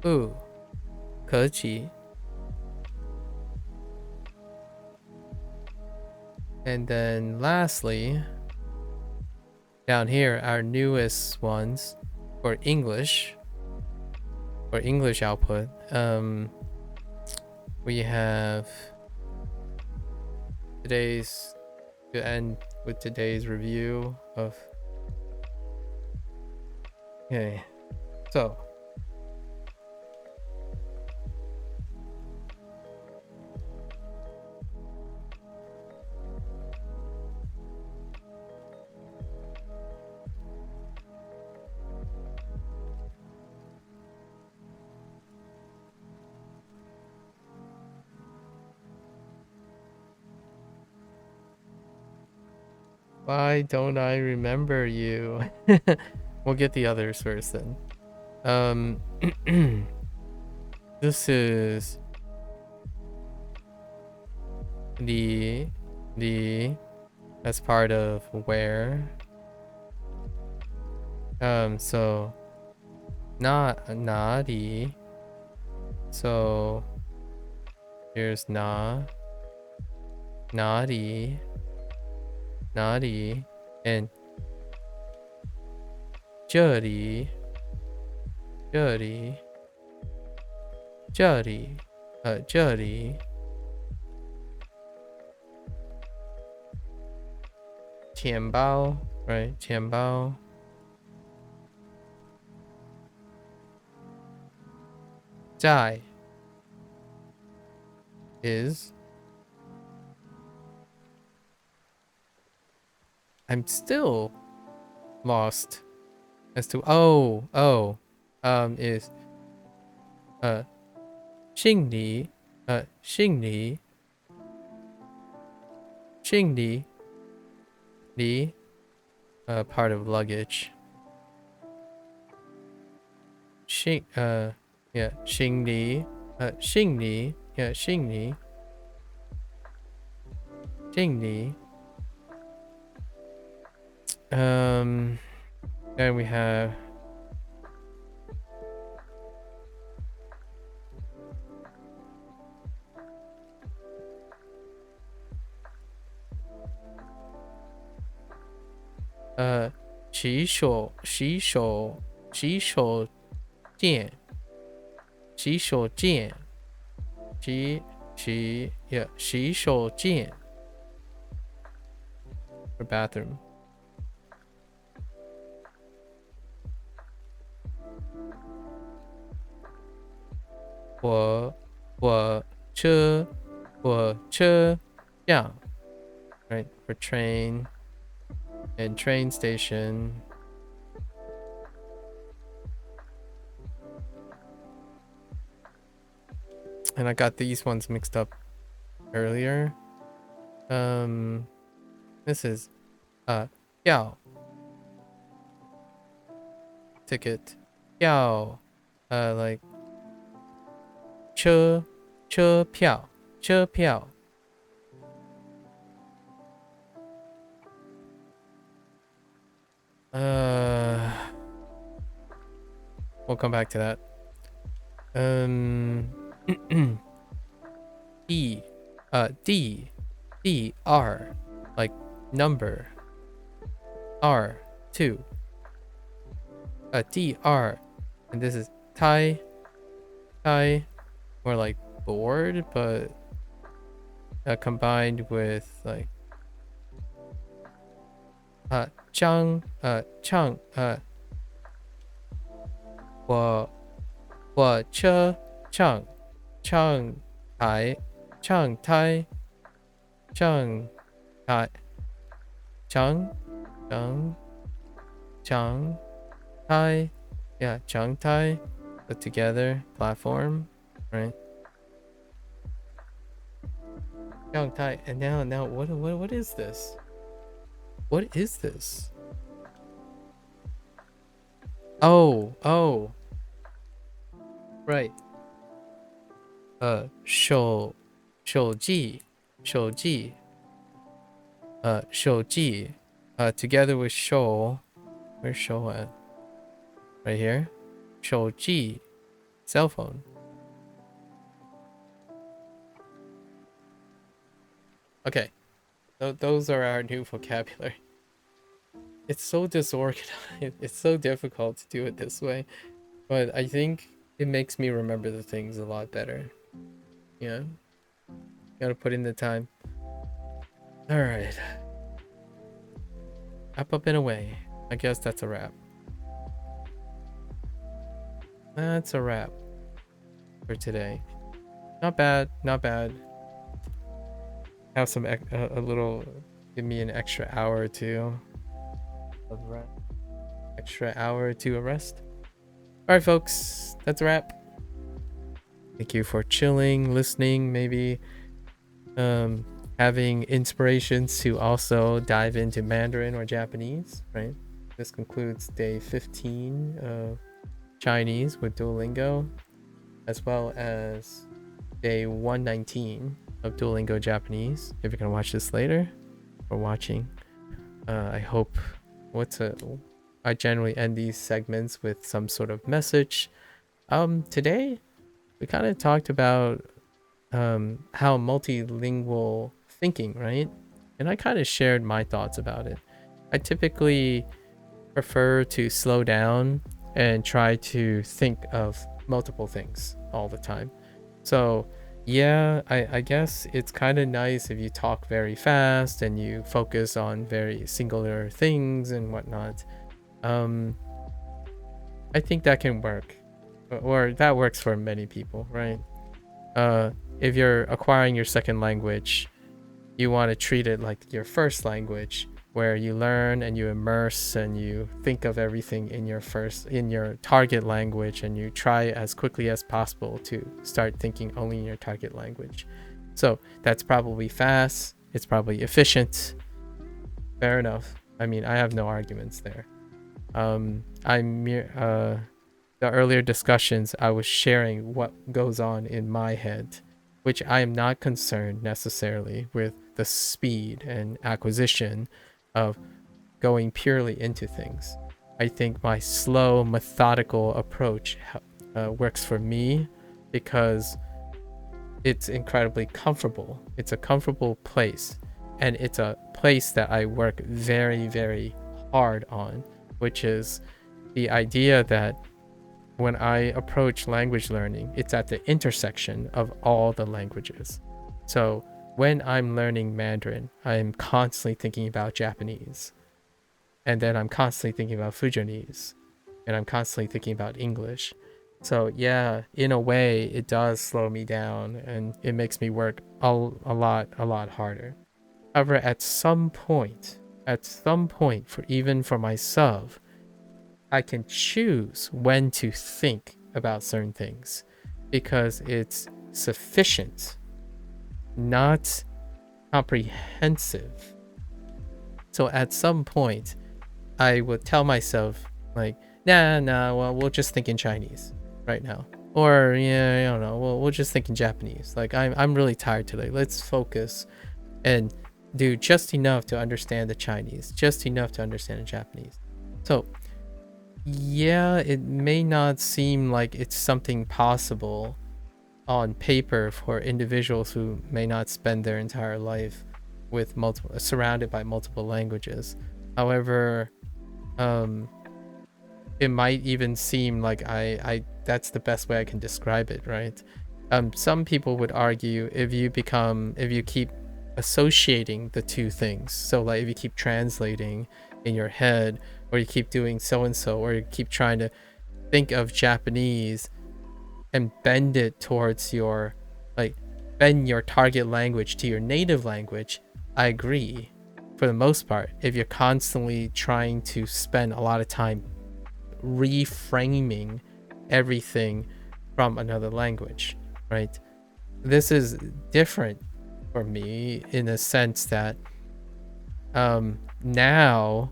Speaker 1: 不可以 And then lastly, down here, our newest ones for English output. We have today's to end with today's review of. Okay, so. Why don't I remember you? We'll get the others first then. This is the as part of where. So not naughty. So here's naughty and 这里钱包 right 钱包在 is I'm still lost as to is 姓李part of luggage 姓李 then we have 洗手间洗手间洗手间 for bathroom. 火车站 right, for train and train station. And I got these ones mixed up earlier. This is 票 ticket 票 like 车票 we'll come back to that. D R like number R2 DR, and this is Thai more like board, but combined with like Chang 火车唱台yeah, Changtai put together platform, right? Changtai, and now what is this? What is this? Oh, right. 手机 together with show. Where's show at? Right here. 手机 cell phone. Okay. Those are our new vocabulary. It's so disorganized. It's so difficult to do it this way. But I think it makes me remember the things a lot better. Yeah. Gotta put in the time. Alright. Up and away. I guess that's a wrap. That's a wrap for today. Not bad. Have some a little, give me an extra hour or two of rest. Extra hour or two of rest. Alright folks, that's a wrap. Thank you for chilling, listening, maybe having inspirations to also dive into Mandarin or Japanese, right? This concludes day 15 of Chinese with Duolingo, as well as day 119 of Duolingo Japanese. If you're gonna watch this later or watching, I hope I generally end these segments with some sort of message. Today we kind of talked about how multilingual thinking, right? And I kind of shared my thoughts about it. I typically prefer to slow down and try to think of multiple things all the time. So yeah, I guess it's kind of nice if you talk very fast and you focus on very singular things and whatnot. I think that can work, or that works for many people, right? If you're acquiring your second language, you want to treat it like your first language, where you learn and you immerse and you think of everything in your target language, and you try as quickly as possible to start thinking only in your target language. So that's probably fast, it's probably efficient. Fair enough. I mean, I have no arguments there. The earlier discussions, I was sharing what goes on in my head, which I am not concerned necessarily with the speed and acquisition of going purely into things. I think my slow, methodical approach works for me because it's incredibly comfortable. It's a comfortable place, and it's a place that I work very, very hard on, which is the idea that when I approach language learning, it's at the intersection of all the languages. So when I'm learning Mandarin, I'm constantly thinking about Japanese. And then I'm constantly thinking about Fujianese. And I'm constantly thinking about English. So yeah, in a way, it does slow me down and it makes me work a lot harder. However, at some point, for myself, I can choose when to think about certain things because it's sufficient, not comprehensive. So at some point, I would tell myself, like, nah, well, we'll just think in Chinese right now. Or, yeah, I don't know, we'll just think in Japanese. Like, I'm really tired today. Let's focus and do just enough to understand the Chinese, just enough to understand the Japanese. So, yeah, it may not seem like it's something possible on paper for individuals who may not spend their entire life with surrounded by multiple languages. However, it might even seem like I that's the best way I can describe it, right? Some people would argue if you keep associating the two things, so like if you keep translating in your head, or you keep doing so and so, or you keep trying to think of Japanese and bend it towards bend your target language to your native language, I agree for the most part. If you're constantly trying to spend a lot of time reframing everything from another language, right? This is different for me in a sense that now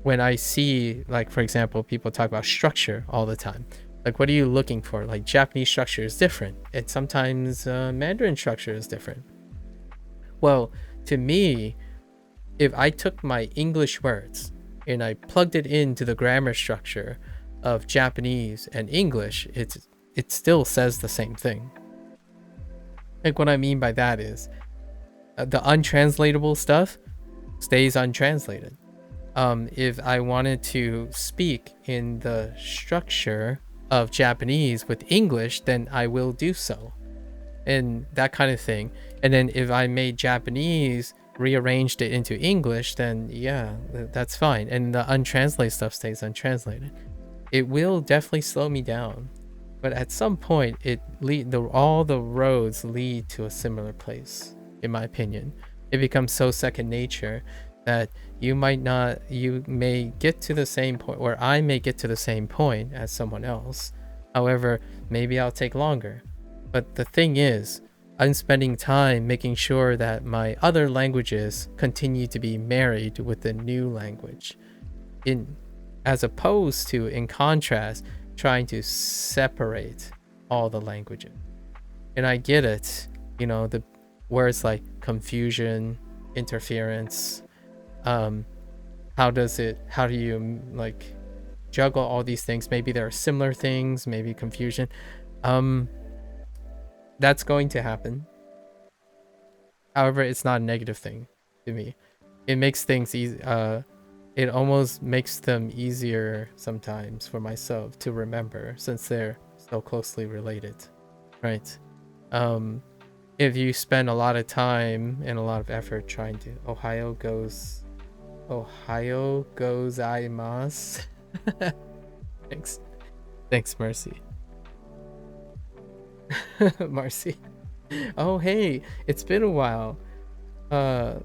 Speaker 1: when I see, like, for example, people talk about structure all the time. Like, what are you looking for? Like, Japanese structure is different, and sometimes Mandarin structure is different. Well, to me, if I took my English words and I plugged it into the grammar structure of Japanese and English, it still says the same thing. Like, what I mean by that is the untranslatable stuff stays untranslated. If I wanted to speak in the structure of Japanese with English, then I will do so, and that kind of thing. And then if I made Japanese, rearranged it into English, then yeah, that's fine, and the untranslated stuff stays untranslated. It will definitely slow me down, but at some point all the roads lead to a similar place. In my opinion, it becomes so second nature that you may get to the same point, or I may get to the same point as someone else. However, maybe I'll take longer. But the thing is, I'm spending time making sure that my other languages continue to be married with the new language, as opposed to, in contrast, trying to separate all the languages. And I get it, the words like confusion, interference, how do you like juggle all these things? Maybe there are similar things, maybe confusion. That's going to happen. However, it's not a negative thing to me. It makes things easy. It almost makes them easier sometimes for myself to remember, since they're so closely related, right? If you spend a lot of time and a lot of effort trying to Ohio gozaimasu. Thanks, Mercy. Marcy. Oh, hey, it's been a while. Yeah,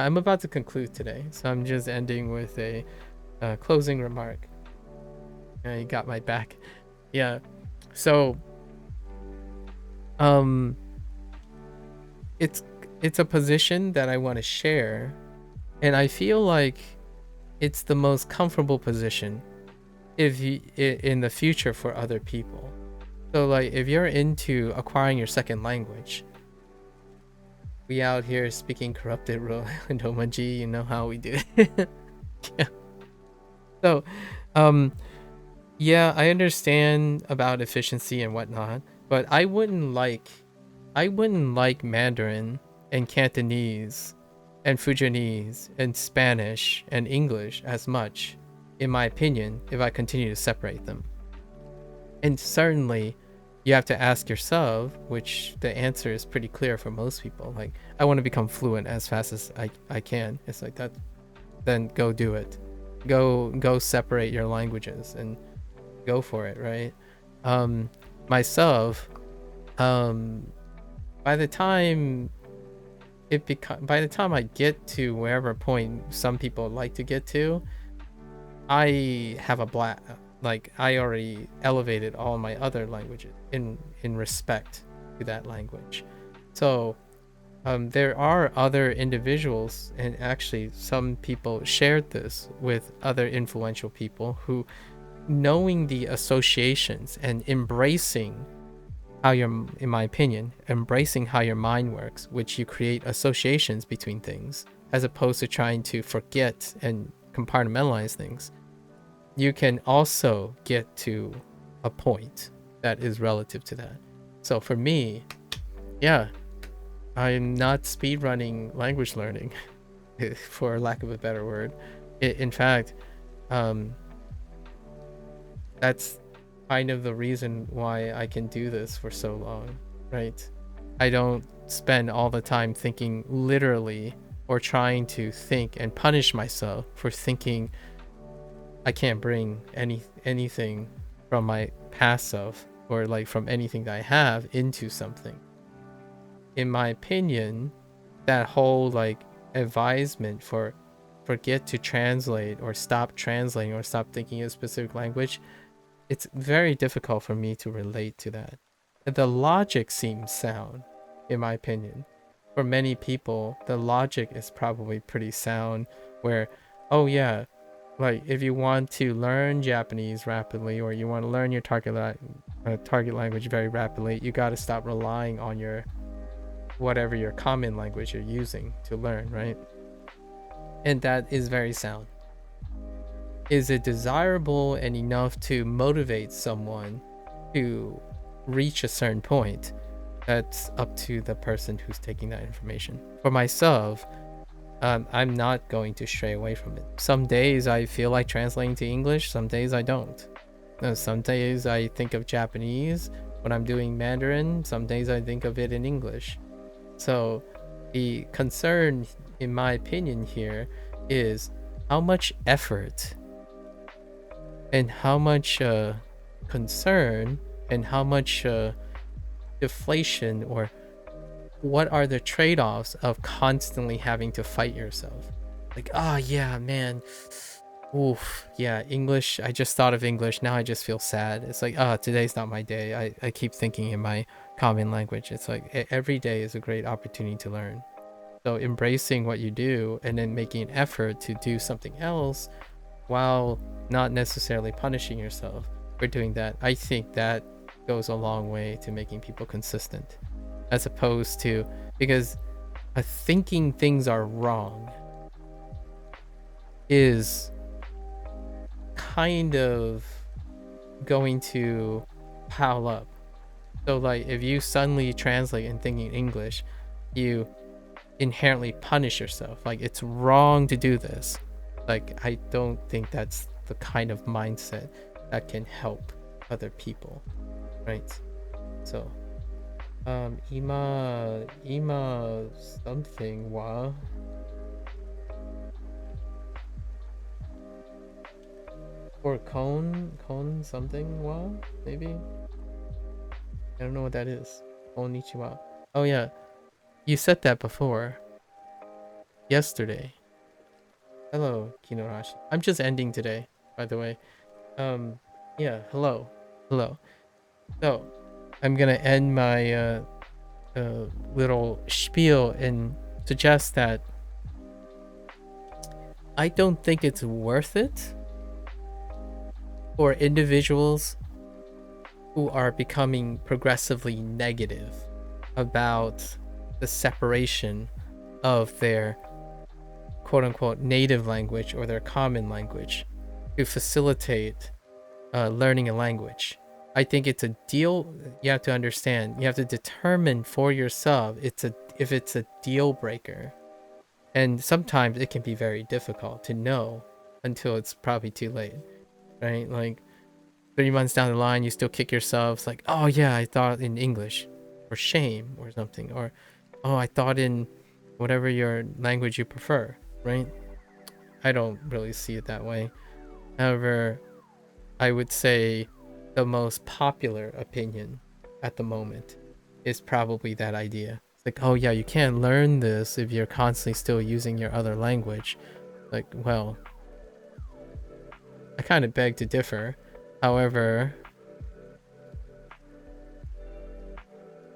Speaker 1: I'm about to conclude today, so I'm just ending with a closing remark. You got my back. Yeah, so it's a position that I want to share, and I feel like it's the most comfortable position in the future for other people. So like, if you're into acquiring your second language, we out here speaking corrupted Romanji, you know how we do it. Yeah. So yeah, I understand about efficiency and whatnot, but I wouldn't like Mandarin and Cantonese and Fujianese and Spanish and English as much, in my opinion, if I continue to separate them. And certainly, you have to ask yourself, which the answer is pretty clear for most people. Like, I want to become fluent as fast as I can. It's like that. Then go do it. Go separate your languages and go for it, right? Myself, by the time I get to wherever point some people like to get to, I have a like I already elevated all my other languages in respect to that language. So there are other individuals, and actually some people shared this with other influential people, who, knowing the associations and embracing how in my opinion, embracing how your mind works, which you create associations between things, as opposed to trying to forget and compartmentalize things, you can also get to a point that is relative to that. So for me, yeah, I'm not speedrunning language learning, for lack of a better word. In fact, that's kind of the reason why I can do this for so long, right? I don't spend all the time thinking literally, or trying to think and punish myself for thinking I can't bring anything from my past self, or like from anything that I have, into something. In my opinion, that whole like advisement for forget to translate, or stop translating, or stop thinking a specific language, it's very difficult for me to relate to that. The logic seems sound, in my opinion. For many people, the logic is probably pretty sound, where, oh yeah, like if you want to learn Japanese rapidly, or you want to learn your target language very rapidly, you got to stop relying on your whatever your common language you're using to learn, right? And that is very sound. Is it desirable and enough to motivate someone to reach a certain point? That's up to the person who's taking that information. For myself, I'm not going to stray away from it. Some days I feel like translating to English, some days I don't. Some days I think of Japanese when I'm doing Mandarin, some days I think of it in English. So the concern, in my opinion here, is how much effort and how much concern and how much deflation, or what are the trade-offs of constantly having to fight yourself? Like, oh yeah, man, oof, yeah, English, I just thought of English, now I just feel sad. It's like, today's not my day. I keep thinking in my common language. It's like every day is a great opportunity to learn. So embracing what you do, and then making an effort to do something else, while not necessarily punishing yourself for doing that, I think that goes a long way to making people consistent, as opposed to, because thinking things are wrong is kind of going to pile up. So like if you suddenly translate and thinking English, you inherently punish yourself. Like, it's wrong to do this. Like, I don't think that's the kind of mindset that can help other people, right? So ima something wa or kon something wa, maybe. I don't know what that is. Konnichiwa. Oh yeah, you said that before. Yesterday. Hello, Kinorashi. I'm just ending today, by the way. Yeah, hello. So, I'm gonna end my little spiel and suggest that I don't think it's worth it for individuals who are becoming progressively negative about the separation of their quote-unquote native language or their common language to facilitate learning a language. I think it's a deal. You have to understand, you have to determine for yourself if it's a deal breaker And sometimes it can be very difficult to know until it's probably too late, right? Like 3 months down the line, you still kick yourself. It's like, oh yeah, I thought in English, or shame or something, or oh, I thought in whatever your language you prefer, right? I don't really see it that way. However, I would say the most popular opinion at the moment is probably that idea. It's like, oh yeah, you can't learn this if you're constantly still using your other language. Like, well, I kind of beg to differ. However,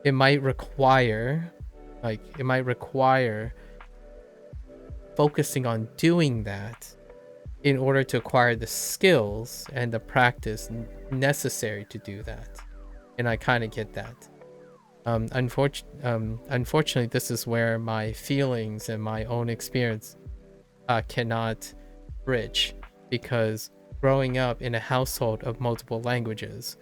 Speaker 1: it might require focusing on doing that in order to acquire the skills and the practice necessary to do that. And I kind of get that. Unfortunately, this is where my feelings and my own experience cannot bridge, because growing up in a household of multiple languages,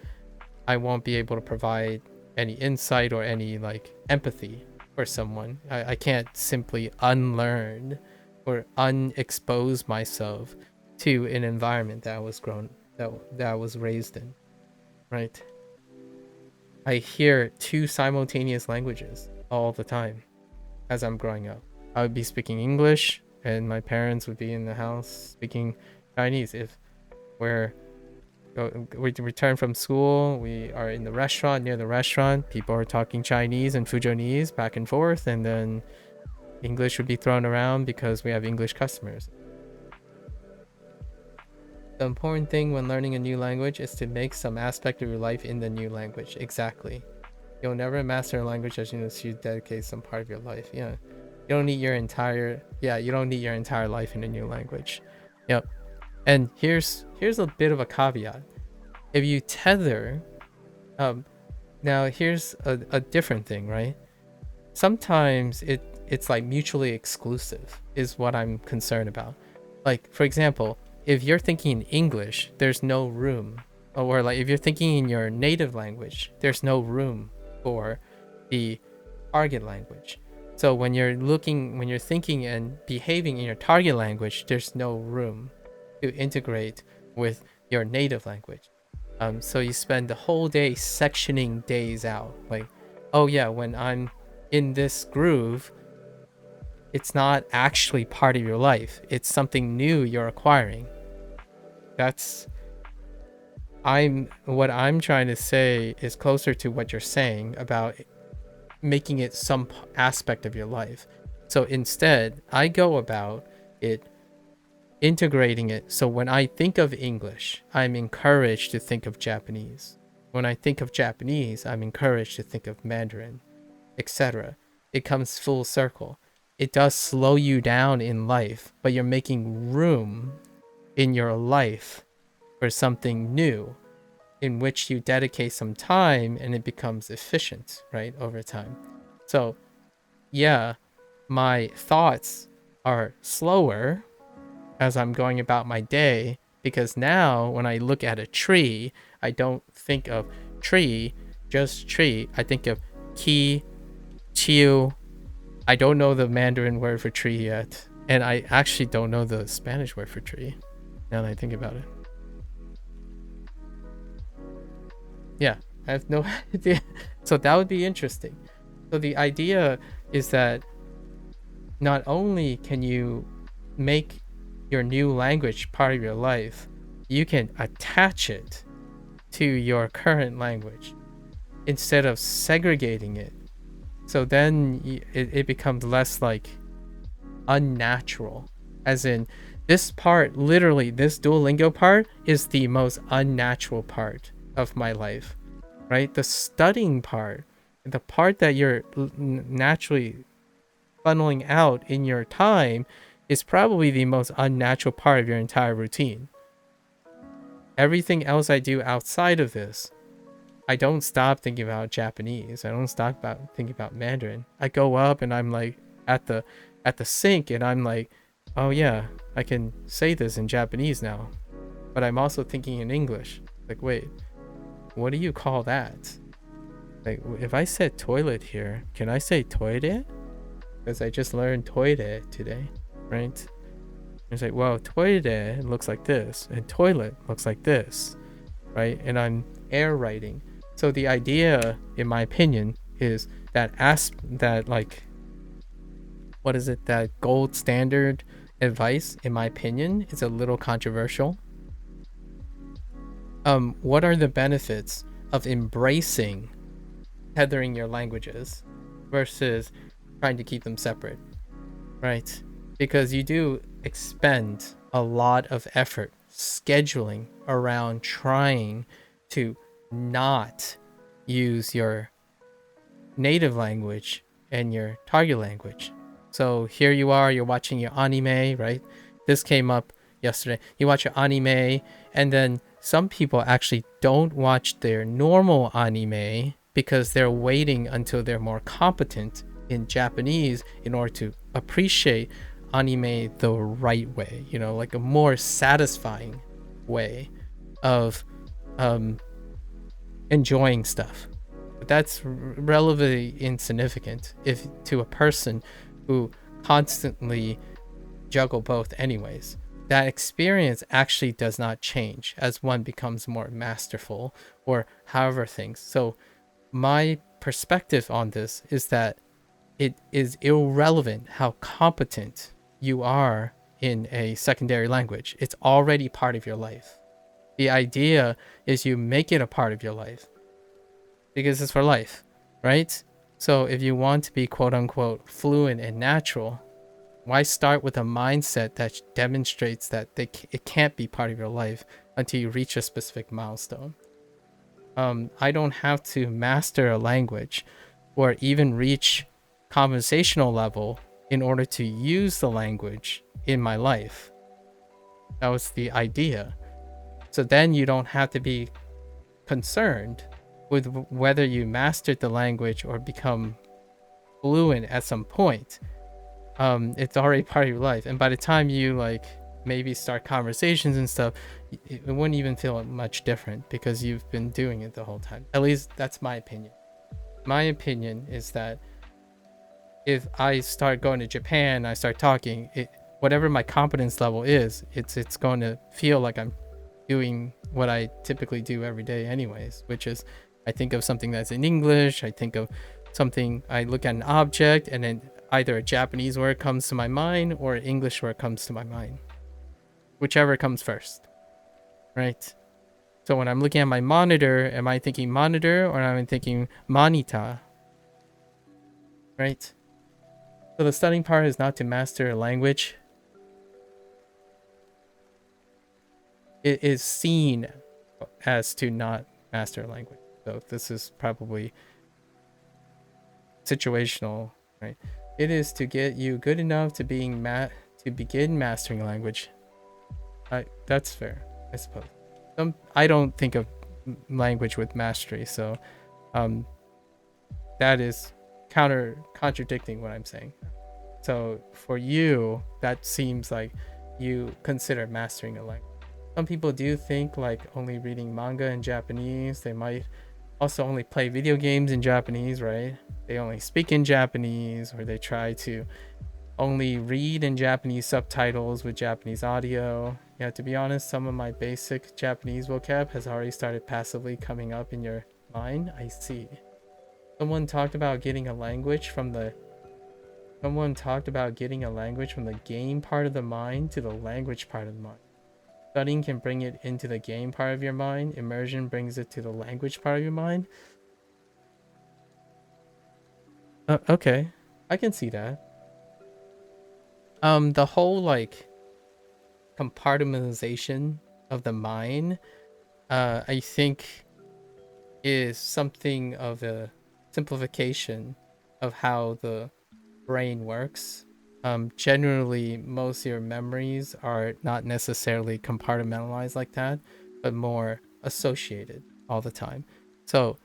Speaker 1: I won't be able to provide any insight or any like empathy for someone. I can't simply unlearn or unexpose myself to an environment that I was raised in, right? I hear 2 simultaneous languages all the time as I'm growing up. I would be speaking English and my parents would be in the house speaking Chinese. If we return from school, we are in the restaurant, near the restaurant, people are talking Chinese and Fujonese back and forth, and then English would be thrown around because we have English customers. The important thing when learning a new language is to make some aspect of your life in the new language. Exactly. You'll never master a language as you dedicate some part of your life. Yeah. You don't need your entire life in a new language. Yep. And here's a bit of a caveat. If you tether, now here's a different thing, right? Sometimes it's like mutually exclusive is what I'm concerned about. Like, for example, if you're thinking in English, there's no room, or like if you're thinking in your native language, there's no room for the target language. So when you're thinking and behaving in your target language, there's no room to integrate with your native language. So you spend the whole day sectioning days out. Like, oh yeah, when I'm in this groove, it's not actually part of your life. It's something new you're acquiring. What I'm trying to say is closer to what you're saying about making it some aspect of your life. So instead, I go about it integrating it. So when I think of English, I'm encouraged to think of Japanese. When I think of Japanese, I'm encouraged to think of Mandarin, etc. It comes full circle. It does slow you down in life, but you're making room in your life for something new in which you dedicate some time and it becomes efficient, right, over time. So yeah, my thoughts are slower as I'm going about my day, because now when I look at a tree, I don't think of tree, just tree. I think of ki, chiu. I don't know the Mandarin word for tree yet, and I actually don't know the Spanish word for tree, now that I think about it. Yeah, I have no idea. So that would be interesting. So the idea is that not only can you make your new language part of your life, you can attach it to your current language instead of segregating it. So then it becomes less like unnatural, as in this part, literally this Duolingo part is the most unnatural part of my life, right? The studying part, the part that you're naturally funneling out in your time, is probably the most unnatural part of your entire routine. Everything else I do outside of this, I don't stop thinking about Japanese. I don't stop thinking about Mandarin. I go up and I'm like at the sink and I'm like, oh yeah, I can say this in Japanese now. But I'm also thinking in English. Like, wait, what do you call that? Like, if I said toilet here, can I say toilet? because I just learned toire today, right? It's like, well, toire looks like this, and toilet looks like this, right? And I'm air writing. So the idea, in my opinion, is that what is it? That gold standard advice, in my opinion, is a little controversial. What are the benefits of embracing tethering your languages versus trying to keep them separate, right? Because you do expend a lot of effort scheduling around trying to not use your native language and your target language. So here you are, you're watching your anime, right? This came up yesterday. You watch your anime, and then some people actually don't watch their normal anime because they're waiting until they're more competent in Japanese in order to appreciate anime the right way, you know, like a more satisfying way of enjoying stuff. But that's relatively insignificant if to a person who constantly juggle both anyways. That experience actually does not change as one becomes more masterful or however things. So my perspective on this is that it is irrelevant how competent you are in a secondary language. It's already part of your life. The idea is you make it a part of your life because it's for life, right? So if you want to be quote unquote fluent and natural, why start with a mindset that demonstrates that it can't be part of your life until you reach a specific milestone? I don't have to master a language or even reach conversational level in order to use the language in my life. That was the idea. So then you don't have to be concerned with whether you mastered the language or become fluent at some point. It's already part of your life, and by the time you like maybe start conversations and stuff, it wouldn't even feel much different because you've been doing it the whole time. At least that's my opinion. My opinion is that if I start going to Japan, I start talking, whatever my competence level is, it's going to feel like I'm doing what I typically do every day anyways, which is I think of something that's in English, I think of something, I look at an object, and then either a Japanese word comes to my mind or an English word comes to my mind, whichever comes first, right? So when I'm looking at my monitor, am I thinking monitor or am I thinking monitor, right? So the studying part is not to master a language. It is seen as to not master a language. So this is probably situational, right? It is to get you good enough to begin mastering a language. That's fair, I suppose. I don't think of language with mastery, so that is contradicting what I'm saying. So for you, that seems like you consider mastering a language. Some people do think like only reading manga in Japanese. They might also only play video games in Japanese, right? They only speak in Japanese, or they try to only read in Japanese subtitles with Japanese audio. Yeah, to be honest, some of my basic Japanese vocab has already started passively coming up in your mind. I see. Someone talked about getting a language from the game part of the mind to the language part of the mind. Studying can bring it into the game part of your mind. Immersion brings it to the language part of your mind. Okay, I can see that. The whole like compartmentalization of the mind, I think, is something of a simplification of how the brain works. Generally, most of your memories are not necessarily compartmentalized like that, but more associated all the time. So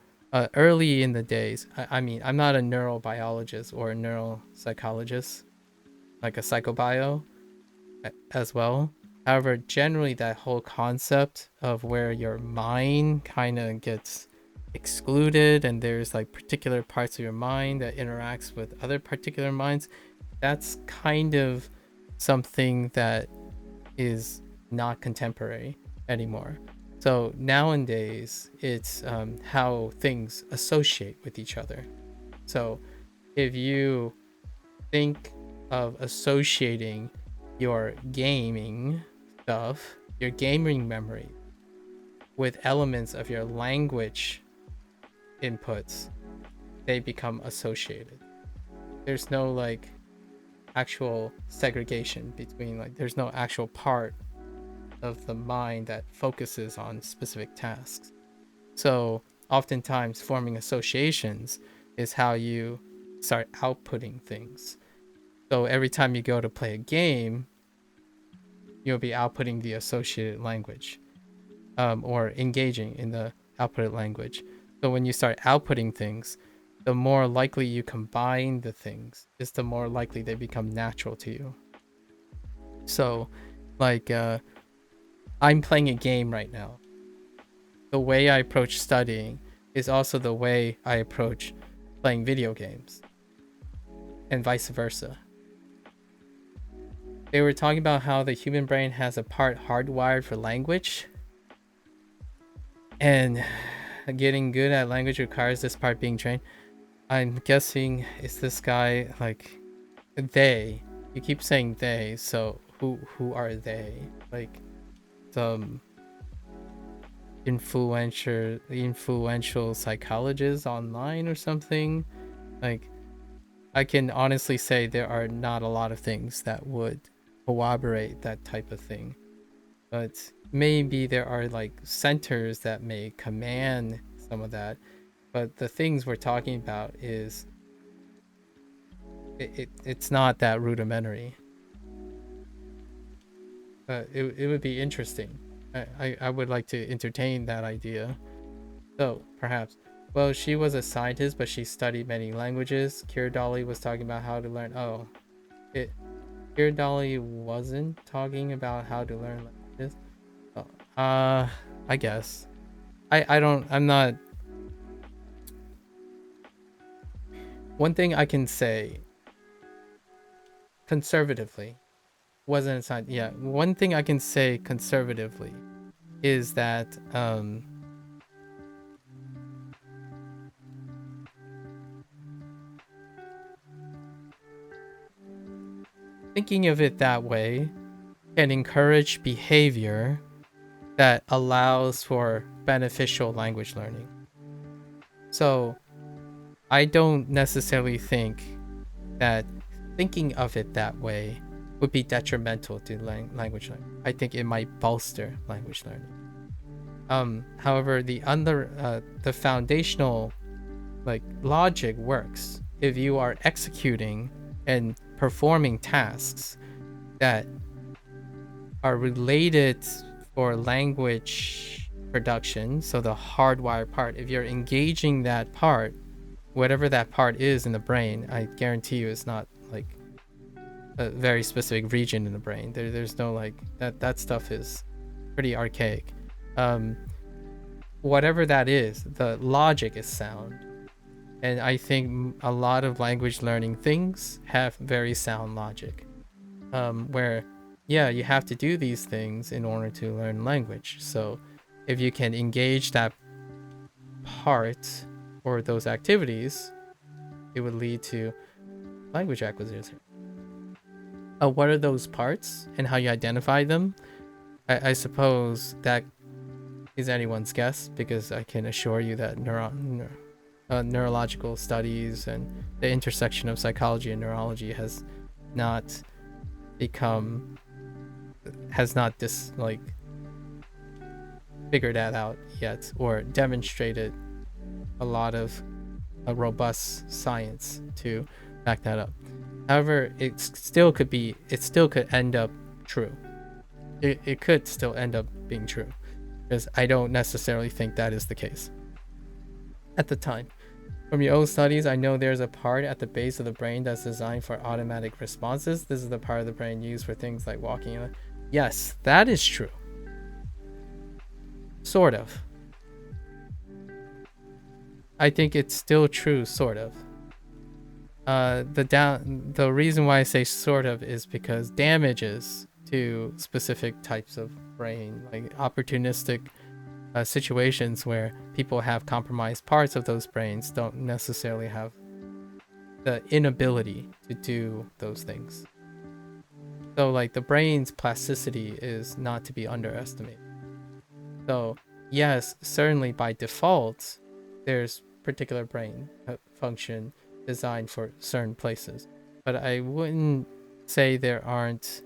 Speaker 1: early in the days, I mean, I'm not a neurobiologist or a neuropsychologist, like a psychobio as well. However, generally that whole concept of where your mind kind of gets excluded and there's like particular parts of your mind that interacts with other particular minds, that's kind of something that is not contemporary anymore. So nowadays, it's how things associate with each other. So if you think of associating your gaming stuff, your gaming memory, with elements of your language inputs, they become associated. There's no like actual segregation between, like, there's no actual part of the mind that focuses on specific tasks. So oftentimes forming associations is how you start outputting things. So every time you go to play a game, you'll be outputting the associated language, or engaging in the outputted language. So when you start outputting things, the more likely you combine the things is the more likely they become natural to you. So like I'm playing a game right now. The way I approach studying is also the way I approach playing video games, and vice versa. They were talking about how the human brain has a part hardwired for language, and getting good at language requires this part being trained. I'm guessing, is this guy like they? You keep saying they, so who are they? Like some influential psychologist online or something? Like, I can honestly say there are not a lot of things that would corroborate that type of thing, but maybe there are like centers that may command some of that. But the things we're talking about is it's not that rudimentary. But it would be interesting. I would like to entertain that idea. So perhaps, well, she was a scientist, but she studied many languages. Keir Dolly was talking about how to learn. Oh, Keir Dolly wasn't talking about how to learn languages. Oh, I guess. I'm not. One thing I can say conservatively wasn't a science. Yeah, one thing I can say conservatively is that thinking of it that way can encourage behavior that allows for beneficial language learning. So I don't necessarily think that thinking of it that way would be detrimental to language learning. I think it might bolster language learning. However, the foundational like logic works if you are executing and performing tasks that are related for language production. So the hardwired part, if you're engaging that part, whatever that part is in the brain, I guarantee you it's not like a very specific region in the brain. There's no like that stuff is pretty archaic. Whatever that is, the logic is sound. And I think a lot of language learning things have very sound logic, where, yeah, you have to do these things in order to learn language. So if you can engage that part or those activities, it would lead to language acquisition. What are those parts and how you identify them? I suppose that is anyone's guess, because I can assure you that neurological studies and the intersection of psychology and neurology has not figured that out yet, or demonstrated a lot of robust science to back that up. However, it still could end up true. It could still end up being true, because I don't necessarily think that is the case at the time. From your own studies, I know there's a part at the base of the brain that's designed for automatic responses. This is the part of the brain used for things like walking. Yes, that is true. Sort of. I think it's still true, sort of. The reason why I say sort of is because damages to specific types of brain, like opportunistic situations where people have compromised parts of those brains, don't necessarily have the inability to do those things. So like the brain's plasticity is not to be underestimated. So yes, certainly by default, there's particular brain function designed for certain places, but I wouldn't say there aren't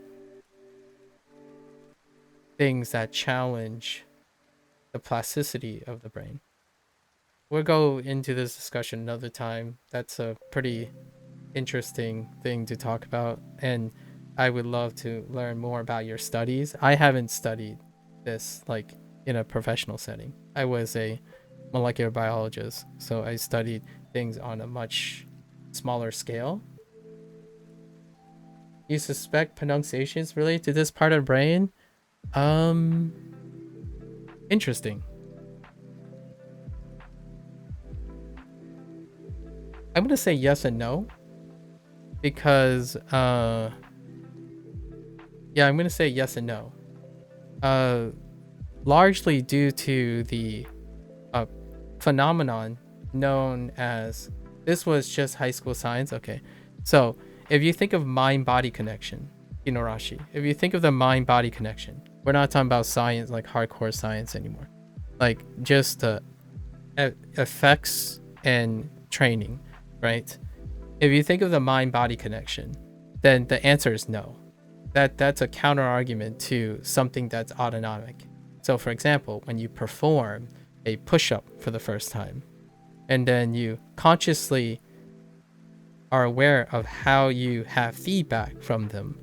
Speaker 1: things that challenge the plasticity of the brain. We'll go into this discussion another time. That's a pretty interesting thing to talk about, and I would love to learn more about your studies. I haven't studied this like in a professional setting. I was a molecular biologist, so I studied things on a much smaller scale. You suspect pronunciation is related to this part of the brain? Interesting. I'm gonna say yes and no, because yeah, I'm gonna say yes and no. Largely due to the phenomenon known as, this was just high school science. Okay, so if you think of mind-body connection, Hinorashi, if you think of the mind-body connection, we're not talking about science like hardcore science anymore, like just effects and training, right? If you think of the mind-body connection, then the answer is no. That's a counter argument to something that's autonomic. So for example, when you perform a push-up for the first time, and then you consciously are aware of how you have feedback from them,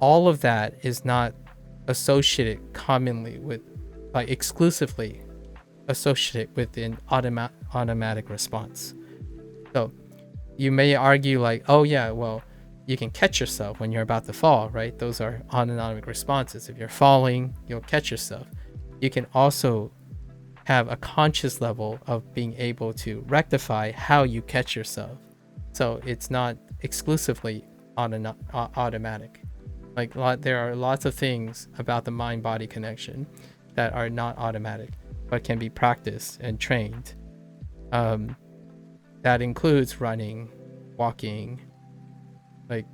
Speaker 1: all of that is not associated commonly with, like exclusively associated with an automatic response. So you may argue like, oh yeah, well, you can catch yourself when you're about to fall, right? Those are autonomic responses. If you're falling, you'll catch yourself. You can also have a conscious level of being able to rectify how you catch yourself. So it's not exclusively automatic. Like there are lots of things about the mind-body connection that are not automatic, but can be practiced and trained. That includes running, walking, like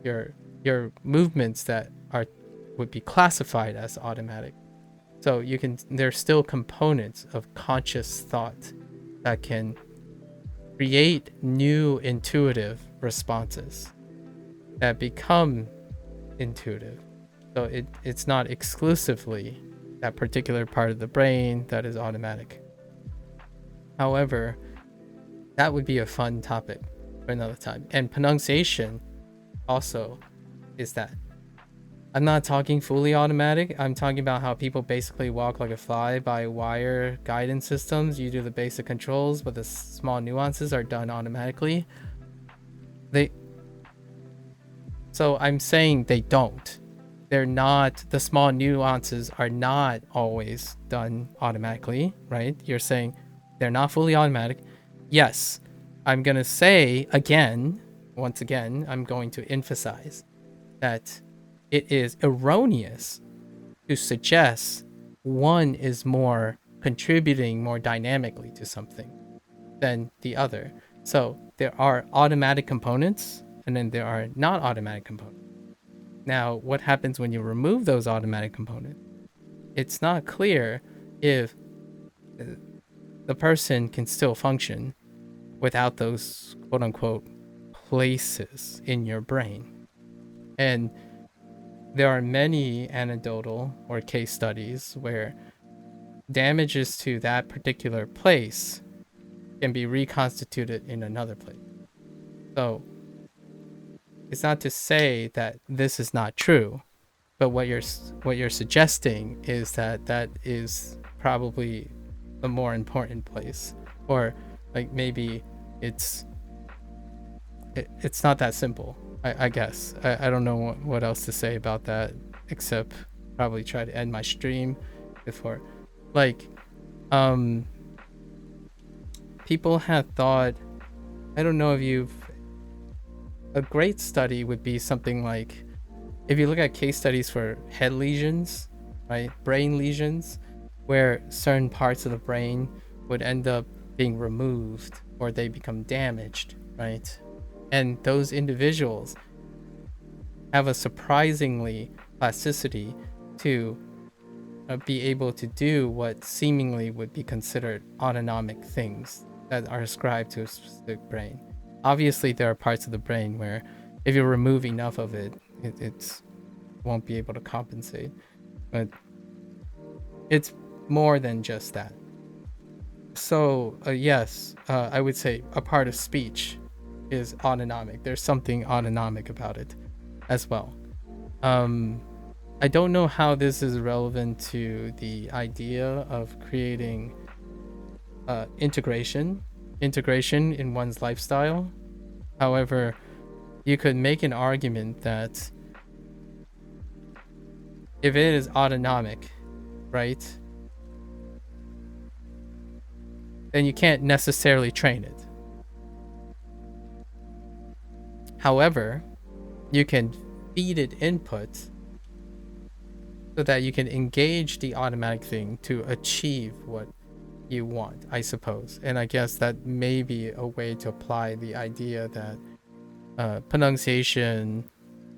Speaker 1: your movements that would be classified as automatic. So there's still components of conscious thought that can create new intuitive responses that become intuitive. So it's not exclusively that particular part of the brain that is automatic. However, that would be a fun topic for another time. And pronunciation also is that. I'm not talking fully automatic. I'm talking about how people basically walk like a fly by wire guidance systems. You do the basic controls, but the small nuances are done automatically. So I'm saying they don't. They're not, the small nuances are not always done automatically, right? You're saying they're not fully automatic. Yes, I'm going to say again, once again, I'm going to emphasize that it is erroneous to suggest one is more contributing more dynamically to something than the other. So there are automatic components and then there are not automatic components. Now, what happens when you remove those automatic components? It's not clear if the person can still function without those quote unquote places in your brain. And there are many anecdotal or case studies where damages to that particular place can be reconstituted in another place. So it's not to say that this is not true, but what you're suggesting is that that is probably the more important place, or like maybe it's not that simple. I guess I don't know what else to say about that except probably try to end my stream before, like, people have thought, I don't know if you've a great study would be something like, if you look at case studies for head lesions, right, brain lesions, where certain parts of the brain would end up being removed or they become damaged, right? And those individuals have a surprisingly plasticity to be able to do what seemingly would be considered autonomic things that are ascribed to a specific brain. Obviously, there are parts of the brain where if you remove enough of it, it won't be able to compensate. But it's more than just that. So yes, I would say a part of speech is autonomic. There's something autonomic about it as well. I don't know how this is relevant to the idea of creating integration in one's lifestyle. However, you could make an argument that if it is autonomic, right, then you can't necessarily train it. However, you can feed it input so that you can engage the automatic thing to achieve what you want, I suppose. And I guess that may be a way to apply the idea that pronunciation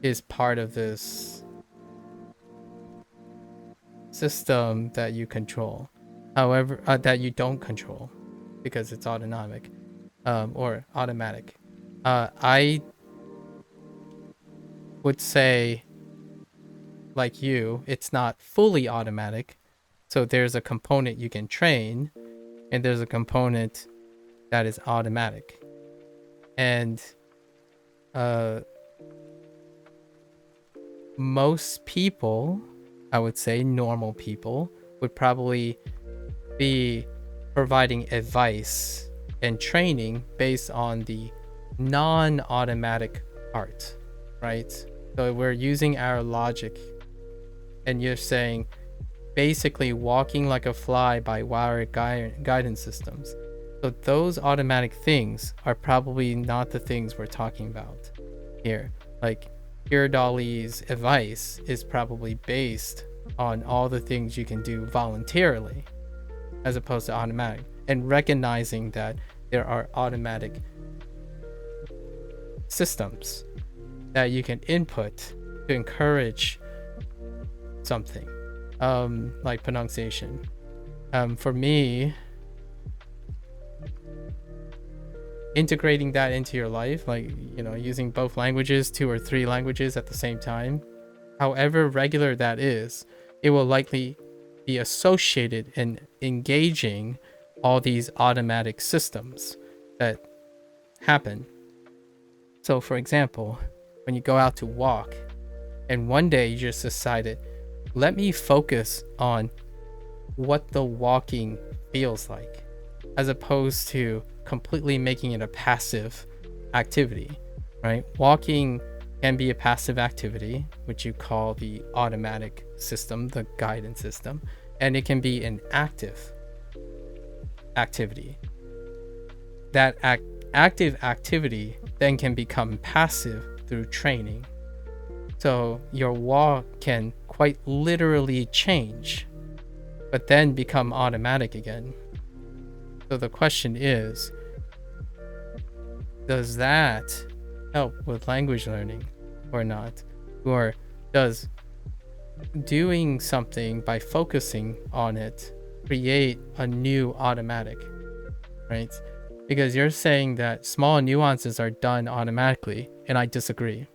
Speaker 1: is part of this system that you control. However, that you don't control because it's autonomic or automatic. I would say, like you, it's not fully automatic. So there's a component you can train, and there's a component that is automatic. And most people, I would say normal people, would probably be providing advice and training based on the non-automatic part, right? So we're using our logic, and you're saying basically walking like a fly by wired guidance systems. So those automatic things are probably not the things we're talking about here. Like Dolly's advice is probably based on all the things you can do voluntarily as opposed to automatic, and recognizing that there are automatic systems that you can input to encourage something, like pronunciation. For me, integrating that into your life, like, you know, using both languages, 2 or 3 languages at the same time, however regular that is, it will likely be associated in engaging all these automatic systems that happen. So for example, when you go out to walk and one day you just decided, let me focus on what the walking feels like, as opposed to completely making it a passive activity, right? Walking can be a passive activity, which you call the automatic system, the guidance system, and it can be an active activity. That active activity then can become passive through training. So your walk can quite literally change, but then become automatic again. So the question is, does that help with language learning or not? Or does doing something by focusing on it create a new automatic, right? Because you're saying that small nuances are done automatically, and I disagree.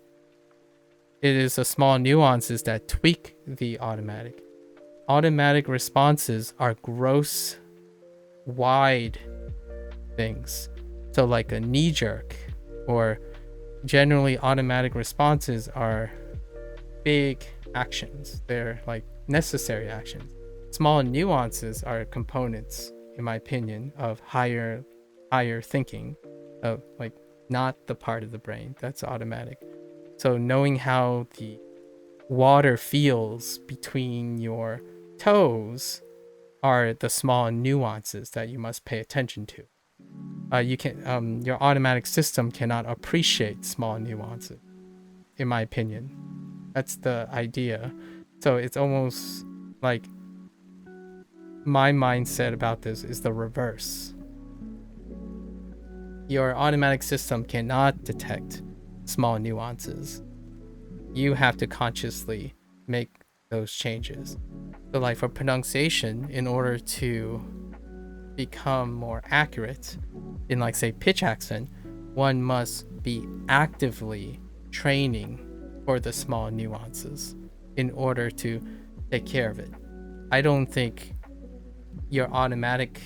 Speaker 1: It is the small nuances that tweak the automatic. Automatic responses are gross, wide things. So like a knee jerk, or generally automatic responses are big actions. They're like necessary actions. Small nuances are components, in my opinion, of higher thinking, of like not the part of the brain that's automatic. So knowing how the water feels between your toes are the small nuances that you must pay attention to. you can your automatic system cannot appreciate small nuances, in my opinion. That's the idea. So it's almost like my mindset about this is the reverse. Your automatic system cannot detect small nuances. You have to consciously make those changes. So like for pronunciation, in order to become more accurate in like say pitch accent, one must be actively training for the small nuances in order to take care of it. I don't think your automatic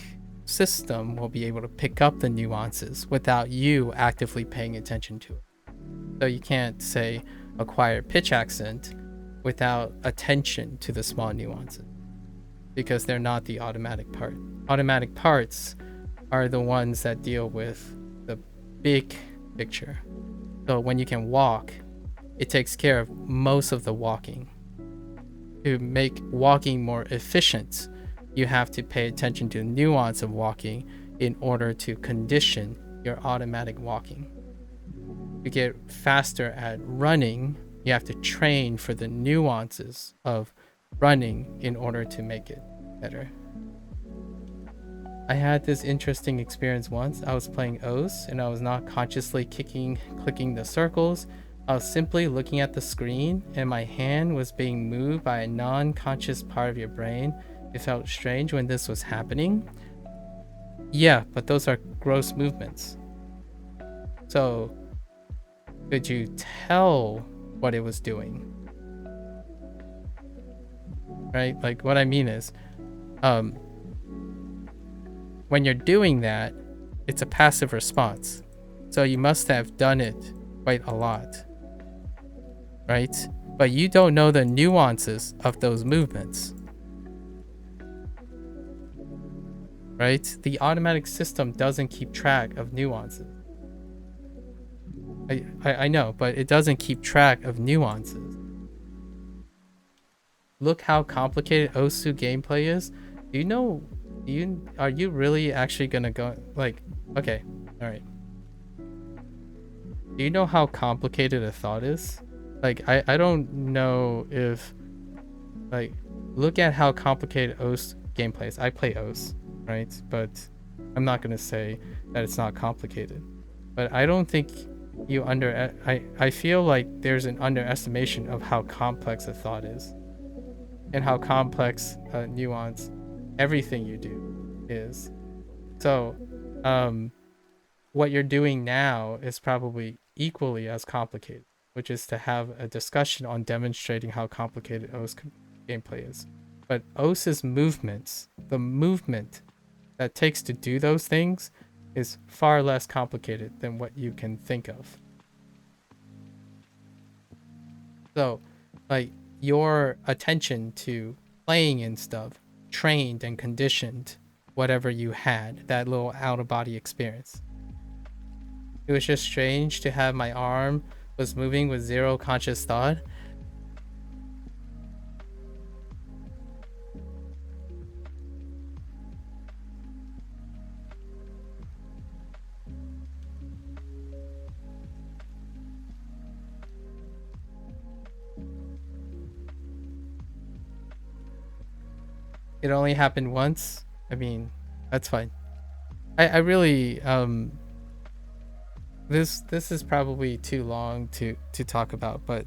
Speaker 1: system will be able to pick up the nuances without you actively paying attention to it. So you can't say acquire pitch accent without attention to the small nuances, because they're not the automatic part. Automatic parts are the ones that deal with the big picture. So when you can walk, it takes care of most of the walking. To make walking more efficient, you have to pay attention to the nuance of walking in order to condition your automatic walking. To get faster at running, you have to train for the nuances of running in order to make it better. I had this interesting experience once. I was playing O's and I was not consciously clicking the circles. I was simply looking at the screen and my hand was being moved by a non-conscious part of your brain. It felt strange when this was happening. Yeah, but those are gross movements. So, could you tell what it was doing? Right? Like what I mean is, when you're doing that, it's a passive response. So you must have done it quite a lot, right? But you don't know the nuances of those movements, right? The automatic system doesn't keep track of nuances. I know, but it doesn't keep track of nuances. Look how complicated Osu gameplay is. Do you know? Are you really actually gonna go like? Okay, all right. Do you know how complicated a thought is? Like I don't know if like look at how complicated Os gameplay is. I play Os, right? But I'm not gonna say that it's not complicated. But I don't think you I feel like there's an underestimation of how complex a thought is and how complex nuance everything you do is. So what you're doing now is probably equally as complicated, which is to have a discussion on demonstrating how complicated OS gameplay is. But OS's movements, the movement that takes to do those things, is far less complicated than what you can think of. So, like, your attention to playing and stuff trained and conditioned whatever you had, that little out-of-body experience. It was just strange to have my arm was moving with zero conscious thought. It only happened once. I mean, that's fine. I really this is probably too long to talk about, but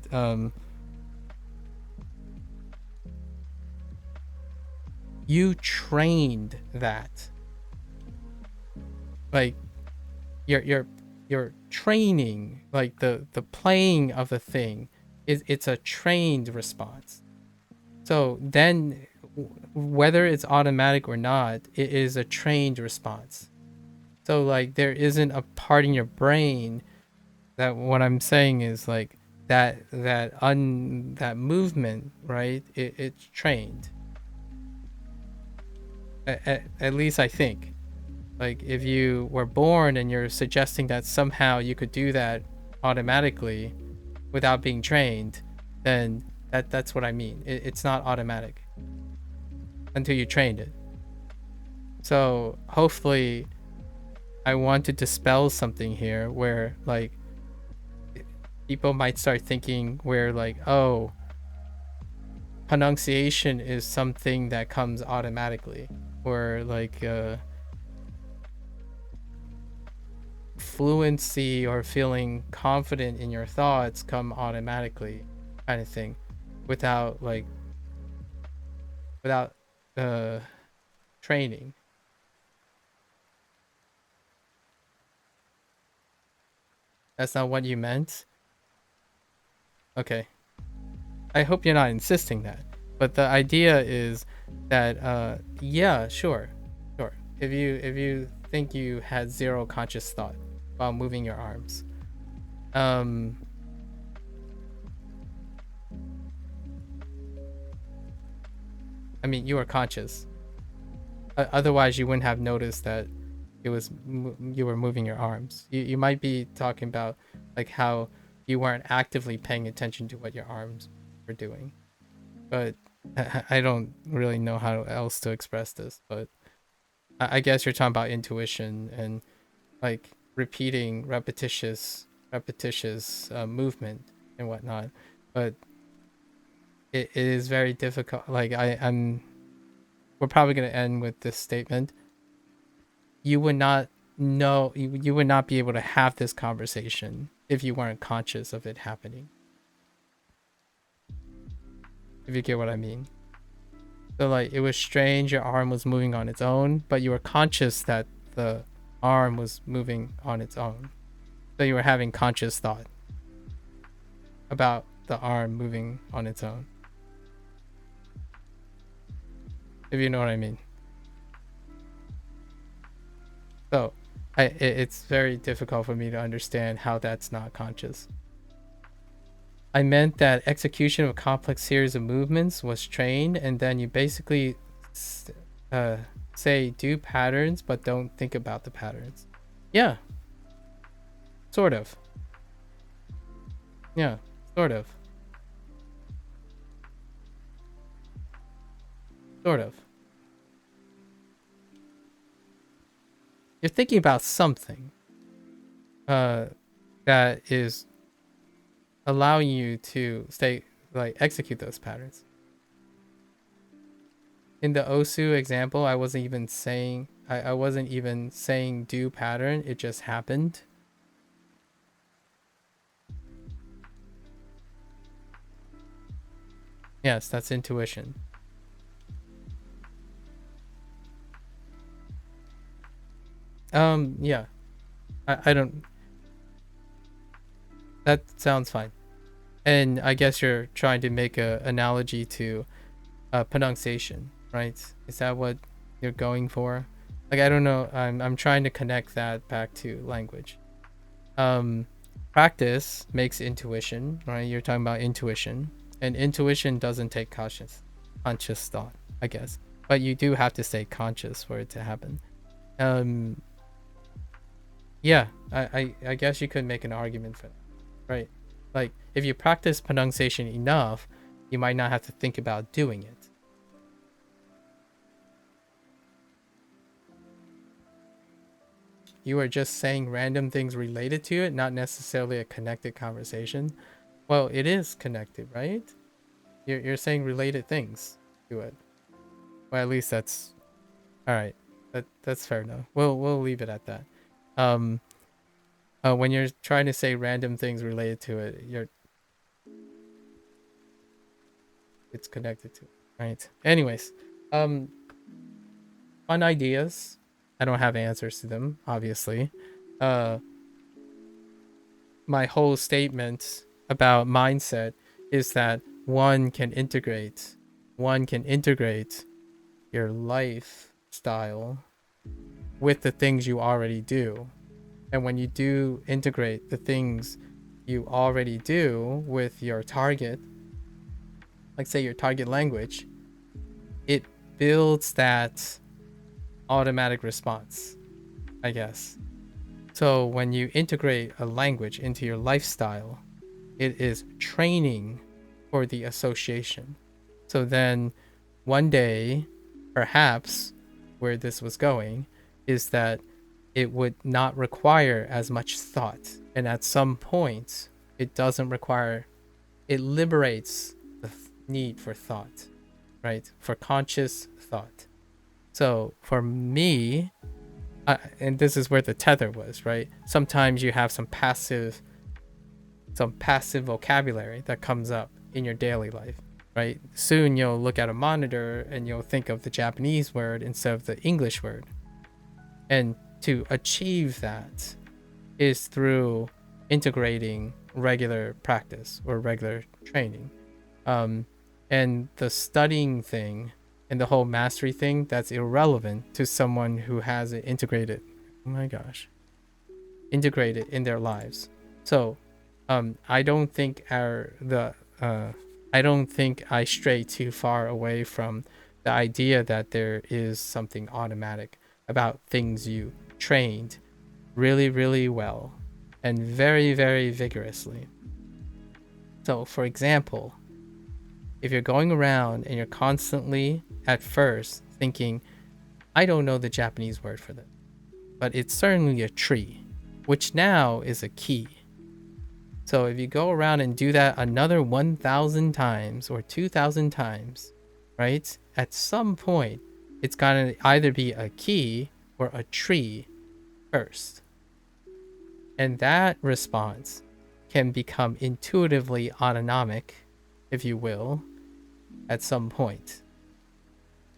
Speaker 1: you trained that. Like you're training, like the playing of the thing it's a trained response. So then whether it's automatic or not, it is a trained response. So like there isn't a part in your brain that, what I'm saying is like that movement, right? It's trained. At least I think. Like if you were born and you're suggesting that somehow you could do that automatically without being trained, then that's what I mean. It's not automatic until you trained it. So hopefully I want to dispel something here where like people might start thinking where like, oh, pronunciation is something that comes automatically, or like fluency or feeling confident in your thoughts come automatically, kind of thing, without training. That's not what you meant? Okay. I hope you're not insisting that. But the idea is that yeah, sure. If you think you had zero conscious thought while moving your arms. I mean, you were conscious. Otherwise you wouldn't have noticed that you were moving your arms. You might be talking about like how you weren't actively paying attention to what your arms were doing, but I don't really know how else to express this. But I guess you're talking about intuition and like repeating repetitious movement and whatnot. But it is very difficult. Like we're probably going to end with this statement. You would not know, you would not be able to have this conversation if you weren't conscious of it happening. If you get what I mean. So like it was strange your arm was moving on its own, but you were conscious that the arm was moving on its own. So you were having conscious thought about the arm moving on its own. If you know what I mean. So it's very difficult for me to understand how that's not conscious. I meant that execution of a complex series of movements was trained, and then you basically say do patterns but don't think about the patterns. Yeah. Sort of. Yeah, sort of. Sort of. You're thinking about something that is allowing you to execute those patterns. In the Osu example, I wasn't even saying do pattern, it just happened. Yes, that's intuition. Yeah. I don't... That sounds fine. And I guess you're trying to make an analogy to pronunciation, right? Is that what you're going for? Like, I don't know. I'm trying to connect that back to language. Practice makes intuition, right? You're talking about intuition. And intuition doesn't take conscious thought, I guess. But you do have to stay conscious for it to happen. Yeah, I guess you could make an argument for that, right? Like, if you practice pronunciation enough, you might not have to think about doing it. You are just saying random things related to it, not necessarily a connected conversation. Well, it is connected, right? You're saying related things to it. Well, at least that's... Alright, that's fair enough. We'll leave it at that. When you're trying to say random things related to it, it's connected to it, right? Anyways, fun ideas. I don't have answers to them, obviously. My whole statement about mindset is that one can integrate your lifestyle with the things you already do. And when you do integrate the things you already do with your target, like say your target language, it builds that automatic response, I guess. So when you integrate a language into your lifestyle, it is training for the association. So then one day, perhaps, where this was going is that it would not require as much thought. And at some point, it doesn't require, it liberates the need for thought, right? For conscious thought. So for me, and this is where the tether was, right? Sometimes you have some passive vocabulary that comes up in your daily life, right? Soon you'll look at a monitor and you'll think of the Japanese word instead of the English word. And to achieve that is through integrating regular practice or regular training. And the studying thing and the whole mastery thing, that's irrelevant to someone who has it integrated. Oh my gosh. Integrated in their lives. So I don't think I don't think I stray too far away from the idea that there is something automatic about things you trained really, really well and very, very vigorously. So, for example, if you're going around and you're constantly at first thinking, I don't know the Japanese word for that, but it's certainly a tree, which now is a key. So if you go around and do that another 1,000 times or 2,000 times, right? At some point, it's going to either be a key or a tree first. And that response can become intuitively autonomic, if you will, at some point.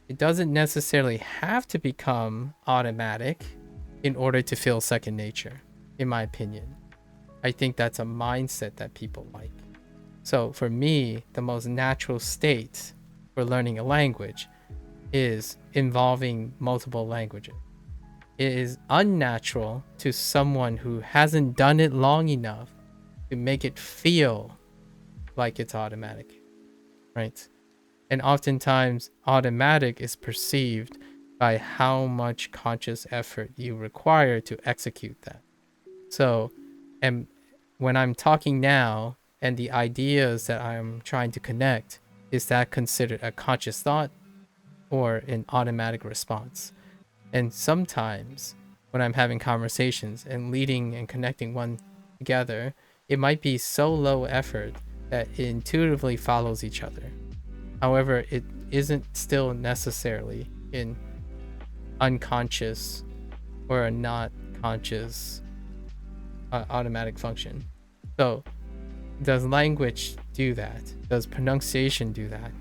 Speaker 1: It doesn't necessarily have to become automatic in order to feel second nature, in my opinion. I think that's a mindset that people like. So for me, the most natural state for learning a language is involving multiple languages. It is unnatural to someone who hasn't done it long enough to make it feel like it's automatic, right? And oftentimes, automatic is perceived by how much conscious effort you require to execute that. So, and when I'm talking now and the ideas that I'm trying to connect, is that considered a conscious thought or an automatic response? And sometimes when I'm having conversations and leading and connecting one together, it might be so low effort that it intuitively follows each other. However, it isn't still necessarily in unconscious or a not conscious automatic function. So does language do that? Does pronunciation do that?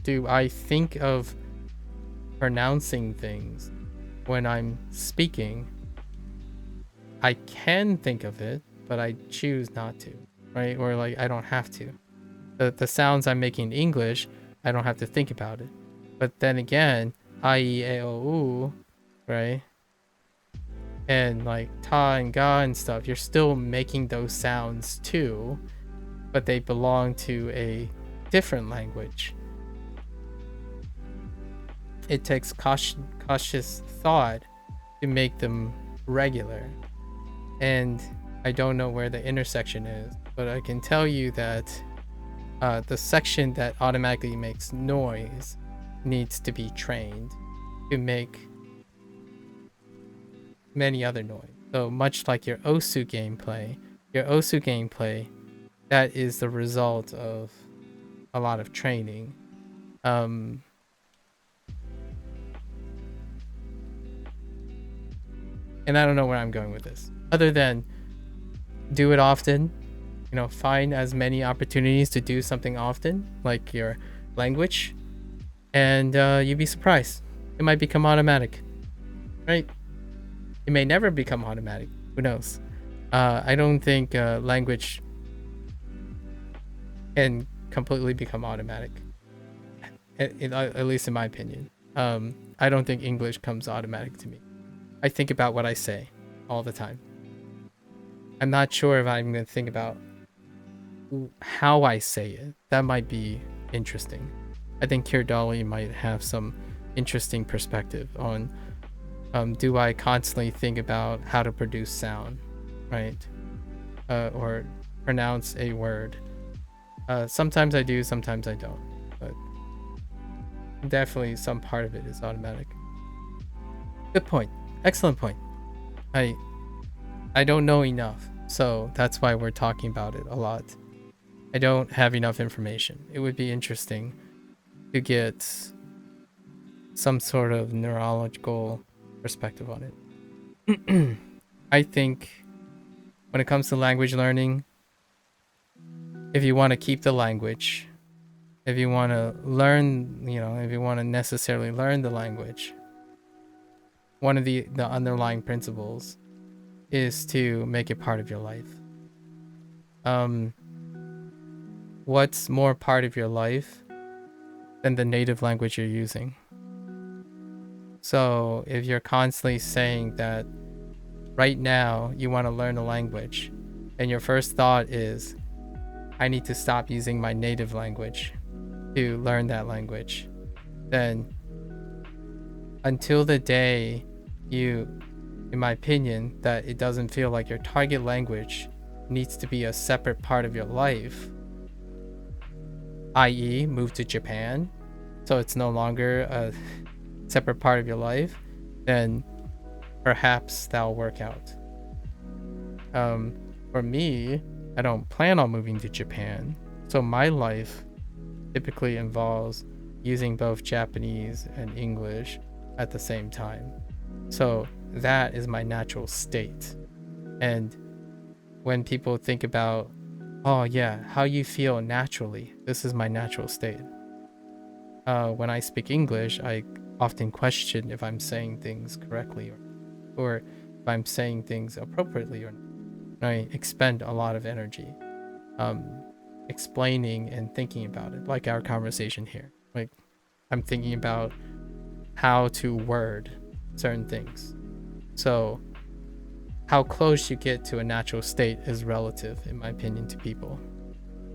Speaker 1: Do I think of pronouncing things when I'm speaking? I can think of it, but I choose not to, right? Or like I don't have to. The sounds I'm making in English, I don't have to think about it. But then again, I, E, A, O, U, right? And like ta and ga and stuff, you're still making those sounds too, but they belong to a different language. It takes cautious thought to make them regular. And I don't know where the intersection is, but I can tell you that the section that automatically makes noise needs to be trained to make many other noise. So much like your Osu gameplay, that is the result of a lot of training. And I don't know where I'm going with this, other than do it often. You know, find as many opportunities to do something often, like your language, and you'd be surprised. It might become automatic, right? It may never become automatic. Who knows? I don't think language can completely become automatic, at least in my opinion. I don't think English comes automatic to me. I think about what I say all the time. I'm not sure if I'm going to think about how I say it. That might be interesting. I think Kirdali might have some interesting perspective on do I constantly think about how to produce sound, right? Or pronounce a word. Sometimes I do, sometimes I don't. But definitely some part of it is automatic. Good point. excellent point. I don't know enough, so that's why we're talking about it a lot. I don't have enough information. It would be interesting to get some sort of neurological perspective on it. I think when it comes to language learning, if you want to keep the language, if you want to learn, if you want to necessarily learn the language, one of the underlying principles is to make it part of your life. What's more part of your life than the native language you're using? So if you're constantly saying that right now you want to learn a language and your first thought is, I need to stop using my native language to learn that language, then until the day you, in my opinion, that it doesn't feel like your target language needs to be a separate part of your life, i.e. move to Japan, so it's no longer a separate part of your life, then perhaps that'll work out. For me, I don't plan on moving to Japan, so my life typically involves using both Japanese and English at the same time. So that is my natural state. And when people think about, oh yeah, how you feel naturally, this is my natural state. When I speak English, I often question if I'm saying things correctly or if I'm saying things appropriately or not. I expend a lot of energy explaining and thinking about it, like our conversation here. Like, I'm thinking about how to word certain things. So how close you get to a natural state is relative, in my opinion, to people.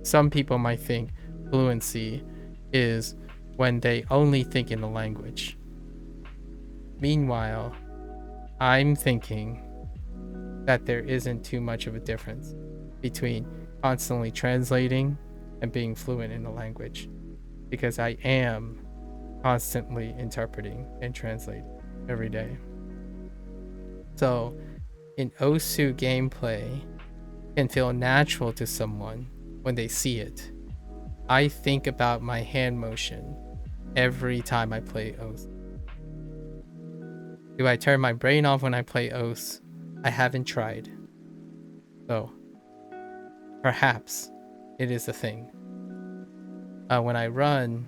Speaker 1: Some people might think fluency is when they only think in the language. Meanwhile, I'm thinking that there isn't too much of a difference between constantly translating and being fluent in the language, because I am constantly interpreting and translating every day. So in Osu gameplay can feel natural to someone when they see it. I think about my hand motion every time I play Osu. Do I turn my brain off when I play Osu? I haven't tried. So perhaps it is a thing. When I run,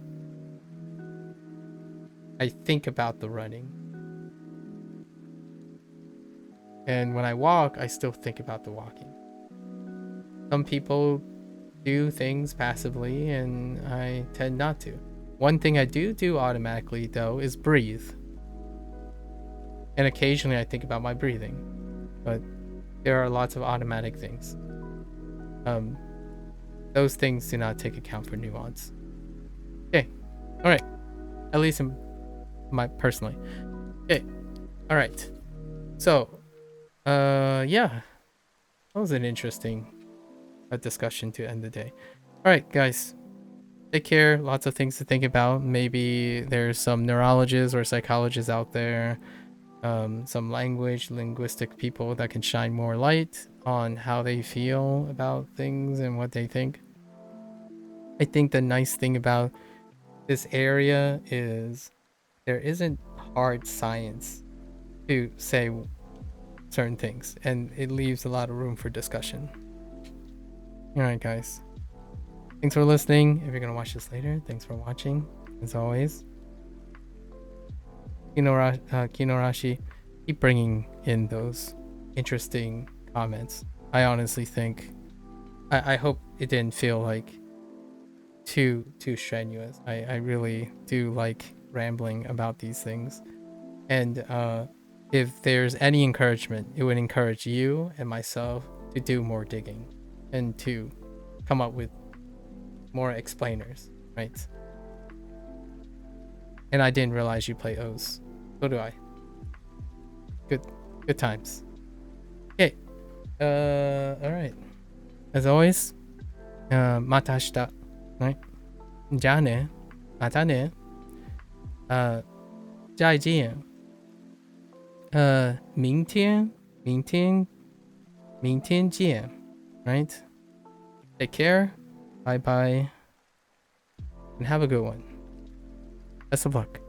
Speaker 1: I think about the running. And when I walk, I still think about the walking. Some people do things passively, and I tend not to. One thing I do automatically, though, is breathe. And occasionally I think about my breathing. But there are lots of automatic things. Those things do not take account for nuance. Okay. All right. At least in my personally. Okay. All right. So, yeah. That was an interesting discussion to end the day. All right, guys. Take care. Lots of things to think about. Maybe there's some neurologists or psychologists out there, some linguistic people that can shine more light on how they feel about things and what they think. I think the nice thing about this area is there isn't hard science to say certain things, and it leaves a lot of room for discussion. All right, guys. Thanks for listening. If you're gonna watch this later, thanks for watching. As always, Kinorashi, keep bringing in those interesting comments. I honestly think, I hope it didn't feel like too strenuous. I really do like rambling about these things, and if there's any encouragement, it would encourage you and myself to do more digging and to come up with more explainers, right? And I didn't realize you play O's. So do I. Good times. Okay. All right. As always, また明日。はい。じゃあね。またね。再见。明天见 right? Take care. Bye bye. And have a good one. Best of luck.